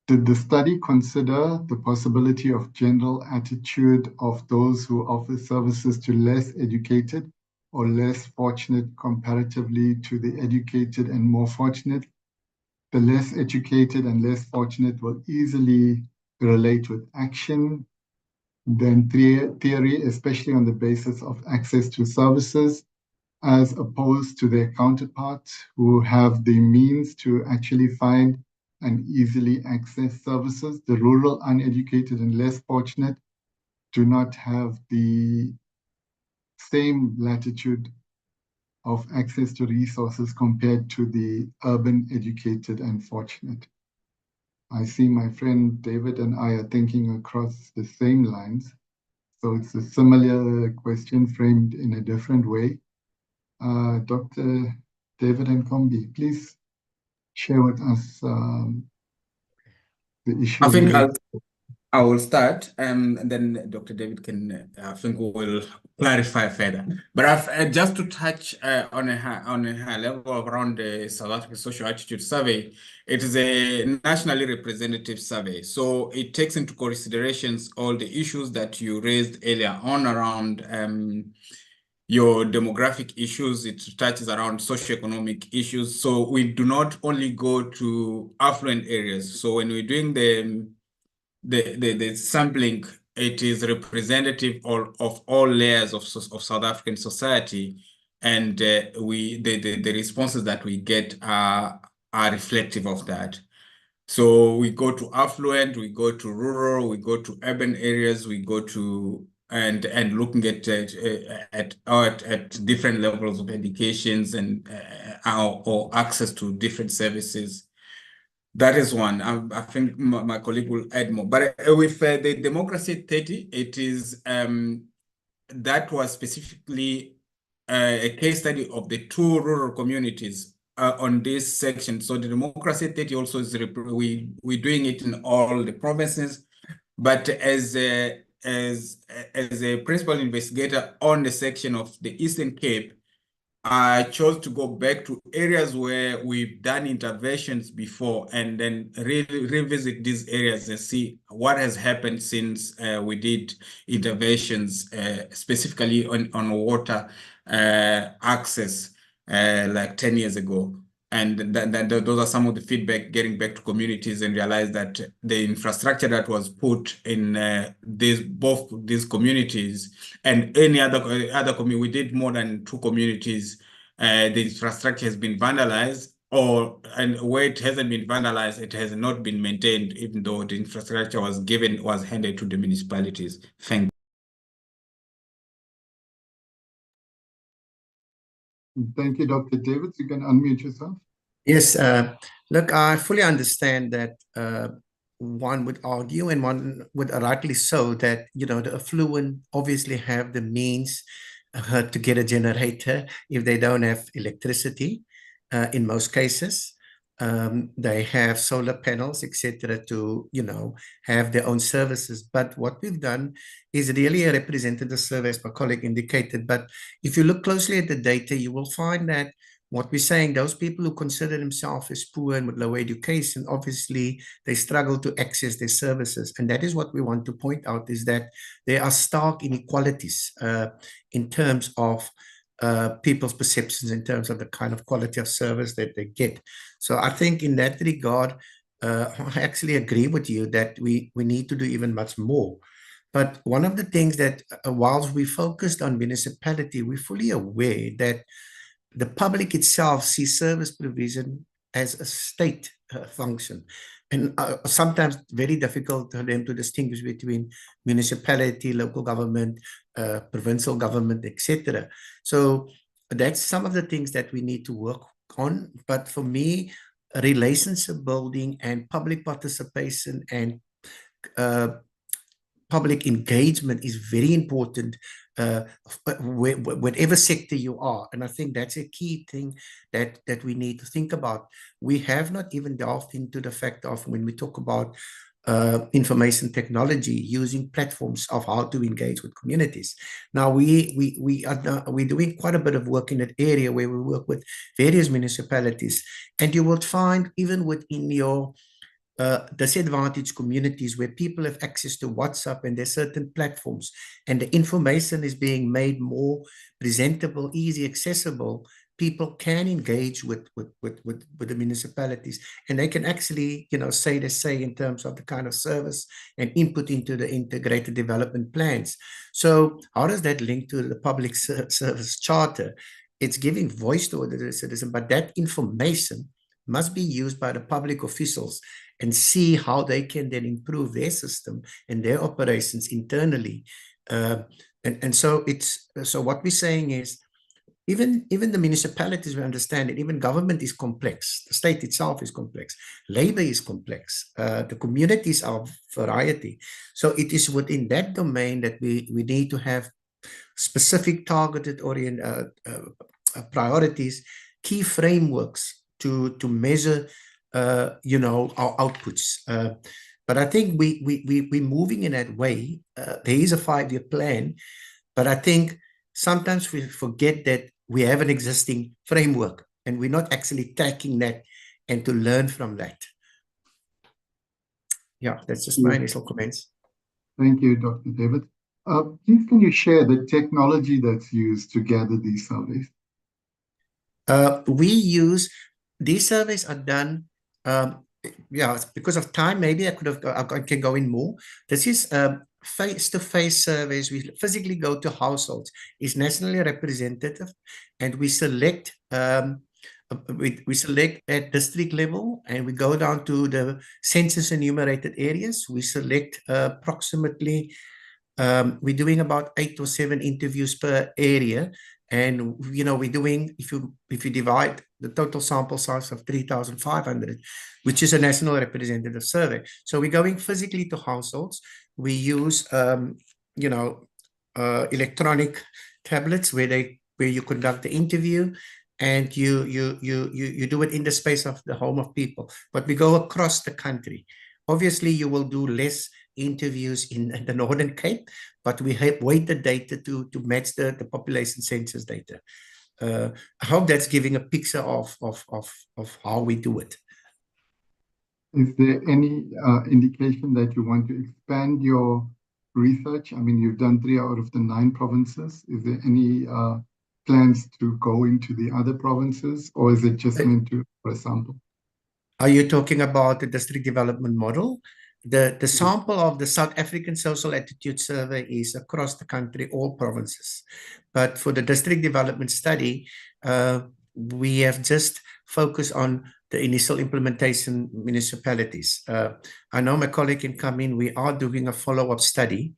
Did the study consider the possibility of general attitude of those who offer services to less educated or less fortunate comparatively to the educated and more fortunate? The less educated and less fortunate will easily relate with action than theory, especially on the basis of access to services, as opposed to their counterparts who have the means to actually find and easily access services. The rural, uneducated, and less fortunate do not have the same latitude of access to resources compared to the urban, educated, and fortunate. I see my friend David and I are thinking across the same lines. So it's a similar question framed in a different way. Dr. David Nkombi, please share with us the issue. I think I will start, and then Dr. David can, I think, will clarify further. But just to touch on a high level around the South African Social Attitude Survey, it is a nationally representative survey. So it takes into considerations all the issues that you raised earlier on around your demographic issues. It touches around socioeconomic issues. So we do not only go to affluent areas. So when we're doing the sampling, it is representative of all layers of South African society, and the responses that we get are reflective of that. So we go to affluent, we go to rural, we go to urban areas, we go to and looking at different levels of educations and or access to different services. That is one. I think my colleague will add more. But with the Democracy 30, it is that was specifically a case study of the 2 rural communities on this section. So the Democracy 30 also is we're doing it in all the provinces, but as a principal investigator on the section of the Eastern Cape, I chose to go back to areas where we've done interventions before and then really revisit these areas and see what has happened since we did interventions specifically on water access like 10 years ago. And those are some of the feedback getting back to communities and realize that the infrastructure that was put in both these communities and any other community, we did more than 2 communities, the infrastructure has been vandalized, and where it hasn't been vandalized, it has not been maintained, even though the infrastructure was handed to the municipalities. Thank you. Thank you, Dr. David. You can unmute yourself. Yes, look, I fully understand that one would argue, and one would rightly so, that the affluent obviously have the means to get a generator if they don't have electricity. In most cases, they have solar panels, etc., to have their own services. But what we've done is really a representative survey, as my colleague indicated. But if you look closely at the data, you will find that what we're saying, those people who consider themselves as poor and with low education, obviously they struggle to access their services. And that is what we want to point out, is that there are stark inequalities in terms of people's perceptions, in terms of the kind of quality of service that they get. So I think in that regard, I actually agree with you that we need to do even much more. But one of the things that whilst we focused on municipality, we're fully aware that the public itself sees service provision as a state function, and sometimes very difficult for them to distinguish between municipality, local government, provincial government, etc. So that's some of the things that we need to work on. But for me, relationship building and public participation and public engagement is very important, whatever sector you are. And I think that's a key thing that we need to think about. We have not even delved into the fact of, when we talk about information technology, using platforms of how to engage with communities. Now we're doing quite a bit of work in that area, where we work with various municipalities, and you will find even within your disadvantaged communities where people have access to WhatsApp and there's certain platforms, and the information is being made more presentable, easy, accessible, people can engage with the municipalities, and they can actually, say they say in terms of the kind of service and input into the integrated development plans. So how does that link to the public service charter? It's giving voice to the citizen, but that information must be used by the public officials and see how they can then improve their system and their operations internally. And so what we're saying is, even the municipalities, we understand it, even government is complex, the state itself is complex, labor is complex, the communities are variety. So it is within that domain that we need to have specific targeted priorities, key frameworks to measure our outputs. But I think we're moving in that way. There is a 5-year plan, but I think sometimes we forget that we have an existing framework and we're not actually tracking that and to learn from that. Yeah, that's just my initial comments. Thank you, Dr. David. Please, can you share the technology that's used to gather these surveys? These surveys are done, because of time, maybe I can go in more. This is face-to-face surveys. We physically go to households. It's nationally representative, and we select we select at district level, and we go down to the census enumerated areas. We select approximately, we're doing about 8 or 7 interviews per area. And, we're doing, if you divide the total sample size of 3,500, which is a national representative survey. So we're going physically to households. We use, electronic tablets where you conduct the interview, and you do it in the space of the home of people. But we go across the country. Obviously, you will do less interviews in the Northern Cape, but we have weighted data to match the population census data. I hope that's giving a picture of how we do it. Is there any indication that you want to expand your research? I mean, you've done 3 out of the 9 provinces. Is there any plans to go into the other provinces, or is it just meant to for a sample? Are you talking about the district development model? The sample of the South African Social Attitude Survey is across the country, all provinces. But for the district development study, we have just focused on the initial implementation municipalities. I know my colleague can come in. We are doing a follow-up study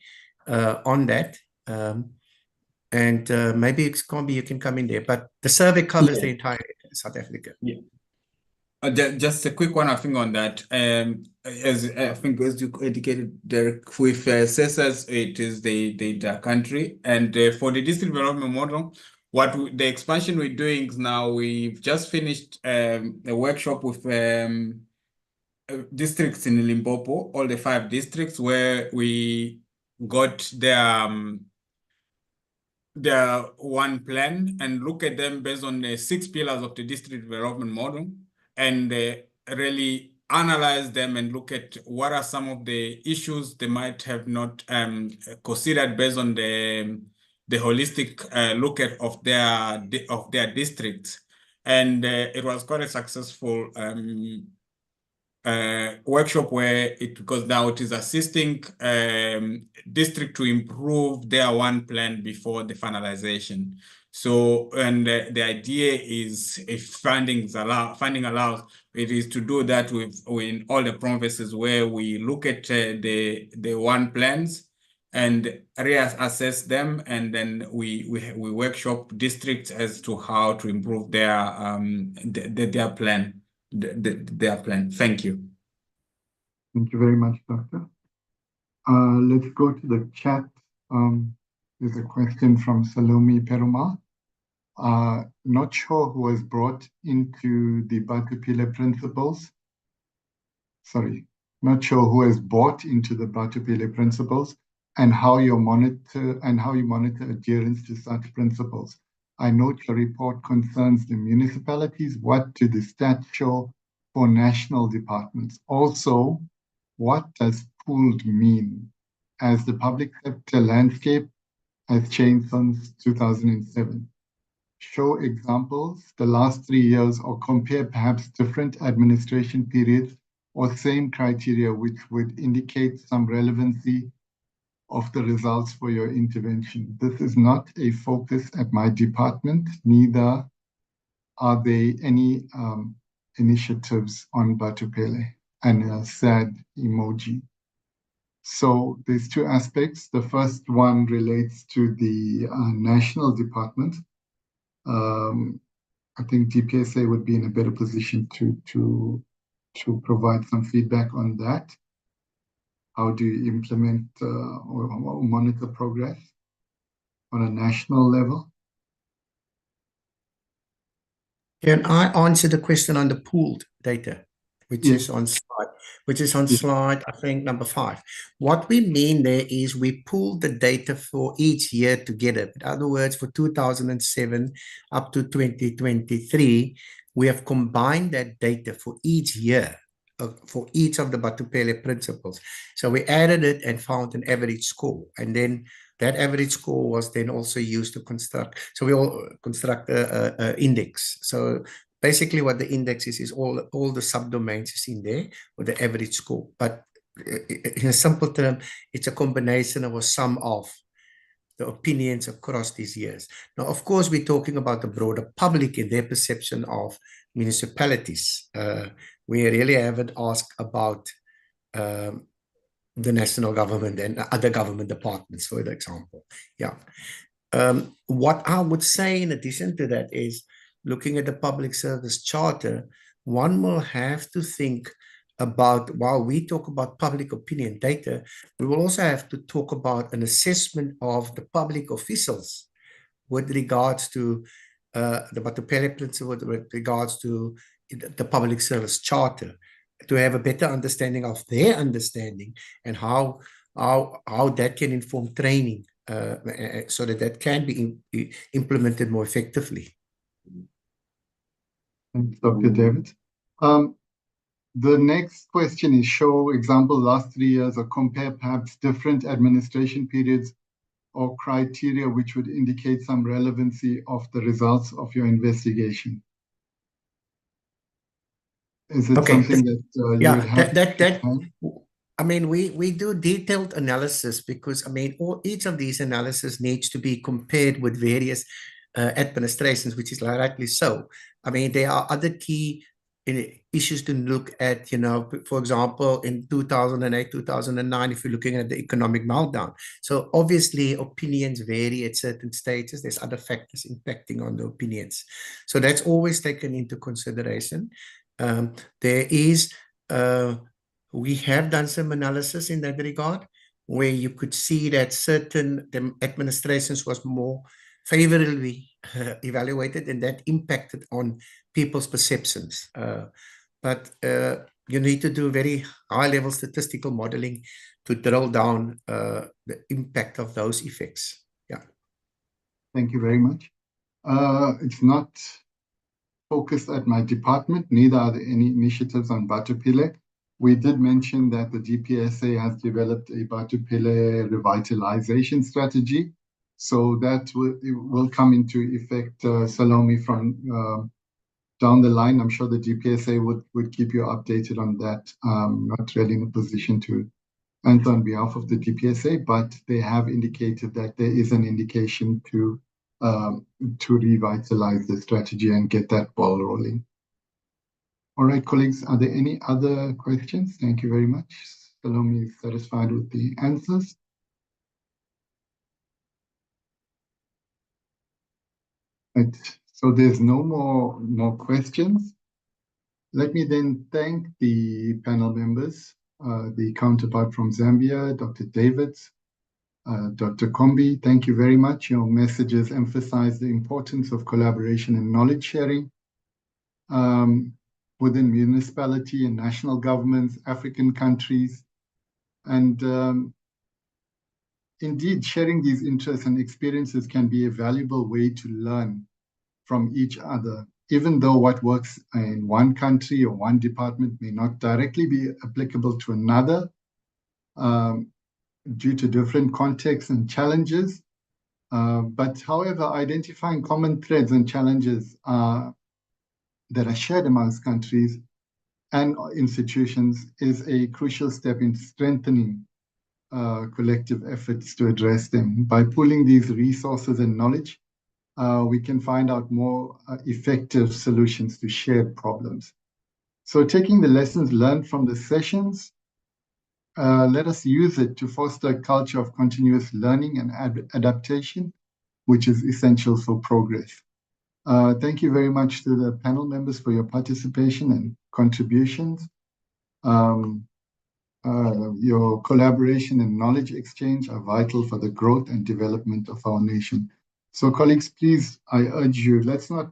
on that. And maybe it's Kombi, you can come in there. But the survey covers the entire South Africa. Yeah. Just a quick one, I think, on that. As you indicated, Derek, with census, it is the country, and for the district development model, the expansion we're doing is now we've just finished a workshop with districts in Limpopo, all the 5 districts, where we got their their one plan and look at them based on the 6 pillars of the district development model, and really analyze them and look at what are some of the issues they might have not considered based on the holistic look at of their districts. And it was quite a successful workshop where because now it is assisting district to improve their one plan before the finalization. So, and the idea is, if funding allows, it is to do that in all the provinces where we look at the one plans and reassess them, and then we workshop districts as to how to improve their plan. Their plan. Thank you. Thank you very much, Doctor. Let's go to the chat. There's a question from Salome Perumal. Not sure who was brought into the Batupile principles. Sorry, not sure who has bought into the Batupile principles and how you monitor adherence to such principles. I note your report concerns the municipalities. What do the stats show for national departments? Also, what does pooled mean, as the public sector landscape has changed since 2007? Show examples the last 3 years, or compare perhaps different administration periods or same criteria which would indicate some relevancy of the results for your intervention. This is not a focus at my department, neither are there any initiatives on Batupele, and a sad emoji. So there's two aspects. The first one relates to the national department. I think DPSA would be in a better position to provide some feedback on that. How do you implement or monitor progress on a national level? Can I answer the question on the pooled data, which Yes. is on slide, I think, number 5. What we mean there is we pooled the data for each year together. In other words, for 2007 up to 2023, we have combined that data for each year, for each of the Batupele principles. So we added it and found an average score. And then that average score was then also used to construct. So we all construct a index. So basically what the index is all the subdomains is in there with the average score. But in a simple term, it's a combination of a sum of the opinions across these years. Now, of course, we're talking about the broader public and their perception of municipalities. We really haven't asked about the national government and other government departments, for example. Yeah. What I would say in addition to that is, looking at the Public Service Charter, one will have to think about, while we talk about public opinion data, we will also have to talk about an assessment of the public officials with regards to the Batupele principle, with regards to the Public Service Charter, to have a better understanding of their understanding and how that can inform training so that can be implemented more effectively. Thanks, Dr. David. The next question is, show example last 3 years or compare perhaps different administration periods or criteria which would indicate some relevancy of the results of your investigation. Is it something that you would have? I mean, we do detailed analysis because, I mean, each of these analyses needs to be compared with various administrations, which is rightly so. I mean, there are other key issues to look at, you know, for example, in 2008, 2009, if you're looking at the economic meltdown. So obviously opinions vary at certain stages. There's other factors impacting on the opinions. So that's always taken into consideration. We have done some analysis in that regard, where you could see that certain administrations was more favorably evaluated, and that impacted on people's perceptions. But you need to do very high-level statistical modeling to drill down the impact of those effects. Yeah. Thank you very much. It's not focused at my department, neither are there any initiatives on Batupile. We did mention that the DPSA has developed a Batupile revitalization strategy. So that will come into effect, Salome, from down the line. I'm sure the DPSA would keep you updated on that. Not really in a position to answer on behalf of the DPSA, but they have indicated that there is an indication to revitalize the strategy and get that ball rolling. All right, colleagues, are there any other questions? Thank you very much. Salome is satisfied with the answers. Right. So there's no more questions. Let me then thank the panel members, the counterpart from Zambia, Dr. Davids, Dr. Kombi. Thank you very much. Your messages emphasize the importance of collaboration and knowledge sharing within municipality and national governments, African countries. And indeed, sharing these interests and experiences can be a valuable way to learn from each other, even though what works in one country or one department may not directly be applicable to another due to different contexts and challenges. But however, identifying common threads and challenges that are shared amongst countries and institutions is a crucial step in strengthening collective efforts to address them. By pooling these resources and knowledge, we can find out more effective solutions to shared problems. So taking the lessons learned from the sessions, let us use it to foster a culture of continuous learning and adaptation, which is essential for progress. Thank you very much to the panel members for your participation and contributions. Your collaboration and knowledge exchange are vital for the growth and development of our nation. So colleagues, please, I urge you, let's not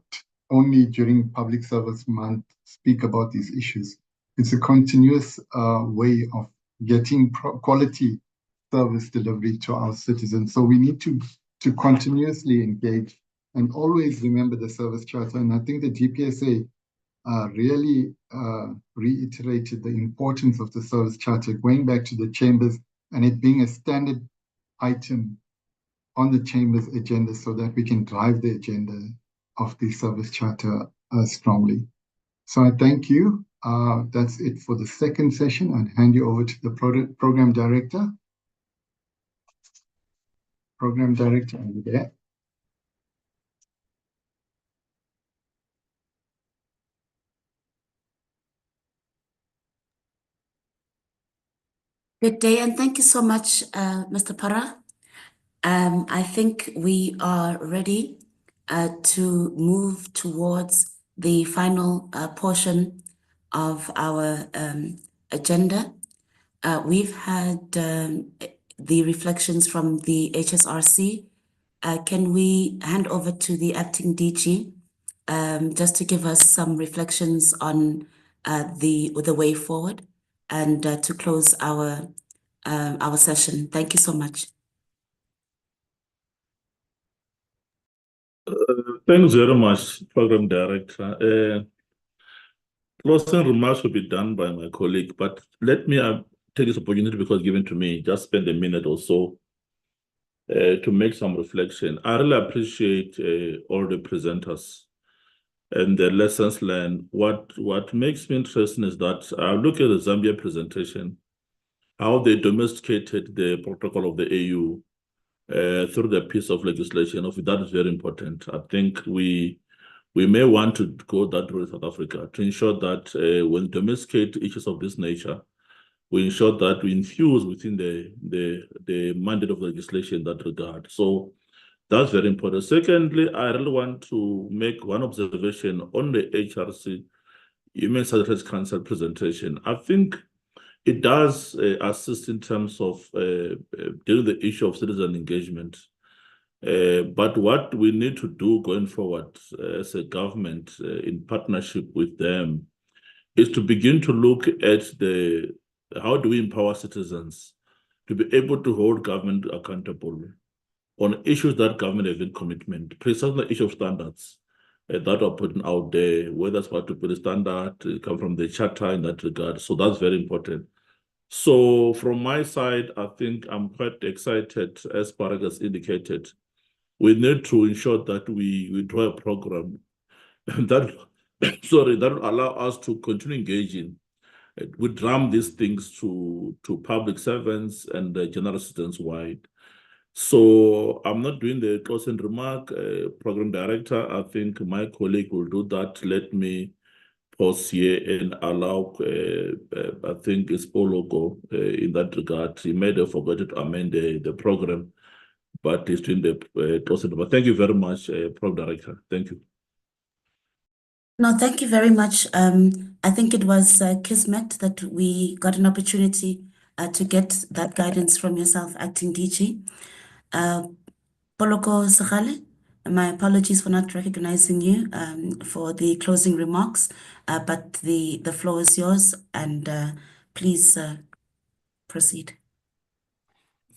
only during Public Service Month speak about these issues. It's a continuous way of getting quality service delivery to our citizens. So we need to continuously engage and always remember the Service Charter. And I think the DPSA really reiterated the importance of the Service Charter, going back to the chambers and it being a standard item on the Chamber's agenda so that we can drive the agenda of the Service Charter strongly. So I thank you. That's it for the second session. I'll hand you over to the Program Director. Program Director, are you there? Good day, and thank you so much, Mr. Para. I think we are ready to move towards the final portion of our agenda. We've had the reflections from the HSRC. Can we hand over to the acting DG just to give us some reflections on the way forward and to close our session? Thank you so much. Thanks very much, Program Director. Closing remarks will be done by my colleague, but let me take this opportunity because given to me, just spend a minute or so to make some reflection. I really appreciate all the presenters and the lessons learned. What makes me interesting is that I look at the Zambia presentation, how they domesticated the protocol of the AU through the piece of legislation. That is very important. I think we may want to go that way in South Africa to ensure that when domesticate issues of this nature, we ensure that we infuse within the mandate of legislation in that regard. So that's very important. Secondly, I really want to make one observation on the HRC Human Services Council presentation. I think it does assist in terms of dealing with the issue of citizen engagement. But what we need to do going forward as a government in partnership with them is to begin to look at how do we empower citizens to be able to hold government accountable on issues that government have in commitment, precisely the issue of standards that are put out there, whether it's about to put a standard, come from the charter in that regard. So that's very important. So from my side, I think I'm quite excited, as Parag has indicated. We need to ensure that we draw a program that, sorry, that will allow us to continue engaging. We drum these things to public servants and general citizens wide. So I'm not doing the closing remark, program director. I think my colleague will do that. Let me pause here and allow, I think it's Poloko in that regard. He may have forgotten to amend the program, but he's doing the closing remark. Thank you very much, program director. Thank you. No, thank you very much. I think it was kismet that we got an opportunity to get that guidance from yourself, Acting DG. Poloko Sekgale, my apologies for not recognizing you for the closing remarks, but the floor is yours, and please proceed.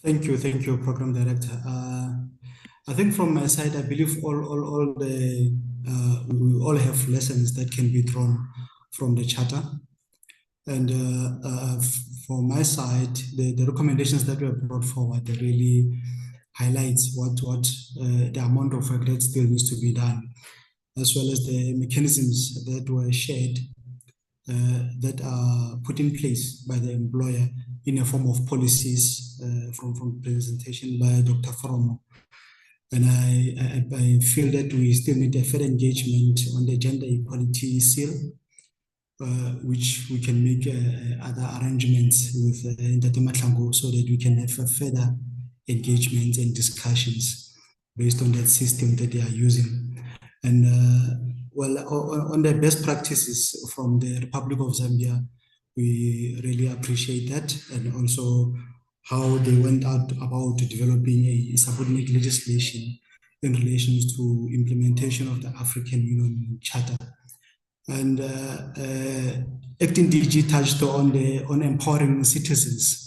Thank you, Program Director. I think from my side, I believe we all have lessons that can be drawn from the Charter. And for my side, the recommendations that were brought forward really highlights what the amount of work that still needs to be done, as well as the mechanisms that were shared that are put in place by the employer in a form of policies from presentation by Dr. Foromo. And I feel that we still need a further engagement on the gender equality seal, which we can make other arrangements with Ntate Mahlangu so that we can have further engagements and discussions based on that system that they are using. And well, on the best practices from the Republic of Zambia, we really appreciate that, and also how they went out about developing a subordinate legislation in relation to implementation of the African Union Charter. And Acting DG touched on empowering citizens.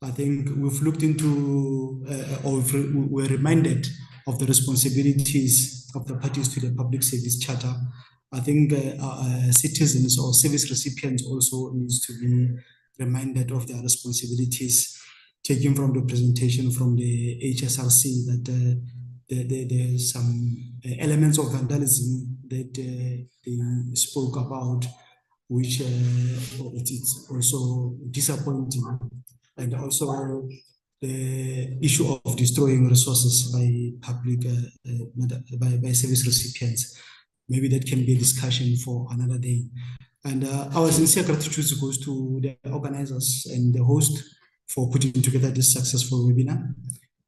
I think we've looked into, or we're reminded of the responsibilities of the parties to the Public Service Charter. I think citizens or service recipients also needs to be reminded of their responsibilities, taken from the presentation from the HSRC that there's some elements of vandalism that they spoke about, which it's also disappointing. And also the issue of destroying resources by public, by service recipients. Maybe that can be a discussion for another day. And our sincere gratitude goes to the organizers and the host for putting together this successful webinar,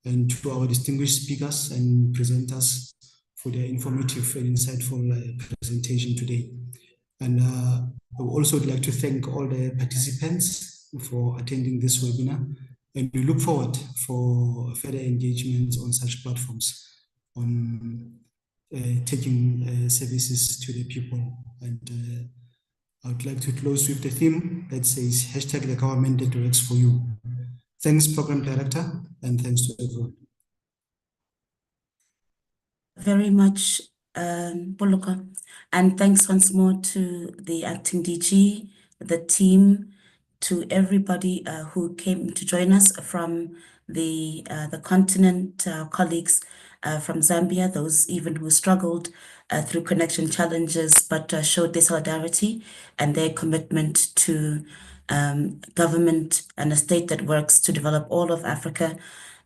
and to our distinguished speakers and presenters for their informative and insightful presentation today. And I would also like to thank all the participants for attending this webinar, and we look forward for further engagements on such platforms on taking services to the people. And I would like to close with the theme that says hashtag the government that works for you. Thanks, Program Director, and thanks to everyone. Very much, Poloko, and thanks once more to the Acting DG, the team, to everybody who came to join us from the continent, colleagues from Zambia, those even who struggled through connection challenges, but showed their solidarity and their commitment to government and a state that works to develop all of Africa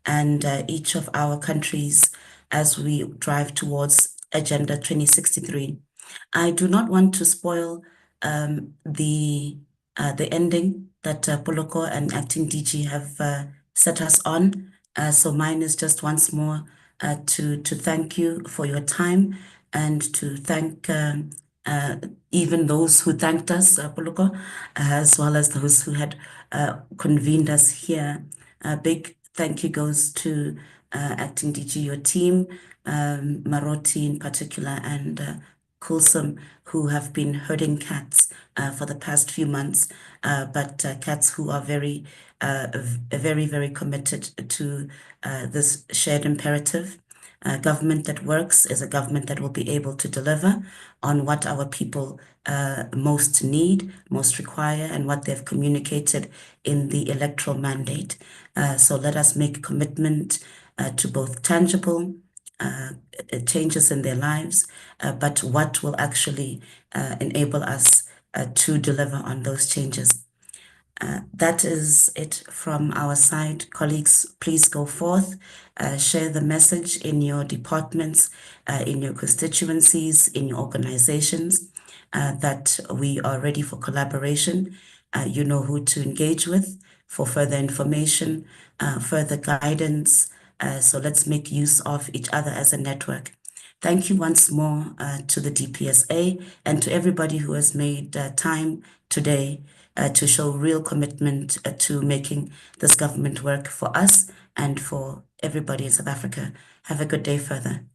and each of our countries as we drive towards Agenda 2063. I do not want to spoil the ending that Poloko and Acting DG have set us on. So mine is just once more to thank you for your time, and to thank even those who thanked us, Poloko, as well as those who had convened us here. A big thank you goes to Acting DG, your team, Maroti in particular, and Kulsum, who have been herding cats for the past few months, but cats who are very, very committed to this shared imperative. A government that works is a government that will be able to deliver on what our people most need, most require, and what they've communicated in the electoral mandate. So let us make commitment to both tangible changes in their lives, but what will actually enable us to deliver on those changes. That is it from our side. Colleagues, please go forth, share the message in your departments, in your constituencies, in your organizations, that we are ready for collaboration. You know who to engage with for further information, further guidance. So let's make use of each other as a network. Thank you once more to the DPSA and to everybody who has made time today to show real commitment to making this government work for us and for everybody in South Africa. Have a good day further.